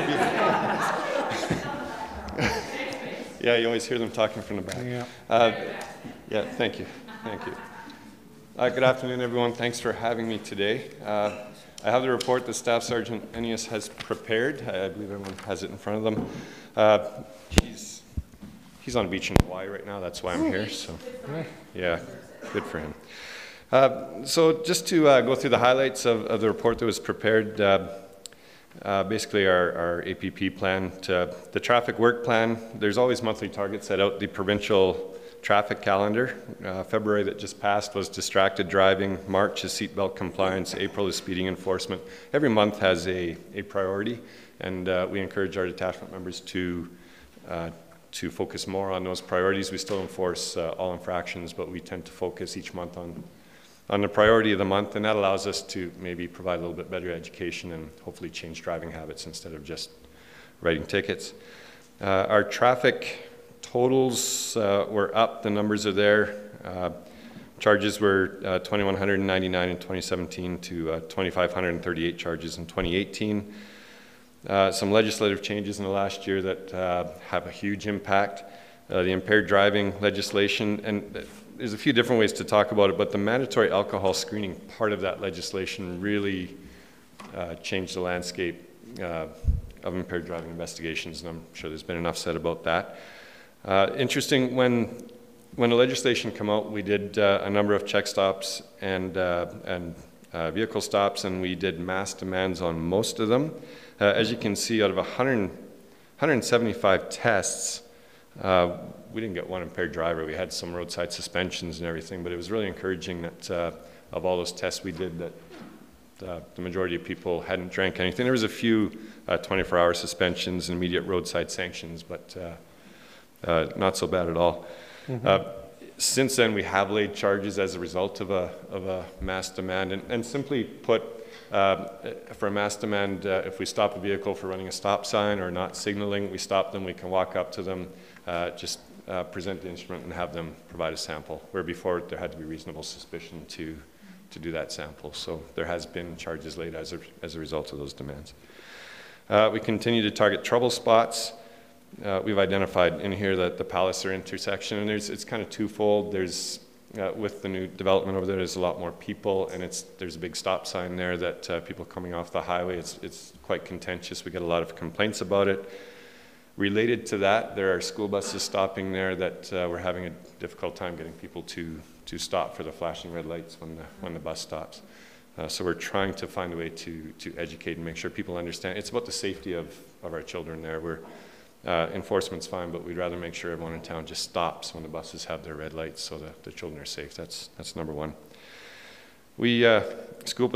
yeah, you always hear them talking from the back. Yeah, thank you. Thank you. Good afternoon, everyone. Thanks for having me today. I have the report that Staff Sergeant Ennius has prepared. I believe everyone has it in front of them. He's on a beach in Hawaii right now. That's why I'm here. So, yeah, good for him. So just to go through the highlights of the report that was prepared, basically our APP plan, the traffic work plan. There's always monthly targets set out. The provincial traffic calendar, February that just passed was distracted driving, March is seatbelt compliance, April is speeding enforcement. Every month has a priority, and we encourage our detachment members to focus more on those priorities. We still enforce all infractions, but we tend to focus each month on the priority of the month, and that allows us to maybe provide a little bit better education and hopefully change driving habits instead of just writing tickets. Our traffic totals were up, the numbers are there. Charges were 2,199 in 2017 to 2,538 charges in 2018. Some legislative changes in the last year that have a huge impact. The impaired driving legislation, and there's a few different ways to talk about it, but the mandatory alcohol screening part of that legislation really changed the landscape of impaired driving investigations, and I'm sure there's been enough said about that. Interesting, when the legislation came out, we did a number of check stops and vehicle stops, and we did mass demands on most of them. As you can see, out of 175 tests, we didn't get one impaired driver. We had some roadside suspensions and everything, but it was really encouraging that of all those tests we did, that the majority of people hadn't drank anything. There was a few 24-hour suspensions and immediate roadside sanctions, but not so bad at all. Mm-hmm. Since then, we have laid charges as a result of a mass demand, and simply put, for a mass demand, if we stop a vehicle for running a stop sign or not signaling, we stop them, we can walk up to them, just present the instrument and have them provide a sample, where before there had to be reasonable suspicion to do that sample. So there has been charges laid as a result of those demands. We continue to target trouble spots. We've identified in here that the Palliser intersection, and it's kind of twofold. There's with the new development over there, there's a lot more people, and there's a big stop sign there that people coming off the highway, it's quite contentious. We get a lot of complaints about it. Related to that, there are school buses stopping there that we're having a difficult time getting people to stop for the flashing red lights when the bus stops. So we're trying to find a way to educate and make sure people understand. It's about the safety of our children there. Enforcement's fine, but we'd rather make sure everyone in town just stops when the buses have their red lights so that the children are safe. That's number one. School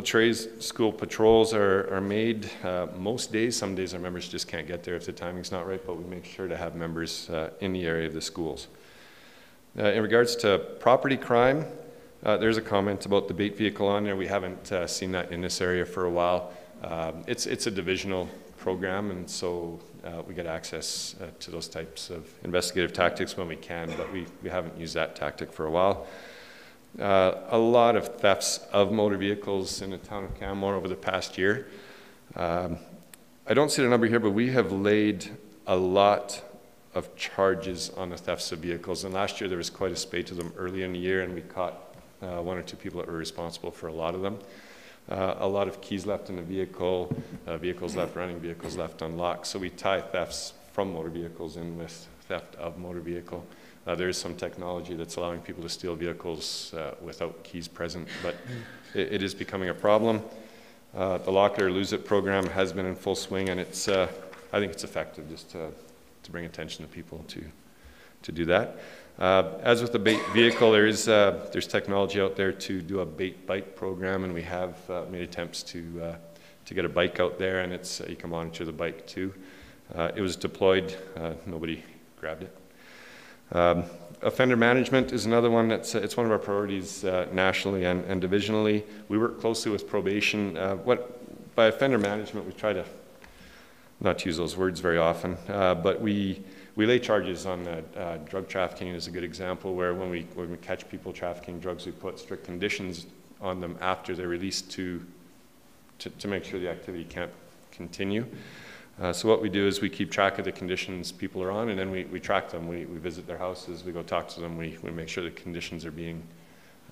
patrols are made most days. Some days our members just can't get there if the timing's not right, but we make sure to have members in the area of the schools. In regards to property crime, there's a comment about the bait vehicle on there. We haven't seen that in this area for a while. It's a divisional program, and so we get access to those types of investigative tactics when we can, but we haven't used that tactic for a while. a lot of thefts of motor vehicles in the town of Canmore over the past year. I don't see the number here, but we have laid a lot of charges on the thefts of vehicles. And last year there was quite a spate of them early in the year, and we caught 1 or 2 people that were responsible for a lot of them. A lot of keys left in the vehicle, vehicles left running, vehicles left unlocked. So we tie thefts from motor vehicles in with theft of motor vehicle. There is some technology that's allowing people to steal vehicles without keys present, but it is becoming a problem. The Lock It or Lose It program has been in full swing, and it's, I think it's effective just to bring attention to people to do that. As with the bait vehicle, there's technology out there to do a bait bite program, and we have made attempts to get a bike out there, and it's you can monitor the bike too. It was deployed, nobody grabbed it. Offender management is another one that's it's one of our priorities nationally and divisionally. We work closely with probation. By offender management, we try to not use those words very often, but we lay charges on drug trafficking is a good example, where when we catch people trafficking drugs, we put strict conditions on them after they're released to make sure the activity can't continue. So what we do is we keep track of the conditions people are on, and then we track them. We visit their houses, we go talk to them, we make sure the conditions are being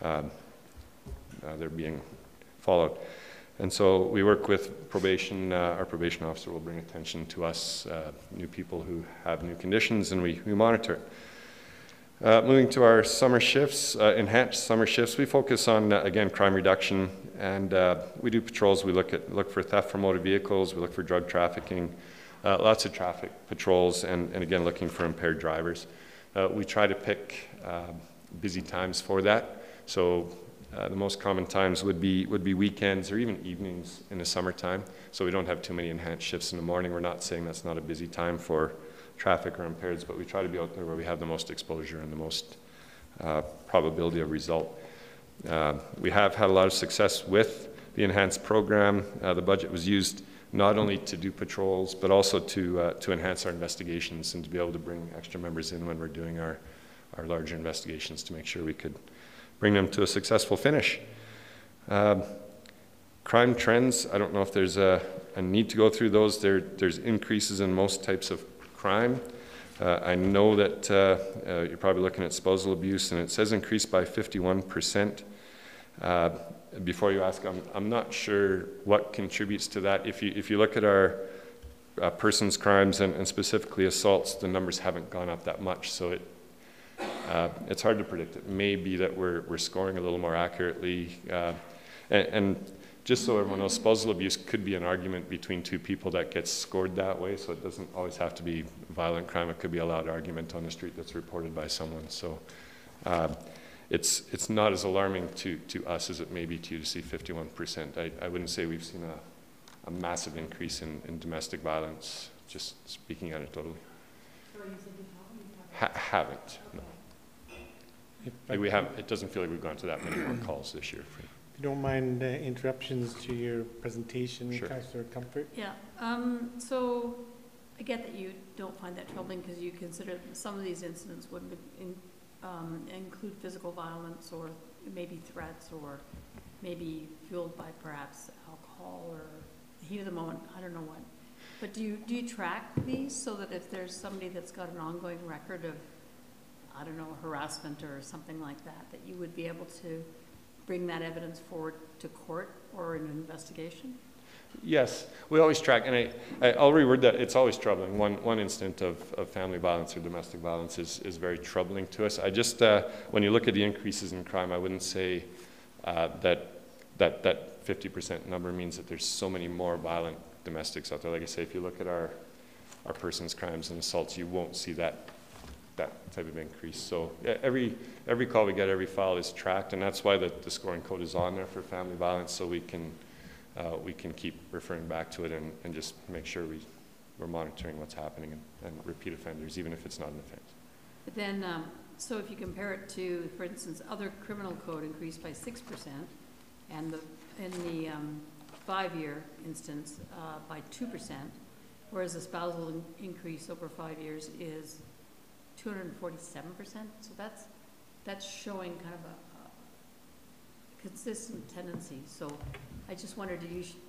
they're being followed. And so we work with probation. Our probation officer will bring attention to us, new people who have new conditions, and we monitor. Moving to our summer shifts, enhanced summer shifts, we focus on, again, crime reduction, and we do patrols. We look for theft from motor vehicles, we look for drug trafficking, lots of traffic patrols, and again, looking for impaired drivers. We try to pick busy times for that. So the most common times would be weekends or even evenings in the summertime. So we don't have too many enhanced shifts in the morning. We're not saying that's not a busy time for traffic or impaireds, but we try to be out there where we have the most exposure and the most probability of result. We have had a lot of success with the enhanced program. The budget was used not only to do patrols, but also to enhance our investigations and to be able to bring extra members in when we're doing our larger investigations to make sure we could bring them to a successful finish. Crime trends, I don't know if there's a need to go through those. There's increases in most types of crime. I know that you're probably looking at spousal abuse, and it says increased by 51%. Before you ask, I'm not sure what contributes to that. If you look at our persons crimes and specifically assaults, the numbers haven't gone up that much, so it's hard to predict. It may be that we're scoring a little more accurately, and just so everyone knows, spousal abuse could be an argument between two people that gets scored that way, so it doesn't always have to be violent crime. It could be a loud argument on the street that's reported by someone. So it's not as alarming to us as it may be to you to see 51%. I wouldn't say we've seen a massive increase in domestic violence, just speaking anecdotally. Haven't, no. We haven't. It doesn't feel like we've gone to that many more calls this year. If you don't mind interruptions to your presentation, sure. Councillor Comfort. Yeah, so I get that you don't find that troubling because you consider that some of these incidents would include physical violence or maybe threats or maybe fueled by perhaps alcohol or the heat of the moment, I don't know what. But do you track these so that if there's somebody that's got an ongoing record of, I don't know, harassment or something like that, that you would be able to bring that evidence forward to court or an investigation? Yes, we always track, and I'll reword that. It's always troubling. One incident of family violence or domestic violence is very troubling to us. I just, when you look at the increases in crime, I wouldn't say that 50% number means that there's so many more violent domestics out there. Like I say, if you look at our persons crimes and assaults, you won't see that type of increase. So every call we get, every file is tracked, and that's why the scoring code is on there for family violence, so we can keep referring back to it and just make sure we're monitoring what's happening and repeat offenders, even if it's not an offense. But then, so if you compare it to, for instance, other criminal code increased by 6%, and in the 5-year instance by 2%, whereas the spousal increase over 5 years is 247%. So that's showing kind of consistent tendency. So I just wondered,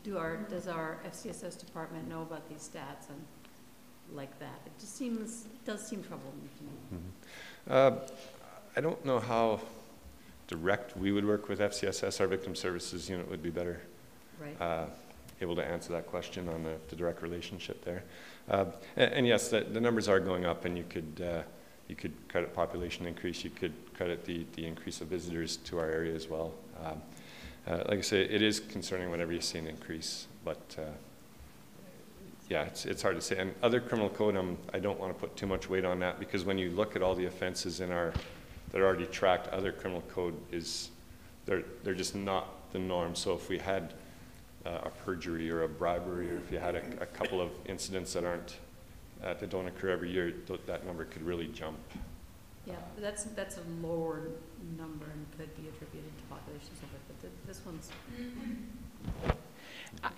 does our FCSS department know about these stats and like that? It does seem troubling to me. I don't know how direct we would work with FCSS. Our victim services unit would be better able to answer that question on the direct relationship there. And yes, the numbers are going up, and you could credit population increase. You could credit the increase of visitors to our area as well. Like I say, it is concerning whenever you see an increase, but yeah, it's hard to say. And other criminal code, I don't want to put too much weight on that, because when you look at all the offenses that are already tracked, other criminal code they're just not the norm. So if we had a perjury or a bribery, or if you had a couple of incidents that don't occur every year, that number could really jump. Yeah, but that's a lower number and could be attributed to population and so forth, but this one's...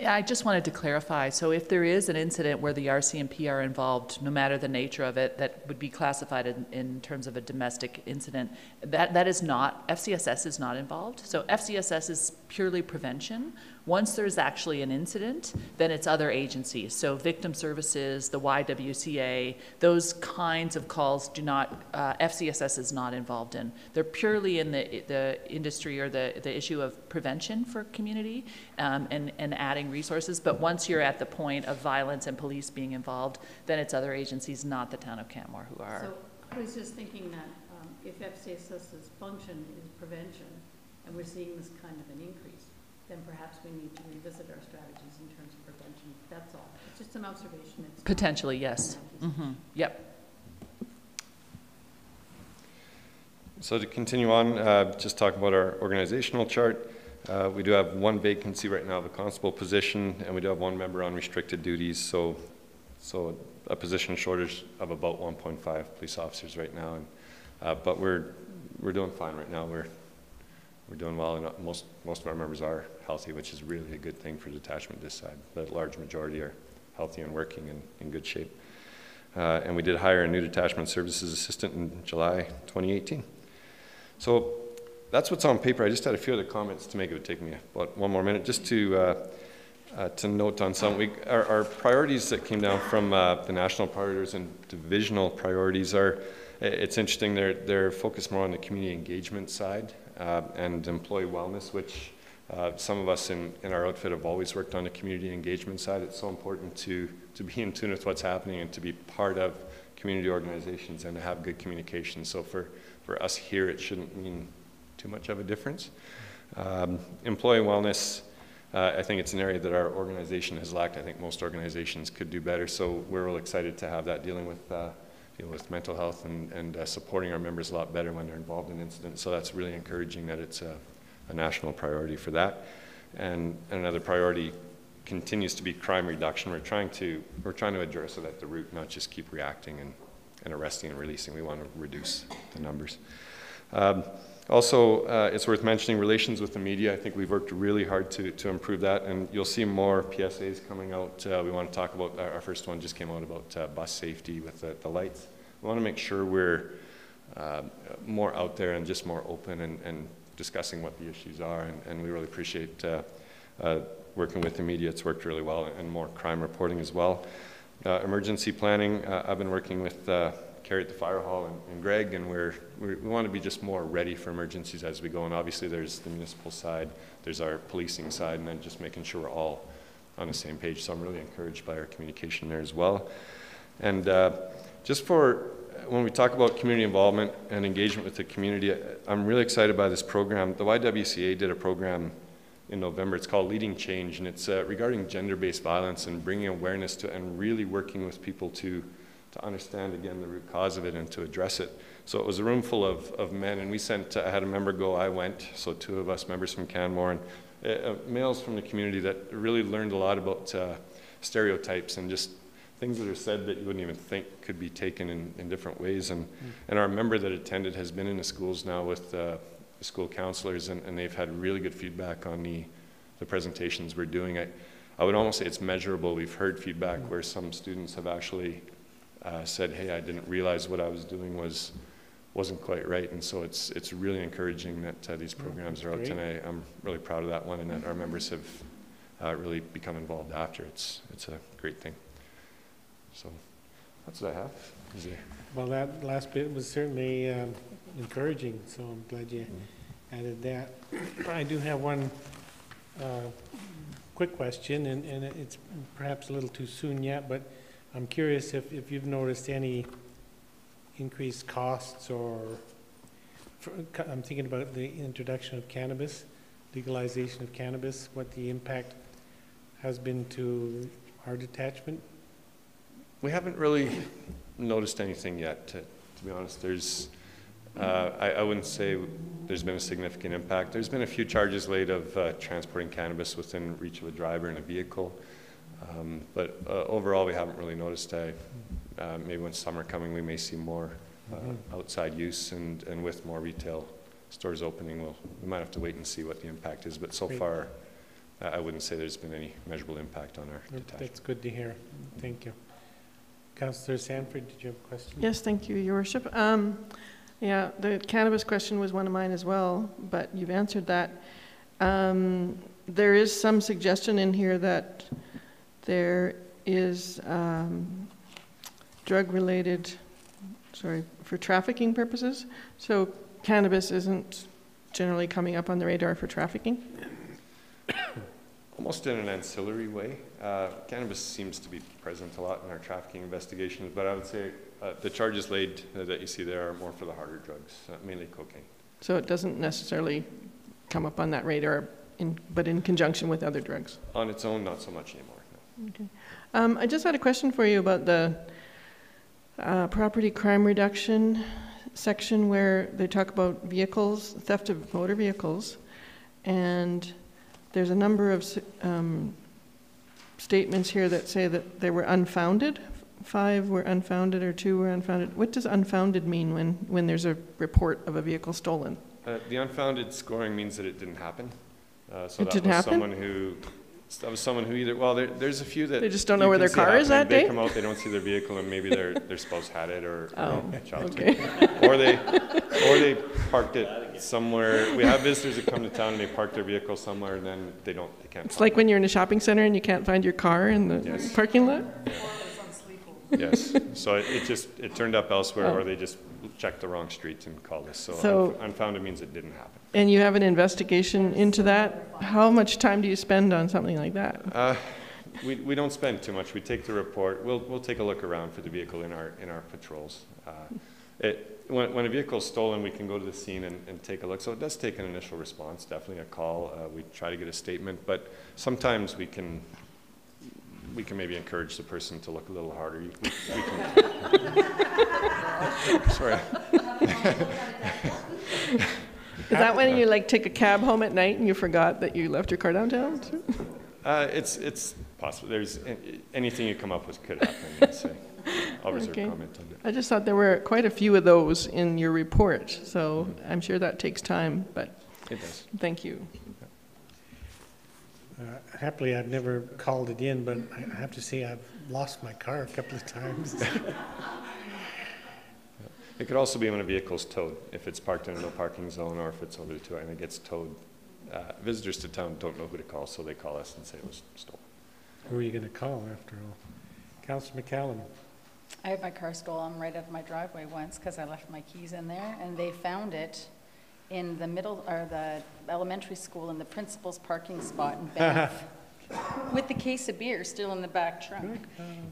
I just wanted to clarify. So if there is an incident where the RCMP are involved, no matter the nature of it, that would be classified in terms of a domestic incident, that is not, FCSS is not involved. So FCSS is purely prevention. Once there's actually an incident, then it's other agencies. So victim services, the YWCA, those kinds of calls do not, FCSS is not involved in. They're purely in the industry or the issue of prevention for community and adding resources. But once you're at the point of violence and police being involved, then it's other agencies, not the town of Canmore, who are. So I was just thinking that if FCSS's function is prevention, and we're seeing this kind of an increase, then perhaps we need to revisit our strategies in terms of prevention. That's all. It's just an observation. It's potentially, yes. Mm-hmm. Yep. So to continue on, just talk about our organizational chart. We do have one vacancy right now of a constable position, and we do have one member on restricted duties. So a position shortage of about 1.5 police officers right now. And, but we're doing fine right now. We're doing well, and most of our members are healthy, which is really a good thing for detachment this side. The large majority are healthy and working in good shape. And we did hire a new detachment services assistant in July 2018. So that's what's on paper. I just had a few other comments to make. It would take me about one more minute just to note on some. Our priorities that came down from the national priorities and divisional priorities are, it's interesting, they're focused more on the community engagement side and employee wellness, which some of us in our outfit have always worked on the community engagement side. It's so important to be in tune with what's happening and to be part of community organizations and to have good communication. So for us here, it shouldn't mean too much of a difference. Employee wellness, I think it's an area that our organization has lacked. I think most organizations could do better. So we're real excited to have that, dealing with mental health and supporting our members a lot better when they're involved in incidents. So that's really encouraging that it's a national priority for that. And another priority continues to be crime reduction. We're trying to address it at the root, not just keep reacting and arresting and releasing. We want to reduce the numbers. Also, it's worth mentioning relations with the media. I think we've worked really hard to improve that, and you'll see more PSAs coming out. We want to talk about, our first one just came out about bus safety with the lights. We want to make sure we're more out there and just more open and discussing what the issues are, and we really appreciate working with the media. It's worked really well, and more crime reporting as well. Emergency planning, I've been working with Carrie at the fire hall and Greg, and we want to be just more ready for emergencies as we go. And obviously there's the municipal side, there's our policing side, and then just making sure we're all on the same page. So I'm really encouraged by our communication there as well. And just for when we talk about community involvement and engagement with the community, I'm really excited by this program. The YWCA did a program in November. It's called Leading Change, and it's regarding gender-based violence and bringing awareness to and really working with people to understand, again, the root cause of it and to address it. So it was a room full of men, and we sent, I had a member go, I went, so 2 of us, members from Canmore, and males from the community that really learned a lot about stereotypes and just things that are said that you wouldn't even think could be taken in different ways. And our member that attended has been in the schools now with the school counselors, and they've had really good feedback on the presentations we're doing. I would almost say it's measurable. We've heard feedback where some students have actually said, hey, I didn't realize what I was doing was wasn't quite right. And so it's really encouraging that these programs are out tonight. I'm really proud of that one, and that our members have really become involved after. It's a great thing. So that's what I have. Well, that last bit was certainly encouraging, so I'm glad you added that. I do have one quick question, and it's perhaps a little too soon yet, but I'm curious if you've noticed any increased costs, or I'm thinking about the introduction of cannabis, legalization of cannabis, what the impact has been to our detachment. We haven't really noticed anything yet, to be honest. There's, I wouldn't say there's been a significant impact. There's been a few charges laid of transporting cannabis within reach of a driver in a vehicle, but overall we haven't really noticed. Maybe when summer coming we may see more outside use, and with more retail stores opening, we might have to wait and see what the impact is, but so far I wouldn't say there's been any measurable impact on our detachment. That's good to hear. Thank you. Councillor Sanford, did you have a question? Yes, thank you, Your Worship. Yeah, the cannabis question was one of mine as well, but you've answered that. There is some suggestion in here that there is drug-related, for trafficking purposes. So cannabis isn't generally coming up on the radar for trafficking? Almost in an ancillary way. Cannabis seems to be present a lot in our trafficking investigations, but I would say the charges laid that you see there are more for the harder drugs, mainly cocaine. So it doesn't necessarily come up on that radar, but in conjunction with other drugs? On its own, not so much anymore. No. Okay. I just had a question for you about the property crime reduction section where they talk about vehicles, theft of motor vehicles, and there's a number of statements here that say that they were unfounded. 5 were unfounded or 2 were unfounded. What does unfounded mean when there's a report of a vehicle stolen? The unfounded scoring means that it didn't happen. So it that didn't was happen? someone who either, well, there's a few that they just don't know where their car is that day? They come out, they don't see their vehicle, and maybe their spouse had it, or child okay. or they parked it somewhere. We have visitors that come to town and they park their vehicle somewhere, and then they can't. It's like when you're in a shopping center and you can't find your car in the parking lot? Yes. So it turned up elsewhere, or they just checked the wrong street and called us. So unfounded means it didn't happen. And you have an investigation into that? How much time do you spend on something like that? We don't spend too much. We take the report. We'll take a look around for the vehicle in our patrols. When a vehicle is stolen, we can go to the scene and take a look. So it does take an initial response, definitely a call. We try to get a statement, but sometimes we can maybe encourage the person to look a little harder. Sorry. Is that when you take a cab home at night and you forgot that you left your car downtown? It's possible. There's anything you come up with could happen. So I'll reserve comment on it. I just thought there were quite a few of those in your report, so I'm sure that takes time, but it does. Thank you. Happily, I've never called it in, but I have to say I've lost my car a couple of times. It could also be when a vehicle's towed, if it's parked in a no parking zone, or if it's over the 2 and it gets towed. Visitors to town don't know who to call, so they call us and say it was stolen. Who are you going to call after all? Councillor McCallum. I had my car stolen right out of my driveway once because I left my keys in there, and they found it in the elementary school in the principal's parking spot in Banff with the case of beer still in the back trunk.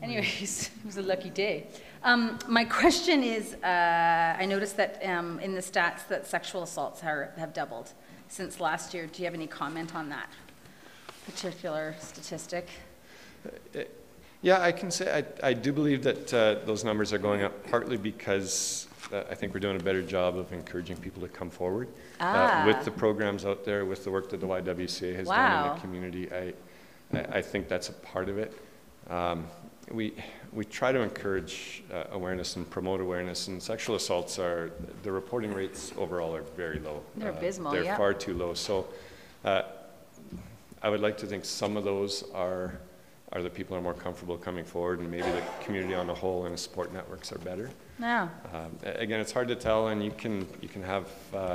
Anyways, it was a lucky day. My question is, I noticed that in the stats that sexual assaults have doubled since last year. Do you have any comment on that particular statistic? Yeah, I can say I do believe that those numbers are going up, partly because I think we're doing a better job of encouraging people to come forward with the programs out there, with the work that the YWCA has done in the community. I think that's a part of it. We try to encourage awareness and promote awareness, and sexual assaults the reporting rates overall are very low. They're abysmal, They're far too low. So I would like to think some of those are are the people who are more comfortable coming forward, and maybe the community on the whole and the support networks are better. Yeah. Again, it's hard to tell, and you can have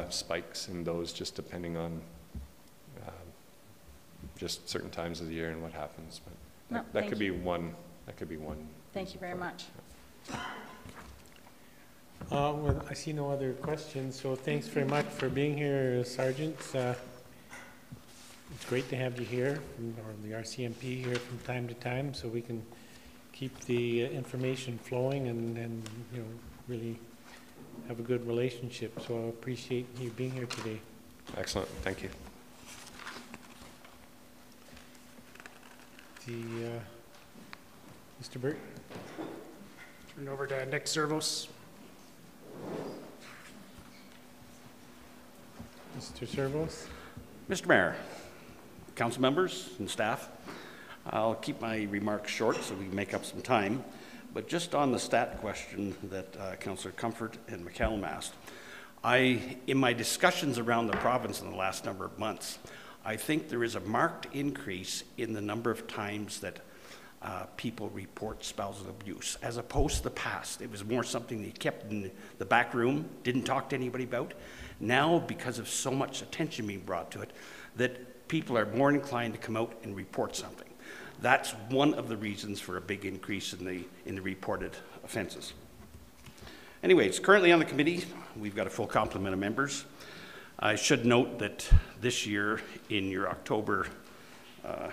spikes in those just depending on just certain times of the year and what happens. But that could be one. That could be one. Thank you very much. Well, I see no other questions, so thanks very much for being here, Sergeants. It's great to have you here, or the RCMP here from time to time, so we can keep the information flowing and really have a good relationship. So I appreciate you being here today. Excellent. Thank you. Mr. Burt? Turn it over to Nick Servos. Mr. Servos? Mr. Mayor, council members and staff, I'll keep my remarks short so we can make up some time, but just on the stat question that Councillor Comfort and McCallum asked, in my discussions around the province in the last number of months, I think there is a marked increase in the number of times that people report spousal abuse, as opposed to the past. It was more something they kept in the back room, didn't talk to anybody about. Now, because of so much attention being brought to it, that people are more inclined to come out and report something. That's one of the reasons for a big increase in the reported offenses. Anyway, it's currently on the committee. We've got a full complement of members. I should note that this year in your October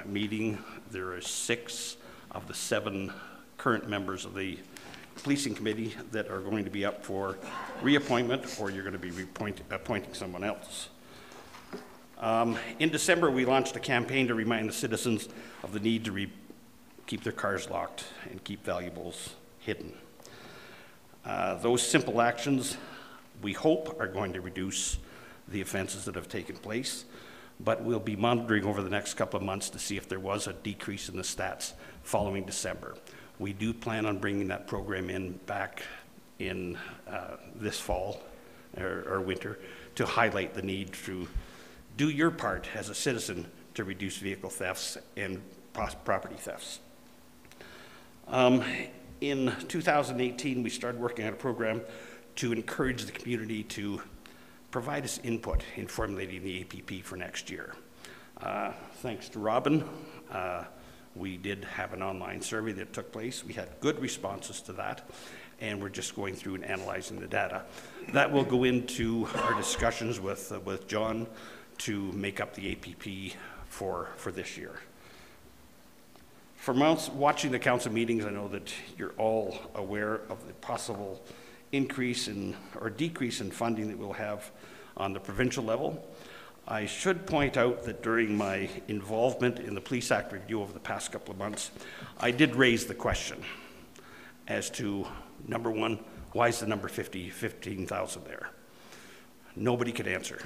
meeting, there are 6 of the 7 current members of the policing committee that are going to be up for reappointment, or you're going to be appointing someone else. In December, we launched a campaign to remind the citizens of the need to keep their cars locked and keep valuables hidden. Those simple actions, we hope, are going to reduce the offenses that have taken place, but we'll be monitoring over the next couple of months to see if there was a decrease in the stats following December. We do plan on bringing that program back in this fall or winter to highlight the need to do your part as a citizen to reduce vehicle thefts and property thefts. In 2018, we started working on a program to encourage the community to provide us input in formulating the APP for next year. Thanks to Robin, we did have an online survey that took place. We had good responses to that, and we're just going through and analyzing the data. That will go into our discussions with John to make up the APP for this year. From watching the council meetings, I know that you're all aware of the possible increase or decrease in funding that we'll have on the provincial level. I should point out that during my involvement in the Police Act review over the past couple of months, I did raise the question as to, number one, why is the number 15,000 there? Nobody could answer.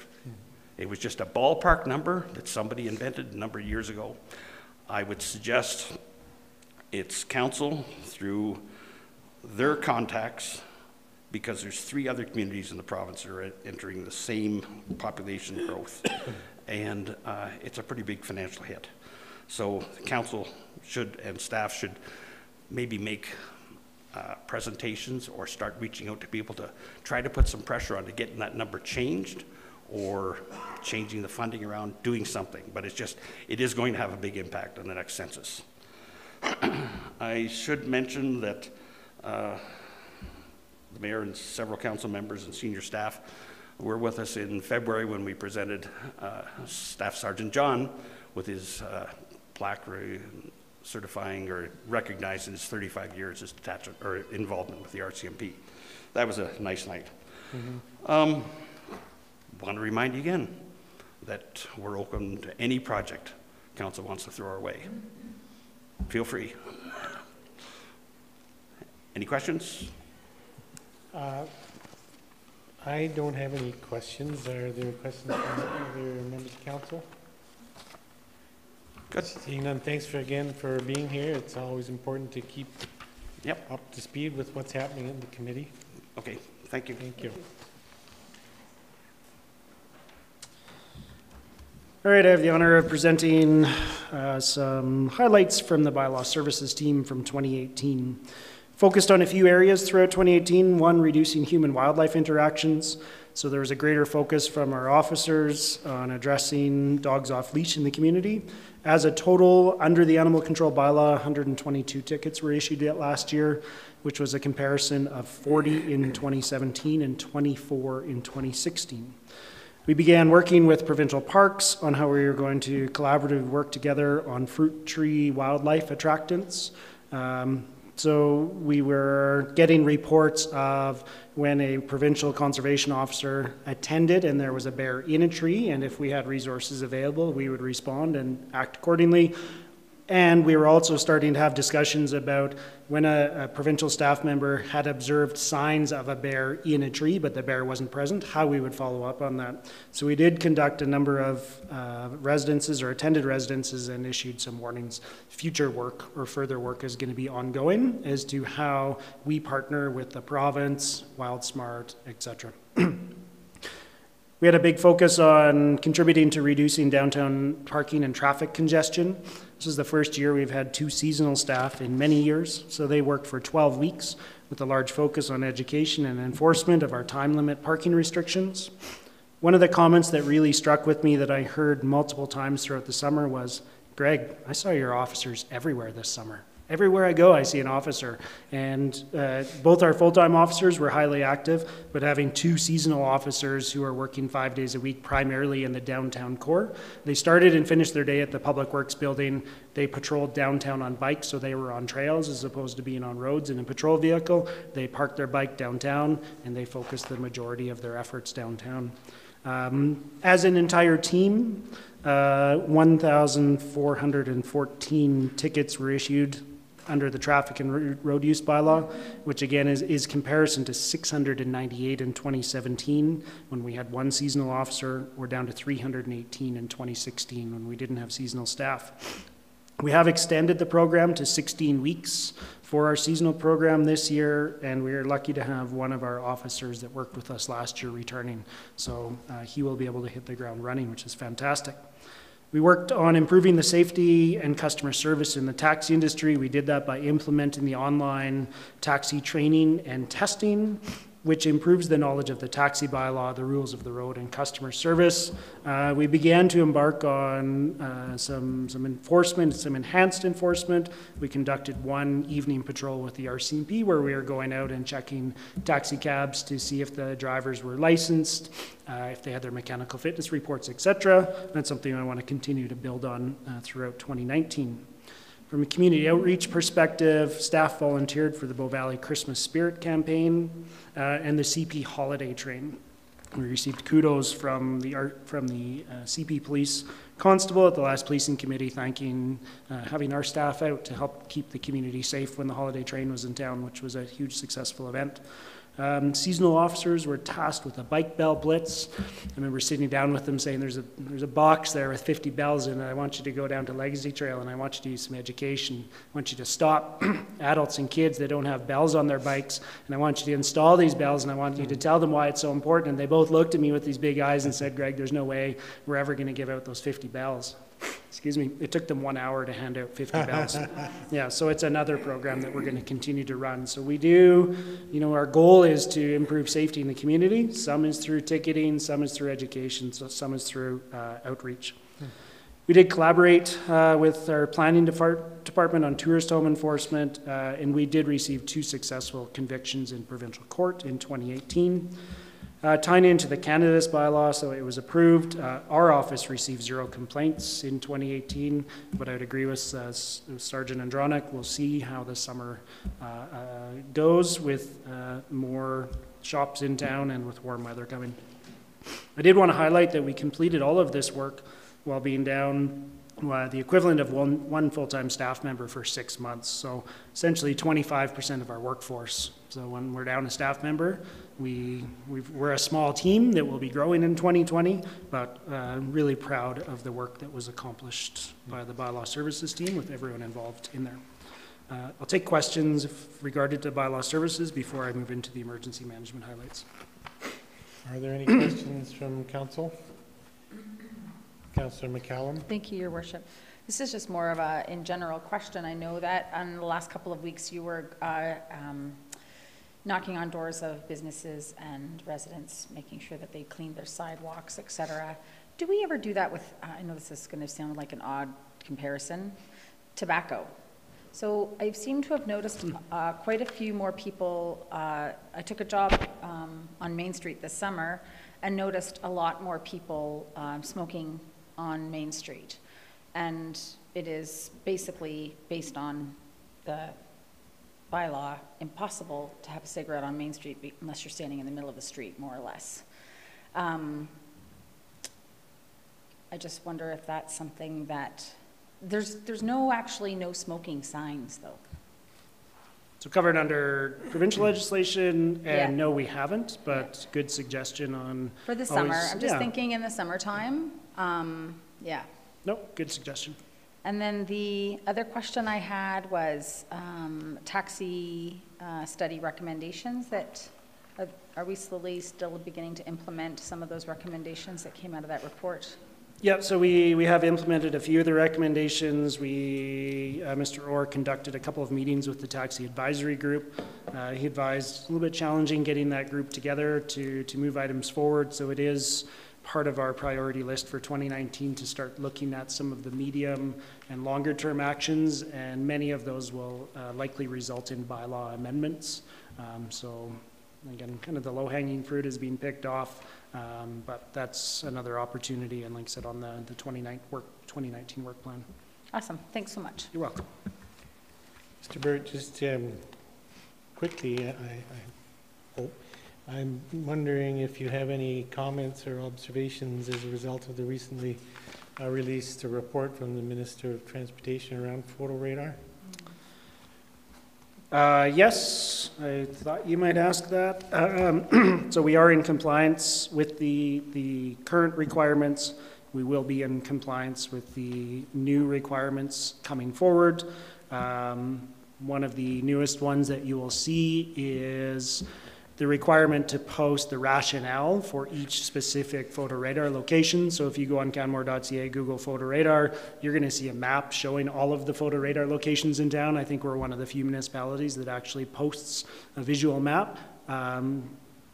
It was just a ballpark number that somebody invented a number of years ago. I would suggest it's council through their contacts, because there's 3 other communities in the province that are entering the same population growth, and it's a pretty big financial hit. So the council should, and staff should, maybe make presentations or start reaching out to people to try to put some pressure on to getting that number changed, or changing the funding around, doing something. But it is going to have a big impact on the next census. I should mention that the mayor and several council members and senior staff were with us in February when we presented Staff Sergeant John with his plaque certifying or recognizing his 35 years as detachment or involvement with the RCMP. That was a nice night. Mm-hmm. Want to remind you again that we're open to any project council wants to throw our way. Feel free. Any questions? I don't have any questions. Are there questions from other members of council? Good. Seeing none, thanks again for being here. It's always important to keep up to speed with what's happening in the committee. Okay, thank you. Thank you. All right, I have the honor of presenting some highlights from the bylaw services team from 2018. Focused on a few areas throughout 2018. One, reducing human-wildlife interactions. So there was a greater focus from our officers on addressing dogs off leash in the community. As a total, under the animal control bylaw, 122 tickets were issued last year, which was a comparison of 40 in 2017 and 24 in 2016. We began working with provincial parks on how we were going to collaboratively work together on fruit tree wildlife attractants. So we were getting reports of when a provincial conservation officer attended and there was a bear in a tree, and if we had resources available, we would respond and act accordingly. And we were also starting to have discussions about when a provincial staff member had observed signs of a bear in a tree, but the bear wasn't present, how we would follow up on that. So we did conduct a number of residences or attended residences and issued some warnings. Future work or further work is going to be ongoing as to how we partner with the province, WildSmart, etc. We had a big focus on contributing to reducing downtown parking and traffic congestion. This is the first year we've had 2 seasonal staff in many years, so they worked for 12 weeks with a large focus on education and enforcement of our time limit parking restrictions. One of the comments that really struck with me that I heard multiple times throughout the summer was, "Greg, I saw your officers everywhere this summer. Everywhere I go, I see an officer." And both our full-time officers were highly active, but having 2 seasonal officers who are working 5 days a week, primarily in the downtown core. They started and finished their day at the Public Works building. They patrolled downtown on bikes, so they were on trails as opposed to being on roads in a patrol vehicle. They parked their bike downtown, and they focused the majority of their efforts downtown. As an entire team, 1,414 tickets were issued under the traffic and road use bylaw, which again is comparison to 698 in 2017 when we had 1 seasonal officer. We're down to 318 in 2016 when we didn't have seasonal staff. We have extended the program to 16 weeks for our seasonal program this year, and we are lucky to have one of our officers that worked with us last year returning. So he will be able to hit the ground running, which is fantastic. We worked on improving the safety and customer service in the taxi industry. We did that by implementing the online taxi training and testing, which improves the knowledge of the taxi bylaw, the rules of the road, and customer service. We began to embark on some enforcement, some enhanced enforcement. We conducted 1 evening patrol with the RCMP where we were going out and checking taxi cabs to see if the drivers were licensed, if they had their mechanical fitness reports, etc. That's something I want to continue to build on throughout 2019. From a community outreach perspective, staff volunteered for the Bow Valley Christmas Spirit campaign and the CP holiday train. We received kudos from the CP police constable at the last policing committee, thanking having our staff out to help keep the community safe when the holiday train was in town, which was a huge successful event. Seasonal officers were tasked with a bike bell blitz. I remember sitting down with them saying, there's a box there with 50 bells in it. I want you to go down to Legacy Trail and I want you to use some education. I want you to stop adults and kids that don't have bells on their bikes, and I want you to install these bells, and I want you to tell them why it's so important. And they both looked at me with these big eyes and said, "Greg, there's no way we're ever going to give out those 50 bells." Excuse me, it took them 1 hour to hand out 50 bells. Yeah, so it's another program that we're going to continue to run. So we do, our goal is to improve safety in the community. Some is through ticketing, some is through education, so some is through outreach. We did collaborate with our planning department on tourist home enforcement, and we did receive 2 successful convictions in provincial court in 2018. Tying into the Canada's bylaw, so it was approved. Our office received 0 complaints in 2018, but I would agree with Sergeant Andronic. We'll see how the summer goes with more shops in town and with warm weather coming. I did want to highlight that we completed all of this work while being down the equivalent of one full-time staff member for 6 months. So essentially 25% of our workforce. So when we're down a staff member, we're a small team that will be growing in 2020, but really proud of the work that was accomplished by the bylaw services team with everyone involved in there. I'll take questions regarding to bylaw services before I move into the emergency management highlights. Are there any questions from council? Councillor McCallum. Thank you, Your Worship. This is just more of a in general question. I know that on the last couple of weeks you were knocking on doors of businesses and residents, making sure that they cleaned their sidewalks, etc. Do we ever do that with, I know this is going to sound like an odd comparison, tobacco? So I seem to have noticed quite a few more people. I took a job on Main Street this summer and noticed a lot more people smoking on Main Street. And it is basically, based on the bylaw, impossible to have a cigarette on Main Street unless you're standing in the middle of the street, more or less. I just wonder if that's something that, there's actually no smoking signs, though. So covered under provincial legislation, and Yeah. no, we haven't, but good suggestion on. For the always- summer, I'm just yeah. thinking in the summertime, yeah. Nope, good suggestion. And then the other question I had was taxi study recommendations that, are we slowly still beginning to implement some of those recommendations that came out of that report? Yeah, so we have implemented a few of the recommendations. Mr. Orr conducted a couple of meetings with the taxi advisory group. He advised a little bit challenging getting that group together to move items forward. So it is part of our priority list for 2019 to start looking at some of the medium and longer term actions, and many of those will likely result in bylaw amendments. So again, kind of the low-hanging fruit is being picked off, but that's another opportunity, and like I said, on the 2019 work plan. Awesome, thanks so much. You're welcome. Mr. Burt, just quickly, I hope, I'm wondering if you have any comments or observations as a result of the recently released report from the Minister of Transportation around photo radar? Yes, I thought you might ask that. So we are in compliance with the current requirements. We will be in compliance with the new requirements coming forward. One of the newest ones that you will see is the requirement to post the rationale for each specific photo radar location. So if you go on canmore.ca, Google photo radar, you're going to see a map showing all of the photo radar locations in town. I think we're one of the few municipalities that actually posts a visual map.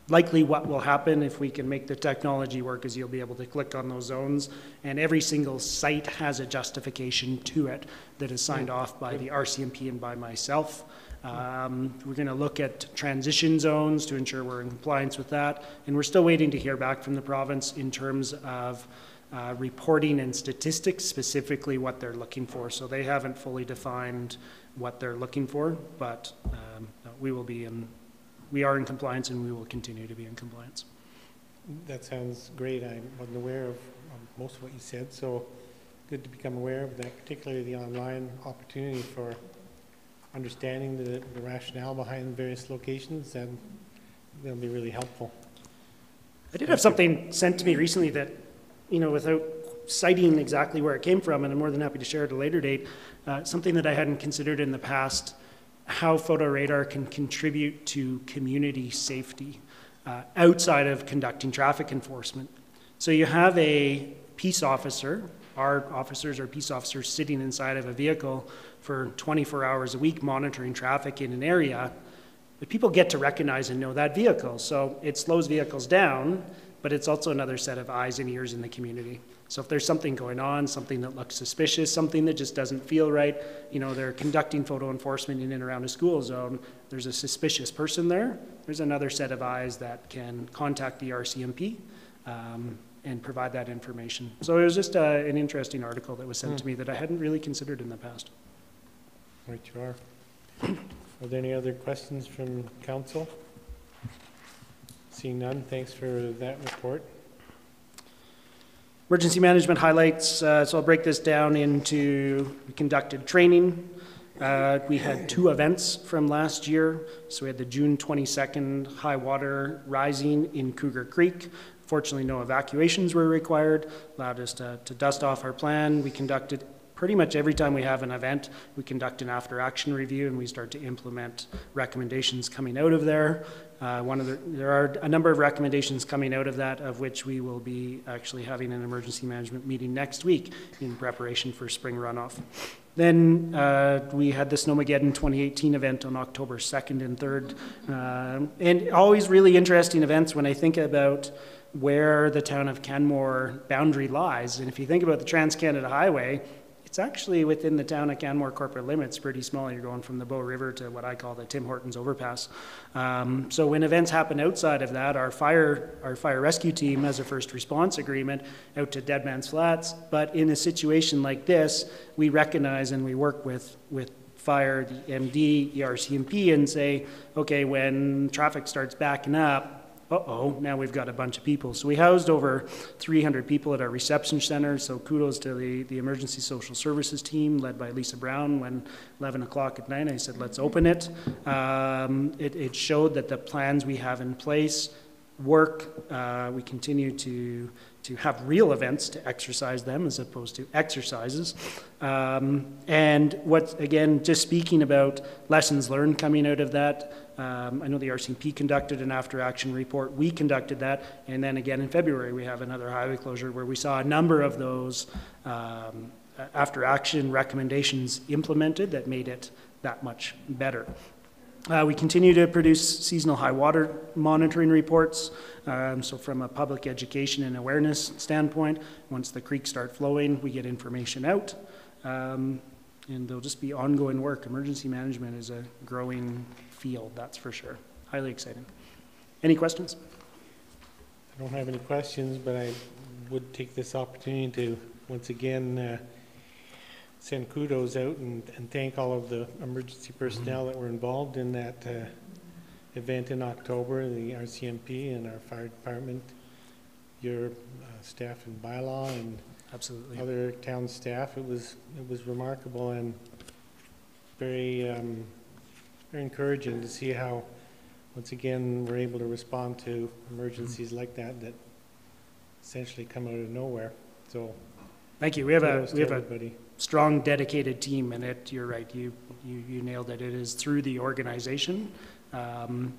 Likely what will happen if we can make the technology work is you'll be able to click on those zones, and every single site has a justification to it that is signed off by the RCMP and by myself. We're going to look at transition zones to ensure we're in compliance with that, and we're still waiting to hear back from the province in terms of reporting and statistics, specifically what they're looking for. So they haven't fully defined what they're looking for, but we are in compliance, and we will continue to be in compliance. That sounds great. I wasn't aware of most of what you said, so good to become aware of that, particularly the online opportunity for understanding the rationale behind various locations, and that'll be really helpful. I did have something sent to me recently that, without citing exactly where it came from, and I'm more than happy to share at a later date, something that I hadn't considered in the past, how photo radar can contribute to community safety outside of conducting traffic enforcement. So you have a peace officer, our officers are peace officers sitting inside of a vehicle for 24 hours a week monitoring traffic in an area, but people get to recognize and know that vehicle. So it slows vehicles down, but it's also another set of eyes and ears in the community. So if there's something going on, something that looks suspicious, something that just doesn't feel right, they're conducting photo enforcement in and around a school zone, there's a suspicious person there, there's another set of eyes that can contact the RCMP and provide that information. So it was just an interesting article that was sent to me that I hadn't really considered in the past. Right you are. Are there any other questions from council? Seeing none, thanks for that report. Emergency management highlights, so I'll break this down into, we conducted training. We had 2 events from last year. So we had the June 22nd high water rising in Cougar Creek. Fortunately, no evacuations were required, allowed us to dust off our plan. We conducted pretty much every time we have an event, we conduct an after-action review and we start to implement recommendations coming out of there. There are a number of recommendations coming out of that, of which we will be actually having an emergency management meeting next week in preparation for spring runoff. Then we had the Snowmageddon 2018 event on October 2nd and 3rd. And always really interesting events when I think about where the town of Canmore boundary lies. And if you think about the Trans-Canada Highway, it's actually within the town of Canmore corporate limits, pretty small. You're going from the Bow River to what I call the Tim Hortons overpass. So when events happen outside of that, our fire rescue team has a first response agreement out to Dead Man's Flats. But in a situation like this, we recognize and we work with fire, the MD, the RCMP, and say, okay, when traffic starts backing up, now we've got a bunch of people. So we housed over 300 people at our reception center. So kudos to the emergency social services team led by Lisa Brown. When 11 o'clock at night, I said, let's open it. It showed that the plans we have in place work. We continue to have real events to exercise them as opposed to exercises. And what, again, just speaking about lessons learned coming out of that, I know the RCMP conducted an after-action report. We conducted that. And then again in February, we have another highway closure where we saw a number of those after-action recommendations implemented that made it that much better. We continue to produce seasonal high water monitoring reports. So from a public education and awareness standpoint, once the creeks start flowing, we get information out. And there'll just be ongoing work. Emergency management is a growing field, that's for sure. Highly exciting. Any questions? I don't have any questions, but I would take this opportunity to once again send kudos out and thank all of the emergency personnel that were involved in that event in October, the RCMP and our fire department, your staff in bylaw and absolutely other town staff. It was remarkable and very very encouraging to see how once again we're able to respond to emergencies like that essentially come out of nowhere. So thank you. We have a strong dedicated team, and you're right, you nailed it. It is through the organization,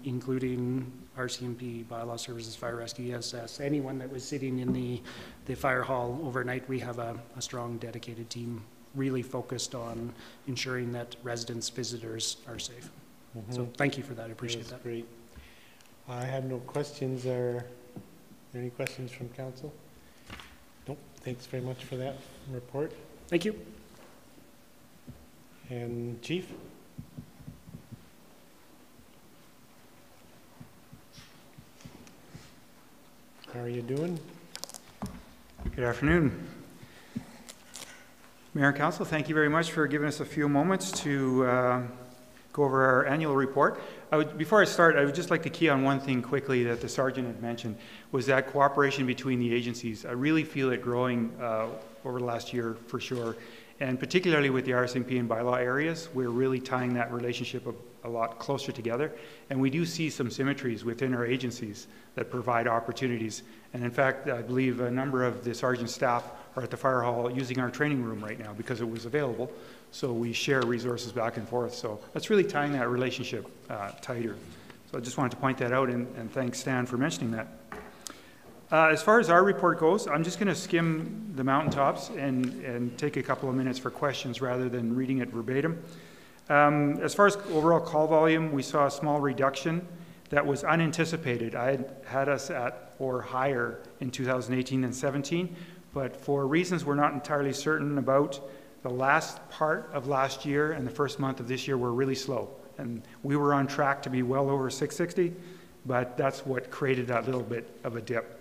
including RCMP, Bylaw Services, Fire Rescue, ESS, anyone that was sitting in the fire hall overnight. We have a strong dedicated team really focused on ensuring that residents, visitors are safe. So thank you for that. I appreciate that. Great. I have no questions. Are there any questions from council? Nope. Thanks very much for that report. Thank you. And Chief? How are you doing? Good afternoon. Mayor and Council, thank you very much for giving us a few moments to go over our annual report. Before I start, I would just like to key on one thing quickly that the Sergeant had mentioned, was that cooperation between the agencies. I really feel it growing over the last year for sure, and particularly with the RCMP and bylaw areas, we're really tying that relationship a lot closer together, and we do see some symmetries within our agencies that provide opportunities. And in fact, I believe a number of the Sergeant staff are at the fire hall using our training room right now because it was available. So we share resources back and forth. So that's really tying that relationship tighter. So I just wanted to point that out, and thanks, Stan, for mentioning that. As far as our report goes, I'm just going to skim the mountaintops and take a couple of minutes for questions rather than reading it verbatim. As far as overall call volume, we saw a small reduction that was unanticipated. I had us at or higher in 2018 and 17, but for reasons we're not entirely certain about, the last part of last year and the first month of this year were really slow. And we were on track to be well over 660, but that's what created that little bit of a dip.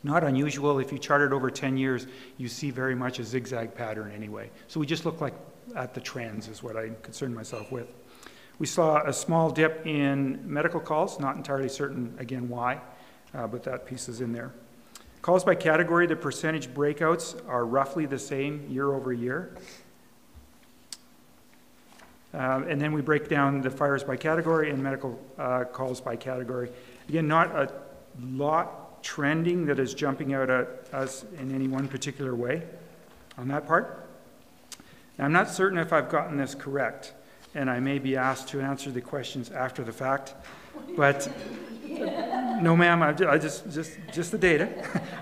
Not unusual. If you chart it over 10 years, you see very much a zigzag pattern anyway. So we just look like at the trends is what I concern myself with. We saw a small dip in medical calls, not entirely certain again why, but that piece is in there. Calls by category, the percentage breakouts are roughly the same year over year. And then we break down the fires by category and medical calls by category. Again, not a lot trending that is jumping out at us in any one particular way on that part. Now, I'm not certain if I've gotten this correct, and I may be asked to answer the questions after the fact, but no, ma'am, I just the data.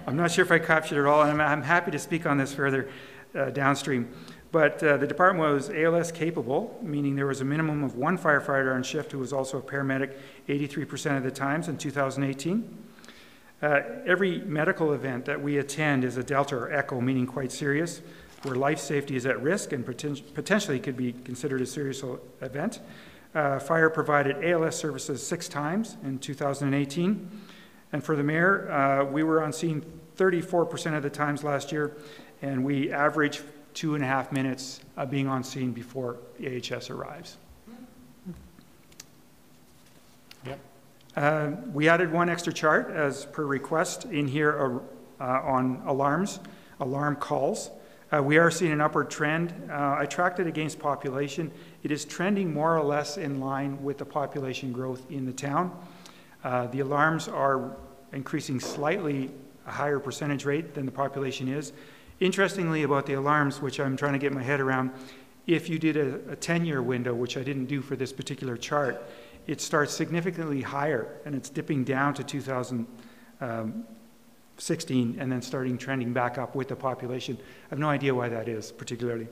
I'm not sure if I captured it all, and I'm happy to speak on this further downstream. But the department was ALS capable, meaning there was a minimum of one firefighter on shift who was also a paramedic 83% of the times in 2018. Every medical event that we attend is a Delta or Echo, meaning quite serious, where life safety is at risk and potentially could be considered a serious event. Fire provided ALS services 6 times in 2018. And for the mayor, we were on scene 34% of the times last year, and we average 2.5 minutes being on scene before AHS arrives. Yep. We added one extra chart as per request in here on alarm calls. We are seeing an upward trend. I tracked it against population. It is trending more or less in line with the population growth in the town. The alarms are increasing slightly a higher percentage rate than the population is. Interestingly about the alarms, which I'm trying to get my head around, if you did a 10-year window, which I didn't do for this particular chart, it starts significantly higher and it's dipping down to 2016 and then starting trending back up with the population. I have no idea why that is particularly.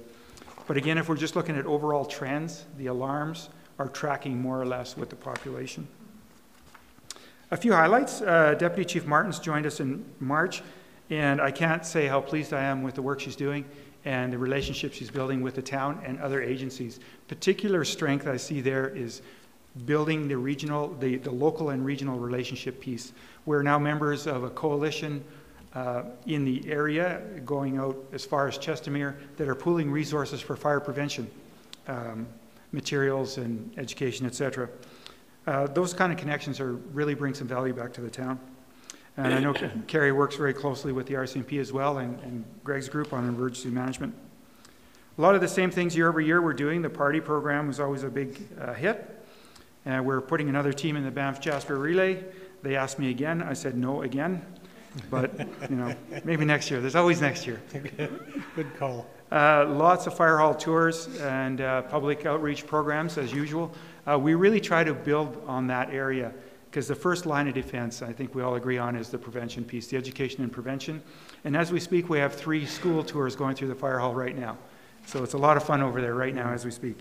But again, if we're just looking at overall trends, the alarms are tracking more or less with the population. A few highlights. Deputy Chief Martins joined us in March, and I can't say how pleased I am with the work she's doing and the relationship she's building with the town and other agencies. Particular strength I see there is building the regional, the local and regional relationship piece. We're now members of a coalition in the area going out as far as Chestermere that are pooling resources for fire prevention, materials and education, etc. Those kind of connections really bring some value back to the town. And I know Kerry works very closely with the RCMP as well and Greg's group on emergency management. A lot of the same things year over year we're doing. The party program was always a big hit. We're putting another team in the Banff Jasper Relay. They asked me again. I said no again. But, you know, maybe next year. There's always next year. Good call. Lots of fire hall tours and public outreach programs as usual. We really try to build on that area because the first line of defense, I think we all agree on, is the prevention piece, the education and prevention. And as we speak, we have 3 school tours going through the fire hall right now. So it's a lot of fun over there right now as we speak.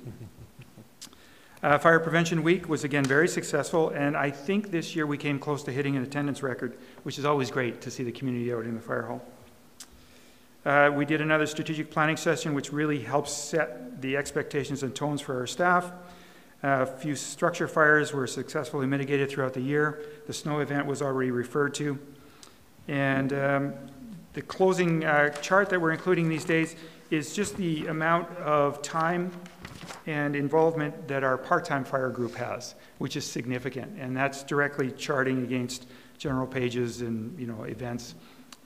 Fire Prevention Week was again very successful, and I think this year we came close to hitting an attendance record, which is always great to see the community out in the fire hall. We did another strategic planning session, which really helps set the expectations and tones for our staff. A few structure fires were successfully mitigated throughout the year. The snow event was already referred to. And the closing chart that we're including these days is just the amount of time and involvement that our part-time fire group has, which is significant. And that's directly charting against general pages and events.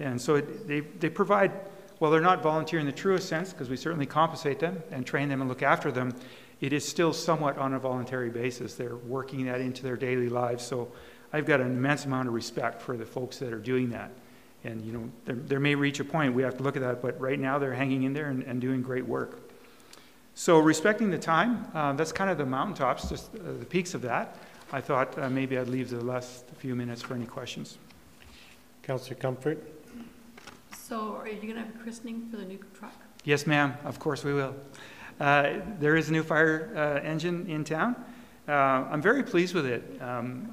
And so they provide, well, they're not volunteer in the truest sense, because we certainly compensate them and train them and look after them. It is still somewhat on a voluntary basis. They're working that into their daily lives. So I've got an immense amount of respect for the folks that are doing that. And there may reach a point we have to look at that, but right now they're hanging in there and doing great work. So respecting the time, that's kind of the mountaintops, just the peaks of that. I thought maybe I'd leave the last few minutes for any questions. Councillor Comfort. So are you going to have a christening for the new truck? Yes, ma'am. Of course we will. There is a new fire engine in town. I'm very pleased with it.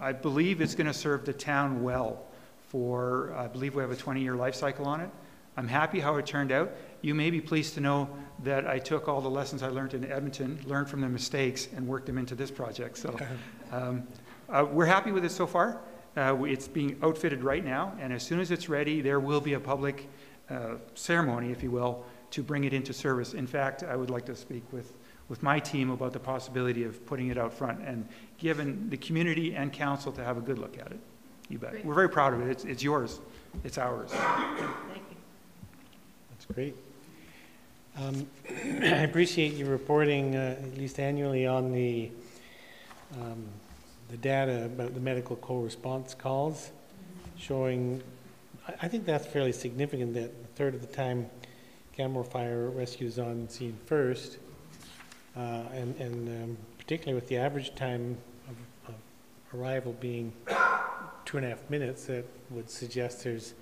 I believe it's going to serve the town well for, I believe we have a 20-year life cycle on it. I'm happy how it turned out. You may be pleased to know that I took all the lessons I learned in Edmonton, learned from the mistakes, and worked them into this project. So we're happy with it so far. It's being outfitted right now, and as soon as it's ready, there will be a public ceremony, if you will, to bring it into service. In fact, I would like to speak with my team about the possibility of putting it out front and giving the community and council to have a good look at it. You bet. Great. We're very proud of it. It's yours. It's ours. Thank you. That's great. I appreciate you reporting, at least annually, on the data about the medical co-response calls, showing, I think that's fairly significant that a third of the time Canmore Fire Rescue is on scene first, particularly with the average time of arrival being 2.5 minutes, that would suggest there's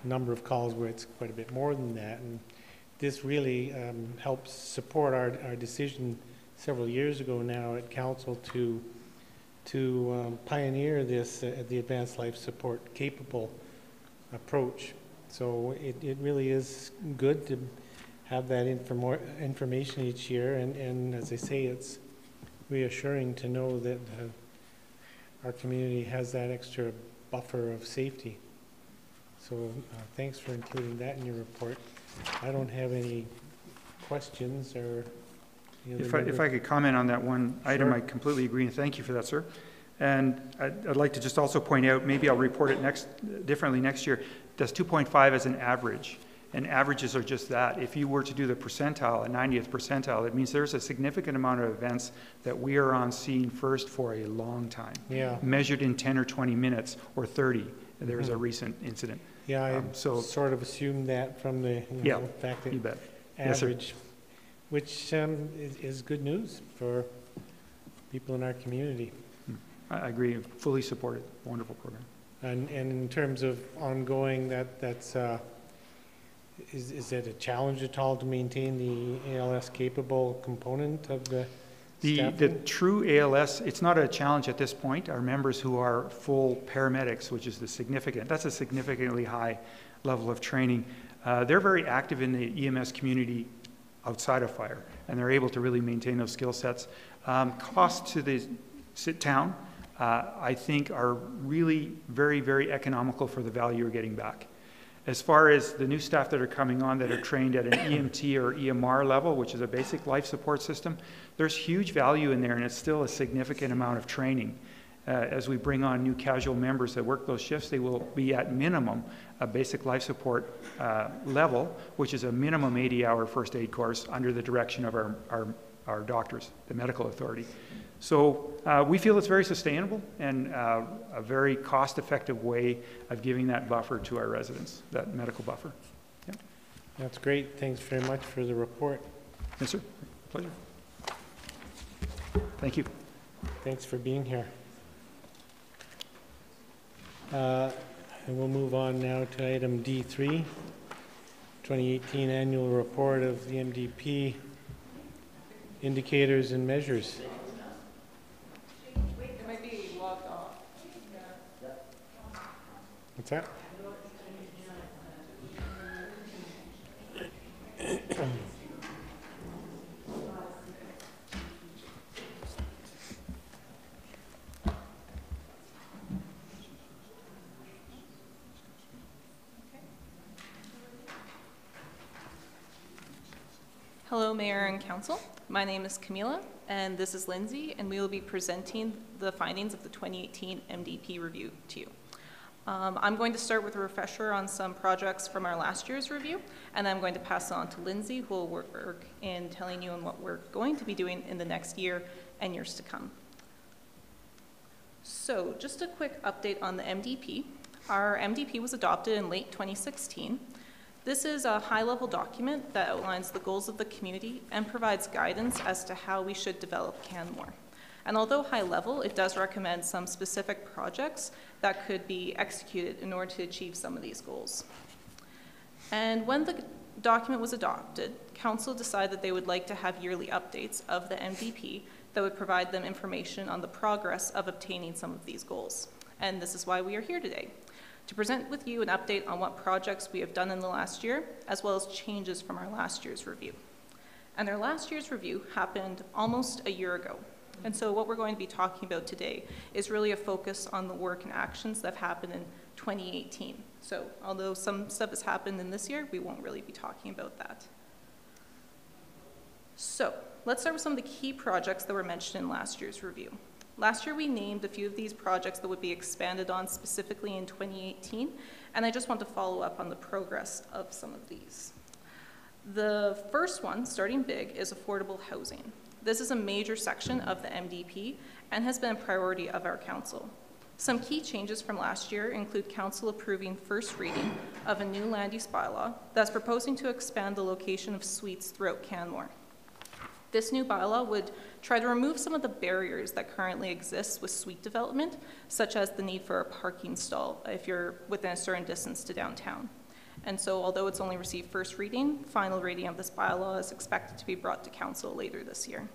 a number of calls where it's quite a bit more than that. And this really helps support our decision several years ago now at Council to pioneer this the advanced life support capable approach. So it really is good to have that information each year, and as I say, it's reassuring to know that our community has that extra buffer of safety. So thanks for including that in your report. I don't have any questions or... If I could comment on that one item, Sure. I completely agree, and thank you for that, sir. And I'd like to just also point out, maybe I'll report it differently next year, that's 2.5 as an average, and averages are just that. If you were to do the percentile, a 90th percentile, it means there's a significant amount of events that we are on scene first for a long time, measured in 10 or 20 minutes or 30. There was a recent incident. Yeah, I sort of assumed that from the fact that you bet. average, Yes, which is good news for people in our community. I agree, fully support it. Wonderful program. And in terms of ongoing, that's is it a challenge at all to maintain the ALS capable component of the The true ALS, it's not a challenge at this point. Our members who are full paramedics, which is that's a significantly high level of training. They're very active in the EMS community outside of fire, and they're able to really maintain those skill sets. Costs to the town, I think, are really very, very economical for the value you're getting back. As far as the new staff that are coming on that are trained at an EMT or EMR level, which is a basic life support system, there's huge value in there, and it's still a significant amount of training. As we bring on new casual members that work those shifts, they will be at minimum a basic life support level, which is a minimum 80-hour first aid course under the direction of our doctors, the medical authority. So we feel it's very sustainable and a very cost-effective way of giving that buffer to our residents, that medical buffer. Yeah. That's great. Thanks very much for the report. Yes, sir. Pleasure. Thank you. Thanks for being here. And we'll move on now to item D3, 2018 annual report of the MDP, indicators and measures. It might be logged off. What's that? Hello, Mayor and Council. My name is Camila, and this is Lindsay, and we will be presenting the findings of the 2018 MDP review to you. I'm going to start with a refresher on some projects from our last year's review, and then I'm going to pass on to Lindsay, who will work in telling you on what we're going to be doing in the next year and years to come. So, just a quick update on the MDP. Our MDP was adopted in late 2016. This is a high-level document that outlines the goals of the community and provides guidance as to how we should develop Canmore. And although high-level, it does recommend some specific projects that could be executed in order to achieve some of these goals. And when the document was adopted, Council decided that they would like to have yearly updates of the MDP that would provide them information on the progress of obtaining some of these goals. And this is why we are here today, to present with you an update on what projects we have done in the last year, as well as changes from our last year's review. And our last year's review happened almost a year ago. And so what we're going to be talking about today is really a focus on the work and actions that have happened in 2018. So although some stuff has happened in this year, we won't really be talking about that. So let's start with some of the key projects that were mentioned in last year's review. Last year, we named a few of these projects that would be expanded on specifically in 2018, and I just want to follow up on the progress of some of these. The first one, starting big, is affordable housing. This is a major section of the MDP and has been a priority of our council. Some key changes from last year include Council approving first reading of a new land use bylaw that's proposing to expand the location of suites throughout Canmore. This new bylaw would try to remove some of the barriers that currently exist with suite development, such as the need for a parking stall if you're within a certain distance to downtown. And so although it's only received first reading, final reading of this bylaw is expected to be brought to council later this year.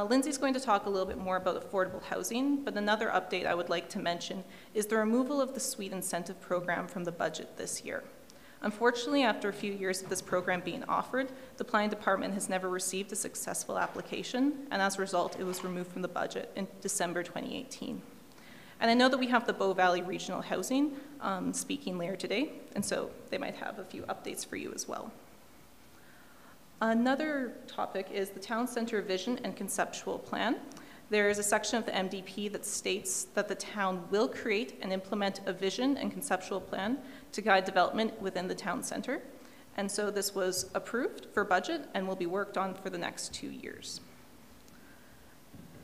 Lindsay's going to talk a little bit more about affordable housing, but another update I would like to mention is the removal of the suite incentive program from the budget this year. Unfortunately, after a few years of this program being offered, the planning department has never received a successful application, and as a result, it was removed from the budget in December 2018. And I know that we have the Bow Valley Regional Housing speaking later today, and so they might have a few updates for you as well. Another topic is the Town Centre Vision and Conceptual Plan. There is a section of the MDP that states that the town will create and implement a vision and conceptual plan to guide development within the town centre. And so this was approved for budget and will be worked on for the next 2 years.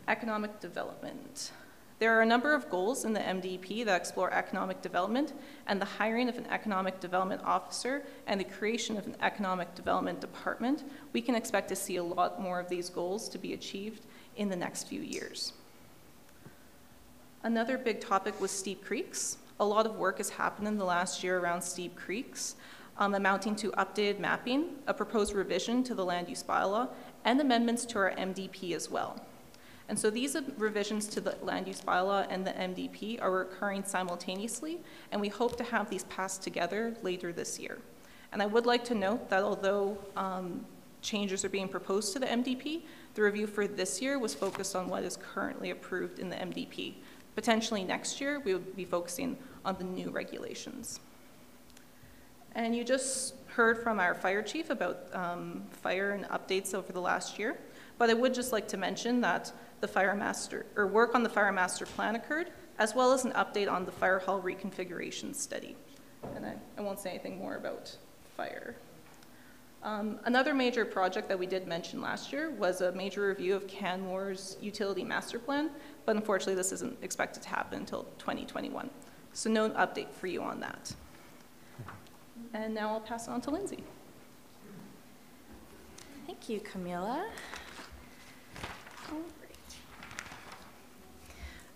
Economic development. There are a number of goals in the MDP that explore economic development, and the hiring of an economic development officer and the creation of an economic development department, we can expect to see a lot more of these goals to be achieved in the next few years. Another big topic was steep creeks. A lot of work has happened in the last year around steep creeks, amounting to updated mapping, a proposed revision to the land use bylaw, and amendments to our MDP as well. And so these revisions to the land use bylaw and the MDP are occurring simultaneously, and we hope to have these passed together later this year. And I would like to note that although changes are being proposed to the MDP, the review for this year was focused on what is currently approved in the MDP. Potentially next year, we would be focusing on the new regulations. And you just heard from our fire chief about fire and updates over the last year, but I would just like to mention that the work on the fire master plan occurred, as well as an update on the fire hall reconfiguration study. And I won't say anything more about fire. Another major project that we did mention last year was a major review of Canmore's utility master plan, but unfortunately this isn't expected to happen until 2021. So no update for you on that. And now I'll pass it on to Lindsay. Thank you, Camila.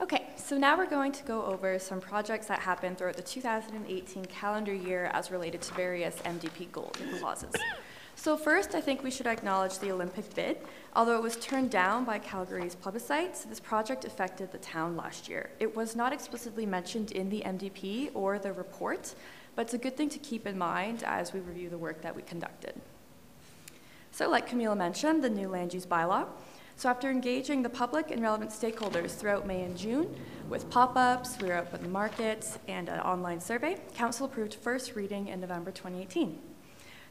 Okay, so now we're going to go over some projects that happened throughout the 2018 calendar year as related to various MDP goals and clauses. So first, I think we should acknowledge the Olympic bid. Although it was turned down by Calgary's plebiscite, this project affected the town last year. It was not explicitly mentioned in the MDP or the report, but it's a good thing to keep in mind as we review the work that we conducted. So like Camila mentioned, the new land use bylaw. So after engaging the public and relevant stakeholders throughout May and June, with pop-ups, we were out with the markets, and an online survey, Council approved first reading in November 2018.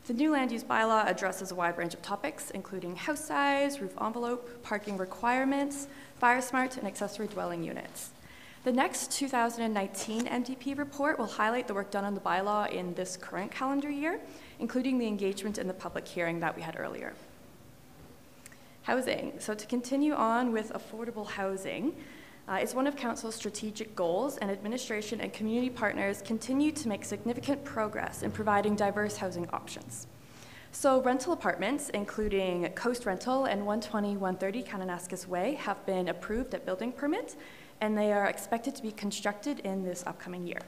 The new land use bylaw addresses a wide range of topics, including house size, roof envelope, parking requirements, fire smart, and accessory dwelling units. The next 2019 MDP report will highlight the work done on the bylaw in this current calendar year, including the engagement in the public hearing that we had earlier. Housing. So to continue on with affordable housing, is one of Council's strategic goals, and administration and community partners continue to make significant progress in providing diverse housing options. So rental apartments, including Coast Rental and 120-130 Kananaskis Way, have been approved at building permit, and they are expected to be constructed in this upcoming year.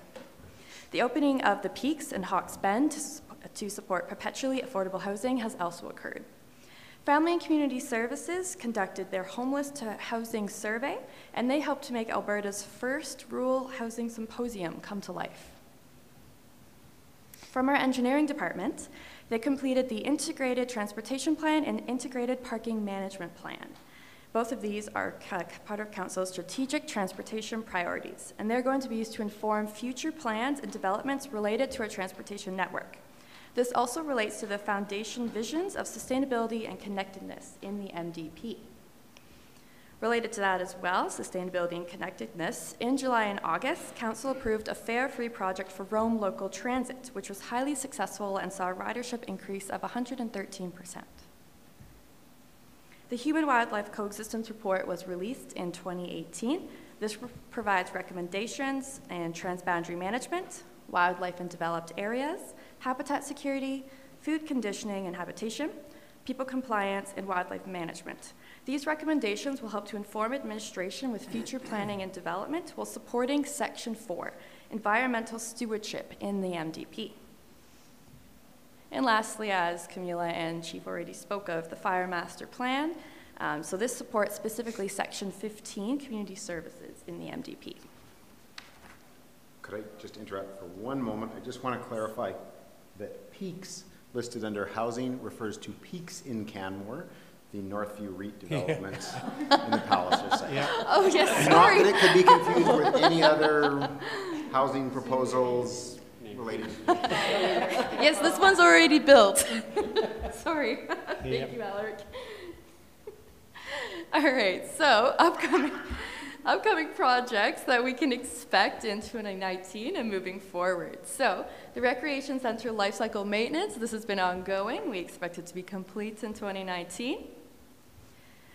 The opening of the Peaks and Hawks Bend to support perpetually affordable housing has also occurred. Family and Community Services conducted their Homeless to Housing Survey, and they helped to make Alberta's first rural housing symposium come to life. From our engineering department, they completed the Integrated Transportation Plan and Integrated Parking Management Plan. Both of these are part of Council's strategic transportation priorities, and they're going to be used to inform future plans and developments related to our transportation network. This also relates to the foundation visions of sustainability and connectedness in the MDP. Related to that as well, sustainability and connectedness, in July and August, Council approved a fare-free project for Rome Local Transit, which was highly successful and saw a ridership increase of 113%. The Human-Wildlife Coexistence Report was released in 2018, This provides recommendations in transboundary management, wildlife in developed areas, habitat security, food conditioning and habitation, people compliance, and wildlife management. These recommendations will help to inform administration with future planning and development while supporting Section 4, environmental stewardship in the MDP. And lastly, as Camila and Chief already spoke of, the Fire Master Plan. So this supports specifically Section 15, community services in the MDP. Could I just interrupt for one moment? I just want to clarify that peaks listed under housing refers to peaks in Canmore, the Northview REIT developments in the Palliser site. Yeah. Oh, yes, sorry. Not that it could be confused with any other housing proposals related. Yes, this one's already built. Sorry. Thank you, Alaric. All right, so upcoming projects that we can expect in 2019 and moving forward. So the Recreation Center lifecycle maintenance, this has been ongoing. We expect it to be complete in 2019.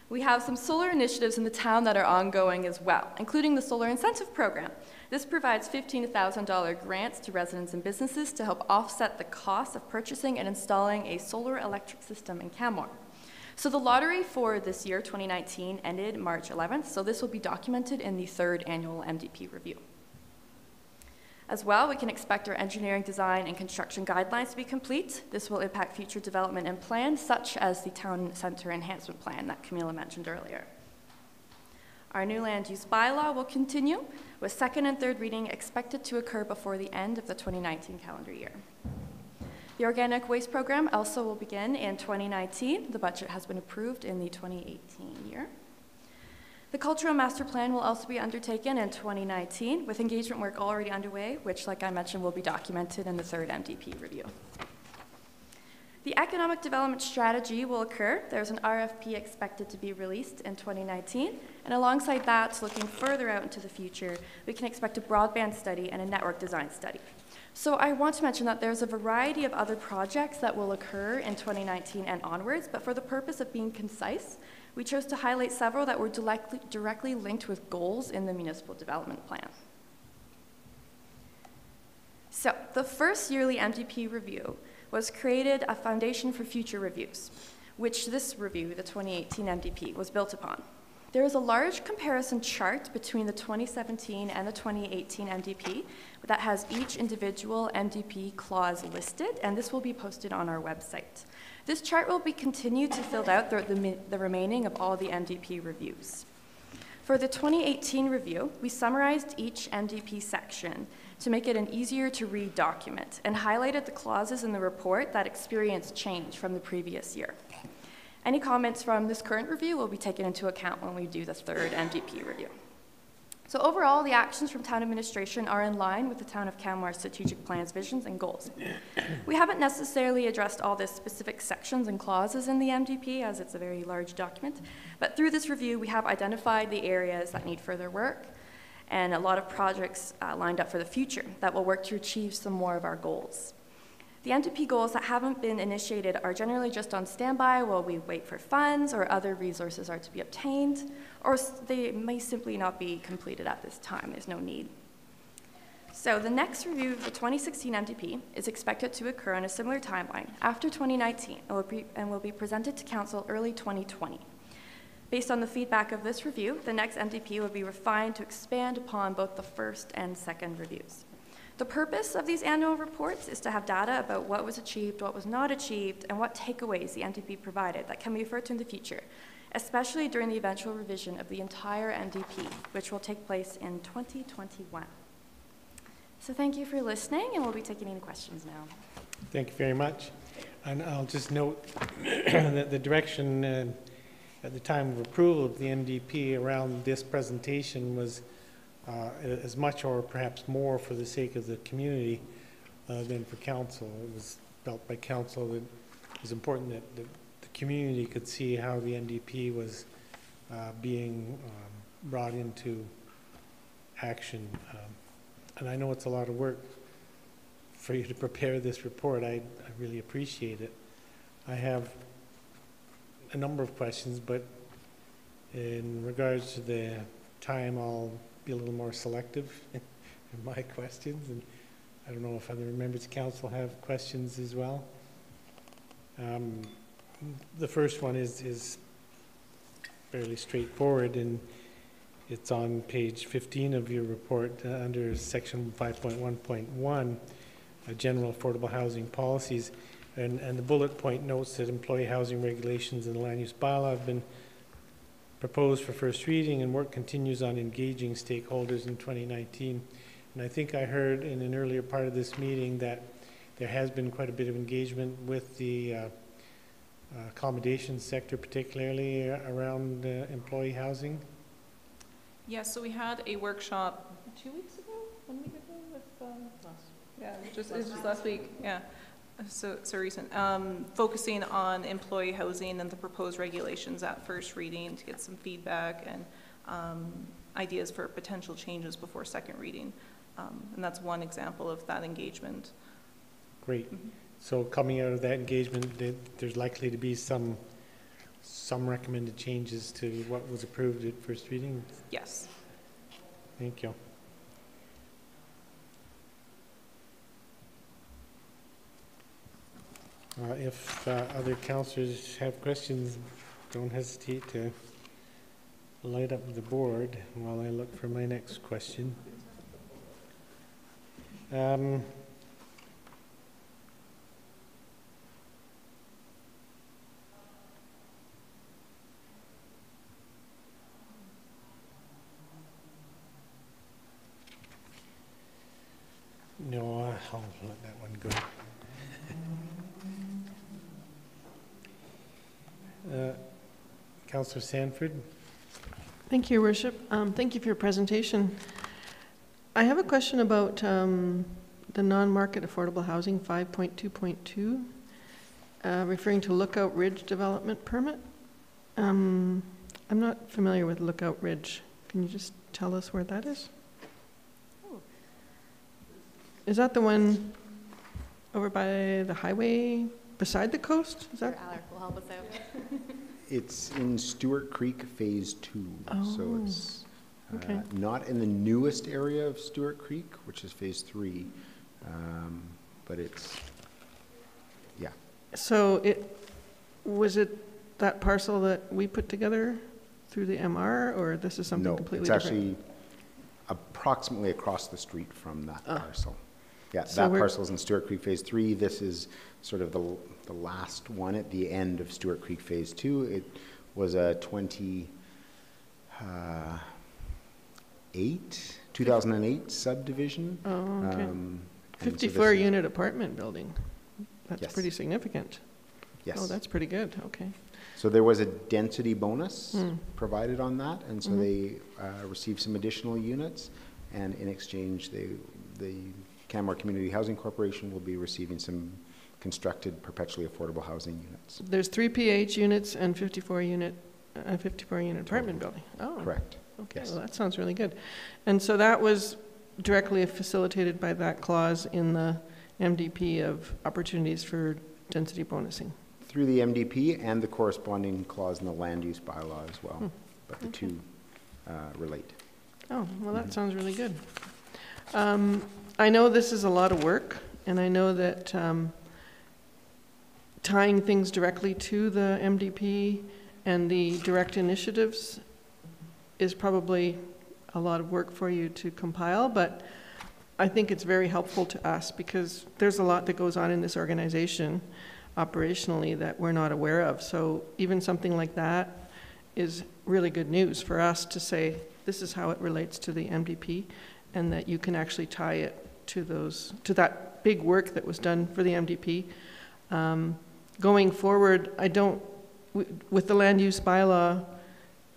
We have some solar initiatives in the town that are ongoing as well, including the Solar Incentive Program. This provides $15,000 grants to residents and businesses to help offset the cost of purchasing and installing a solar electric system in Canmore. So the lottery for this year, 2019, ended March 11th, so this will be documented in the 3rd annual MDP review. As well, we can expect our engineering, design, and construction guidelines to be complete. This will impact future development and plans, such as the Town Centre Enhancement Plan that Camila mentioned earlier. Our new land use bylaw will continue, with 2nd and 3rd reading expected to occur before the end of the 2019 calendar year. The organic waste program also will begin in 2019. The budget has been approved in the 2018 year. The cultural master plan will also be undertaken in 2019 with engagement work already underway, which, like I mentioned, will be documented in the 3rd MDP review. The economic development strategy will occur. There's an RFP expected to be released in 2019. And alongside that, looking further out into the future, we can expect a broadband study and a network design study. So I want to mention that there's a variety of other projects that will occur in 2019 and onwards, but for the purpose of being concise, we chose to highlight several that were directly linked with goals in the municipal development plan. So the first yearly MDP review was created a foundation for future reviews, which this review, the 2018 MDP, was built upon. There is a large comparison chart between the 2017 and the 2018 MDP that has each individual MDP clause listed, and this will be posted on our website. This chart will be continued to fill out the remaining of all the MDP reviews. For the 2018 review, we summarized each MDP section to make it an easier to read document and highlighted the clauses in the report that experienced change from the previous year. Any comments from this current review will be taken into account when we do the 3rd MDP review. So overall, the actions from town administration are in line with the town of Canmore's strategic plans, visions, and goals. We haven't necessarily addressed all the specific sections and clauses in the MDP, as it's a very large document, but through this review, we have identified the areas that need further work and a lot of projects lined up for the future that will work to achieve some more of our goals. The MDP goals that haven't been initiated are generally just on standby while we wait for funds or other resources are to be obtained, or they may simply not be completed at this time. There's no need. So the next review of the 2016 MDP is expected to occur on a similar timeline after 2019 and will be presented to Council early 2020. Based on the feedback of this review, the next MDP will be refined to expand upon both the 1st and 2nd reviews. The purpose of these annual reports is to have data about what was achieved, what was not achieved, and what takeaways the MDP provided that can be referred to in the future, especially during the eventual revision of the entire MDP, which will take place in 2021. So thank you for listening, and we'll be taking any questions now. Thank you very much. And I'll just note that the direction at the time of approval of the MDP around this presentation was as much or perhaps more for the sake of the community than for council. It was felt by council that it was important that the community could see how the MDP was being brought into action. And I know it's a lot of work for you to prepare this report. I really appreciate it. I have a number of questions, but in regards to the time, I'll be a little more selective in my questions, and I don't know if other members of council have questions as well. The first one is fairly straightforward, and it's on page 15 of your report under section 5.1.1, general affordable housing policies, and the bullet point notes that employee housing regulations and the land use bylaw have been proposed for first reading, and work continues on engaging stakeholders in 2019. And I think I heard in an earlier part of this meeting that there has been quite a bit of engagement with the accommodation sector, particularly around employee housing. Yeah, so we had a workshop 2 weeks ago, 1 week ago with, it was just last week, yeah. So recent, focusing on employee housing and the proposed regulations at first reading to get some feedback and ideas for potential changes before second reading. And that's one example of that engagement. Great. Mm-hmm. So coming out of that engagement, there's likely to be some recommended changes to what was approved at first reading? Yes. Thank you. If other councillors have questions, don't hesitate to light up the board while I look for my next question. No, I'll let that one go. Councillor Sanford. Thank you, Your Worship. Thank you for your presentation. I have a question about the non-market affordable housing 5.2.2, referring to Lookout Ridge development permit. I'm not familiar with Lookout Ridge. Can you just tell us where that is? Is that the one over by the highway beside the coast? Is that? Alec will help us out. It's in Stewart Creek Phase 2. Oh, so it's okay. Not in the newest area of Stewart Creek, which is Phase 3, but it's, yeah. So was it that parcel that we put together through the MR, or this is something completely different? No, it's actually approximately across the street from that parcel. Yeah, so that parcel is in Stewart Creek Phase 3. This is sort of the last one at the end of Stewart Creek Phase 2. It was a 2008 subdivision. Oh, okay. 54-unit apartment building. That's pretty significant. Yes. Oh, that's pretty good. Okay. So there was a density bonus provided on that, and so they received some additional units, and in exchange, the Canmore Community Housing Corporation will be receiving some constructed perpetually affordable housing units. There's 3 PH units and 54-unit apartment building. Oh, correct. Okay, yes. Well, that sounds really good. And so that was directly facilitated by that clause in the MDP of opportunities for density bonusing. Through the MDP and the corresponding clause in the land use bylaw as well, but the two relate. Oh, well, that sounds really good. I know this is a lot of work, and I know that tying things directly to the MDP and the direct initiatives is probably a lot of work for you to compile, but I think it's very helpful to us because there's a lot that goes on in this organization operationally that we're not aware of. So even something like that is really good news for us to say this is how it relates to the MDP, and that you can actually tie it to that big work that was done for the MDP. Going forward, with the land use bylaw,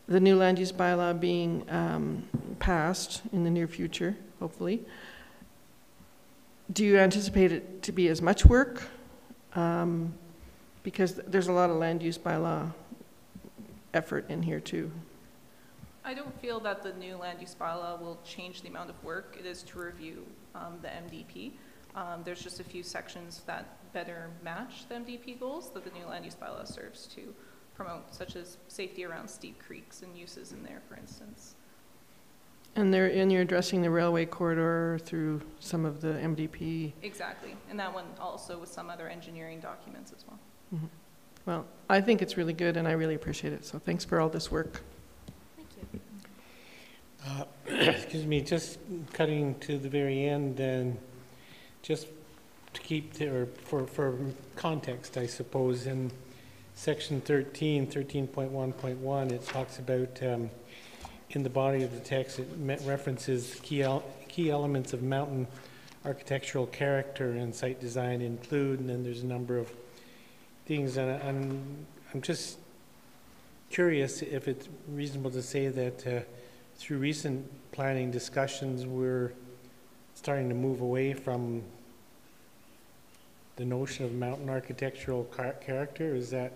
the new land use bylaw being passed in the near future, hopefully, do you anticipate it to be as much work? Because there's a lot of land use bylaw effort in here too. I don't feel that the new land use bylaw will change the amount of work it is to review the MDP. There's just a few sections that better match the MDP goals that the new land use bylaw serves to promote, such as safety around steep creeks and uses in there, for instance. And you're addressing the railway corridor through some of the MDP. Exactly, and that one also with some other engineering documents as well. Mm-hmm. Well, I think it's really good, and I really appreciate it. So thanks for all this work. Thank you. Excuse me, just cutting to the very end, and just to keep there for context, I suppose, in section 13.1.1, it talks about in the body of the text, it references key elements of mountain architectural character and site design include, and then there's a number of things, and I'm just curious if it's reasonable to say that through recent planning discussions, we're starting to move away from the notion of mountain architectural character. Is that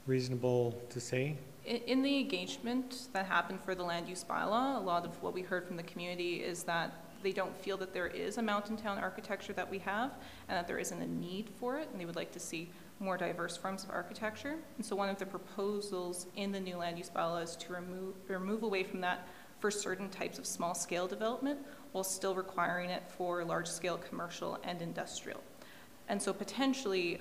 reasonable to say? In the engagement that happened for the land use bylaw, a lot of what we heard from the community is that they don't feel that there is a mountain town architecture that we have, and that there isn't a need for it, and they would like to see more diverse forms of architecture. And so one of the proposals in the new land use bylaw is to remove away from that for certain types of small scale development, while still requiring it for large scale commercial and industrial. And so potentially,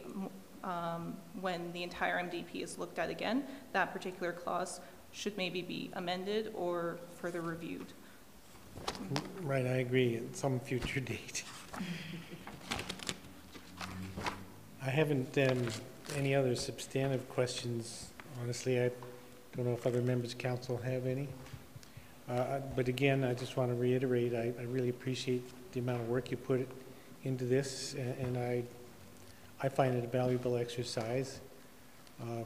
when the entire MDP is looked at again, that particular clause should maybe be amended or further reviewed. Right, I agree, at some future date. I haven't any other substantive questions. Honestly, I don't know if other members of council have any. But again, I just want to reiterate, I really appreciate the amount of work you put into this, and I find it a valuable exercise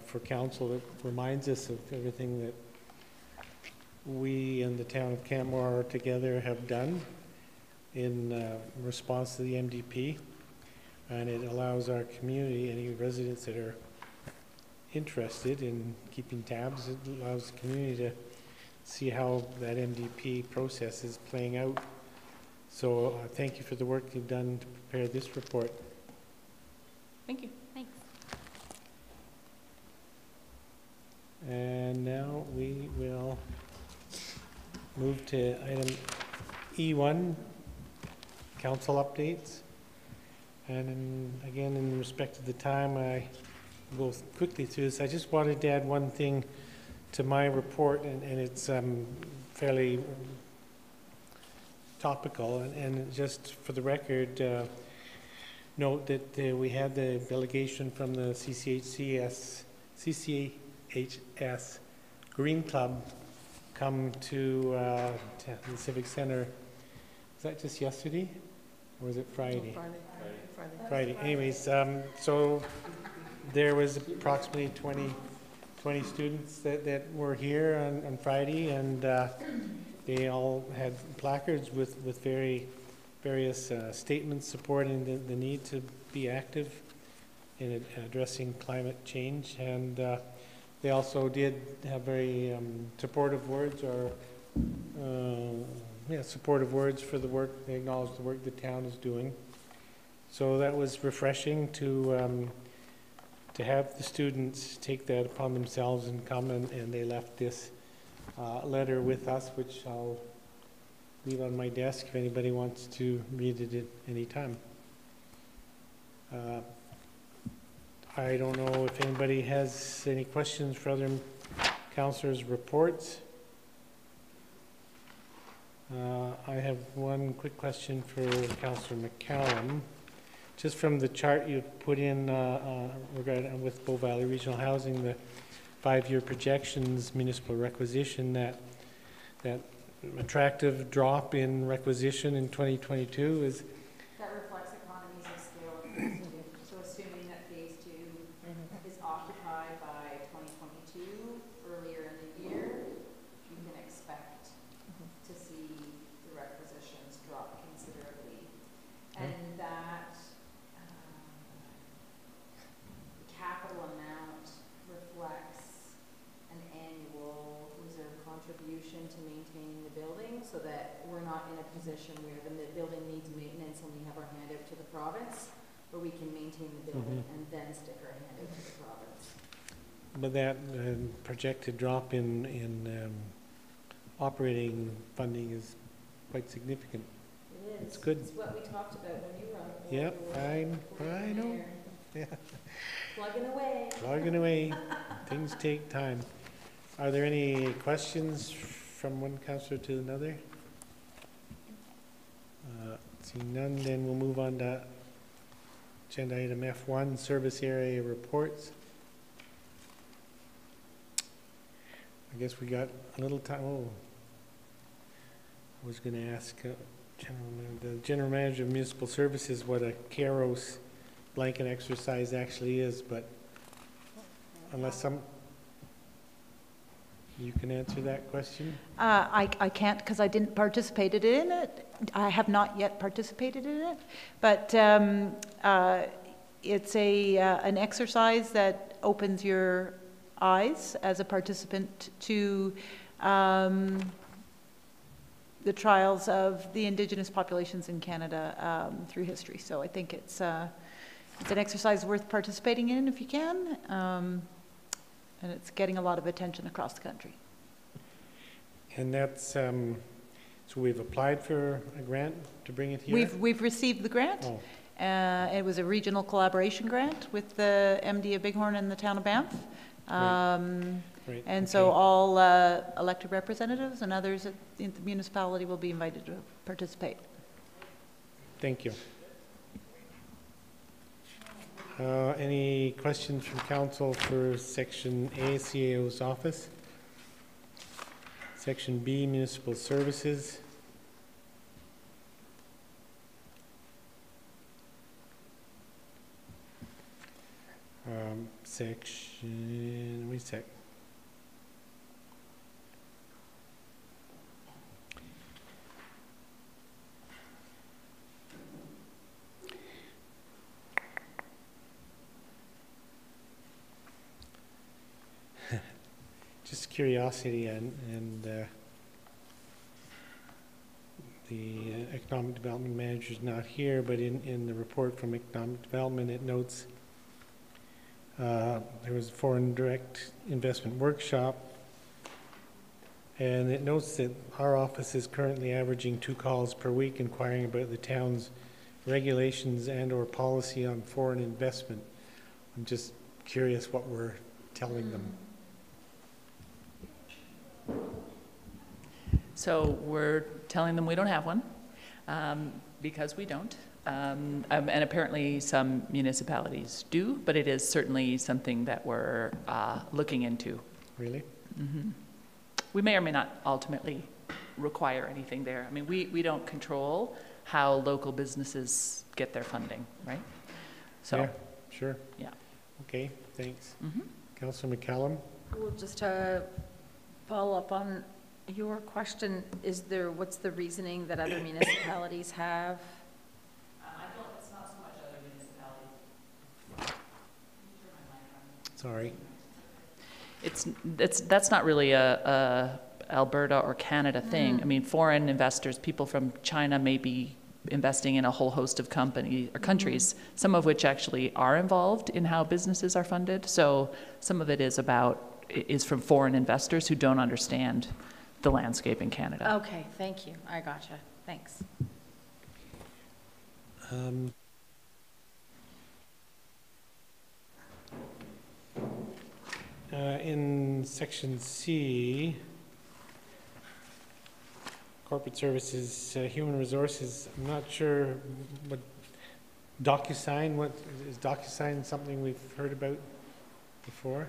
for council. It reminds us of everything that we and the town of Canmore together have done in response to the MDP, and it allows our community, any residents that are interested in keeping tabs, it allows the community to see how that MDP process is playing out. So thank you for the work you've done to prepare this report. Thank you. Thanks. And now we will move to item E1, council updates. And again, in respect of the time, I will go quickly through this. I just wanted to add one thing to my report, and it's fairly topical. And just for the record, note that we had the delegation from the CCHS Green Club come to the Civic Center. Was that just yesterday, or was it Friday? Friday. Friday. Anyways, so there was approximately 20 students that were here on Friday, and they all had placards with various statements supporting the need to be active in addressing climate change, and they also did have very supportive words, or supportive words for the work. They acknowledged the work the town is doing. So that was refreshing to have the students take that upon themselves and come, and they left this letter with us, which I'll leave on my desk if anybody wants to read it at any time. I don't know if anybody has any questions for other councillors' reports. I have one quick question for Councillor McCallum. Just from the chart you put in regarding with Bow Valley Regional Housing, the 5-year projections, municipal requisition, that attractive drop in requisition in 2022 is. That reflects economies of scale of phase 2. So assuming that phase 2 is occupied by 2022, earlier in the year, you can expect to see the requisitions drop considerably. And that capital amount reflects an annual reserve contribution to maintaining the building, so that we're not in a position where the building needs maintenance and we have our hand out to the province, where we can maintain the building and then stick our hand out to the province. But that projected drop in operating funding is quite significant. It is. It's good. It's what we talked about when you were on the board. Yep, I know. Yeah. Plugging away. Plugging away. Things take time. Are there any questions from one councillor to another? Seeing none, then we'll move on to agenda item F1, service area reports. I guess we got a little time. Oh, I was going to ask the General Manager of Municipal Services what a KAROS blanket exercise actually is, but unless you can answer that question? I can't because I didn't participate in it. I have not yet participated in it, but it's an exercise that opens your eyes as a participant to the trials of the Indigenous populations in Canada through history. So I think it's an exercise worth participating in if you can. And it's getting a lot of attention across the country. And that's, so we've applied for a grant to bring it here? We've received the grant. Oh. It was a regional collaboration grant with the MD of Bighorn and the town of Banff. Right. And so all elected representatives and others in the municipality will be invited to participate. Thank you. Any questions from council for Section A, CAO's office? Section B, municipal services. Section, wait a sec. Just curiosity, and the economic development manager is not here, but in the report from economic development, it notes there was a foreign direct investment workshop, and it notes that our office is currently averaging 2 calls per week inquiring about the town's regulations and or policy on foreign investment. I'm just curious what we're telling them. So we're telling them we don't have one because we don't. And apparently some municipalities do, but it is certainly something that we're looking into. Really? Mm-hmm. We may or may not ultimately require anything there. I mean, we don't control how local businesses get their funding, right? So, yeah, sure. Yeah. Okay, thanks. Mm-hmm. Well, Councillor McCallum? just follow up on your question, what's the reasoning that other municipalities have? I feel it's not so much other municipalities. Sorry. That's not really a Alberta or Canada thing. I mean, foreign investors, people from China may be investing in a whole host of countries, some of which actually are involved in how businesses are funded. So some of it is from foreign investors who don't understand the landscape in Canada. Okay, thank you. I gotcha. Thanks. In Section C, corporate services, human resources, I'm not sure what DocuSign, what is DocuSign something we've heard about before?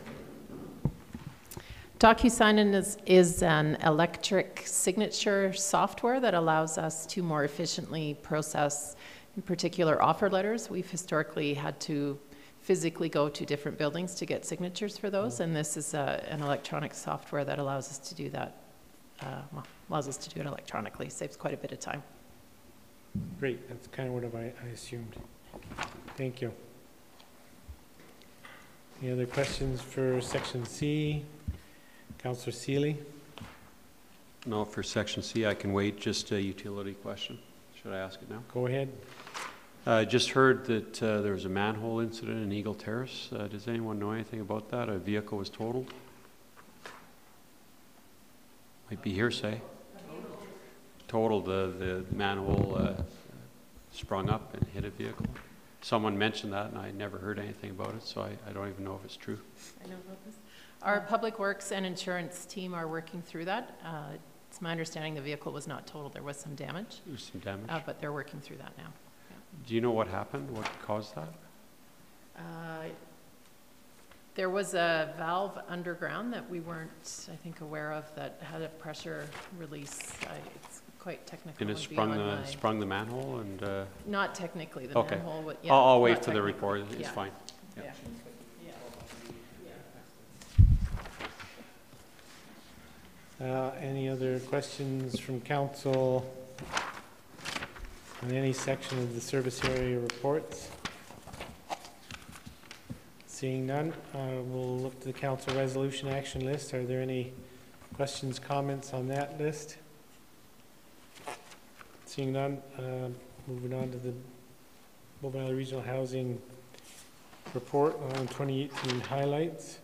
DocuSign is an electric signature software that allows us to more efficiently process, in particular, offer letters. We've historically had to physically go to different buildings to get signatures for those, and this is an electronic software that allows us to do that. Allows us to do it electronically. Saves quite a bit of time. Great, that's kind of what I assumed. Thank you. Any other questions for Section C? Councillor Seeley? No, for Section C, I can wait. Just a utility question. Should I ask it now? Go ahead. I just heard that there was a manhole incident in Eagle Terrace. Does anyone know anything about that? A vehicle was totaled? Might be hearsay. Total, the manhole sprung up and hit a vehicle. Someone mentioned that, and I never heard anything about it, so I don't even know if it's true. I know about this. Our Public Works and Insurance team are working through that. It's my understanding the vehicle was not totaled. There was some damage. There was some damage. But they're working through that now. Yeah. Do you know what happened? What caused that? There was a valve underground that we weren't, I think, aware of that had a pressure release. It's quite technical. And it sprung the manhole and. Not technically, the okay. manhole. But yeah, I'll wait for the report. It's yeah. fine. Yeah. Any other questions from council on any section of the service area reports? Seeing none, we'll look to the council resolution action list. Are there any questions, comments on that list? Seeing none, moving on to the Bow Valley Regional Housing report on 2018 highlights.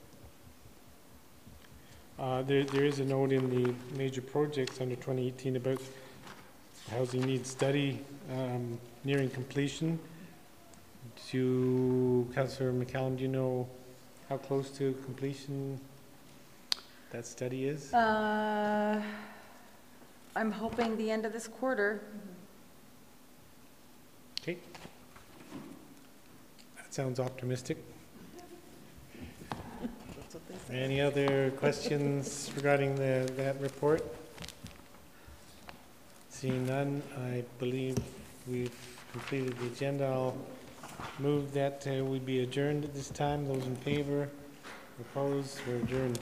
There is a note in the major projects under 2018 about housing needs study nearing completion. Councillor McCallum, do you know how close to completion that study is? I'm hoping the end of this quarter. Okay. That sounds optimistic. Any other questions regarding that report? Seeing none, I believe we've completed the agenda. I'll move that we be adjourned at this time. Those in favor, opposed, we're adjourned.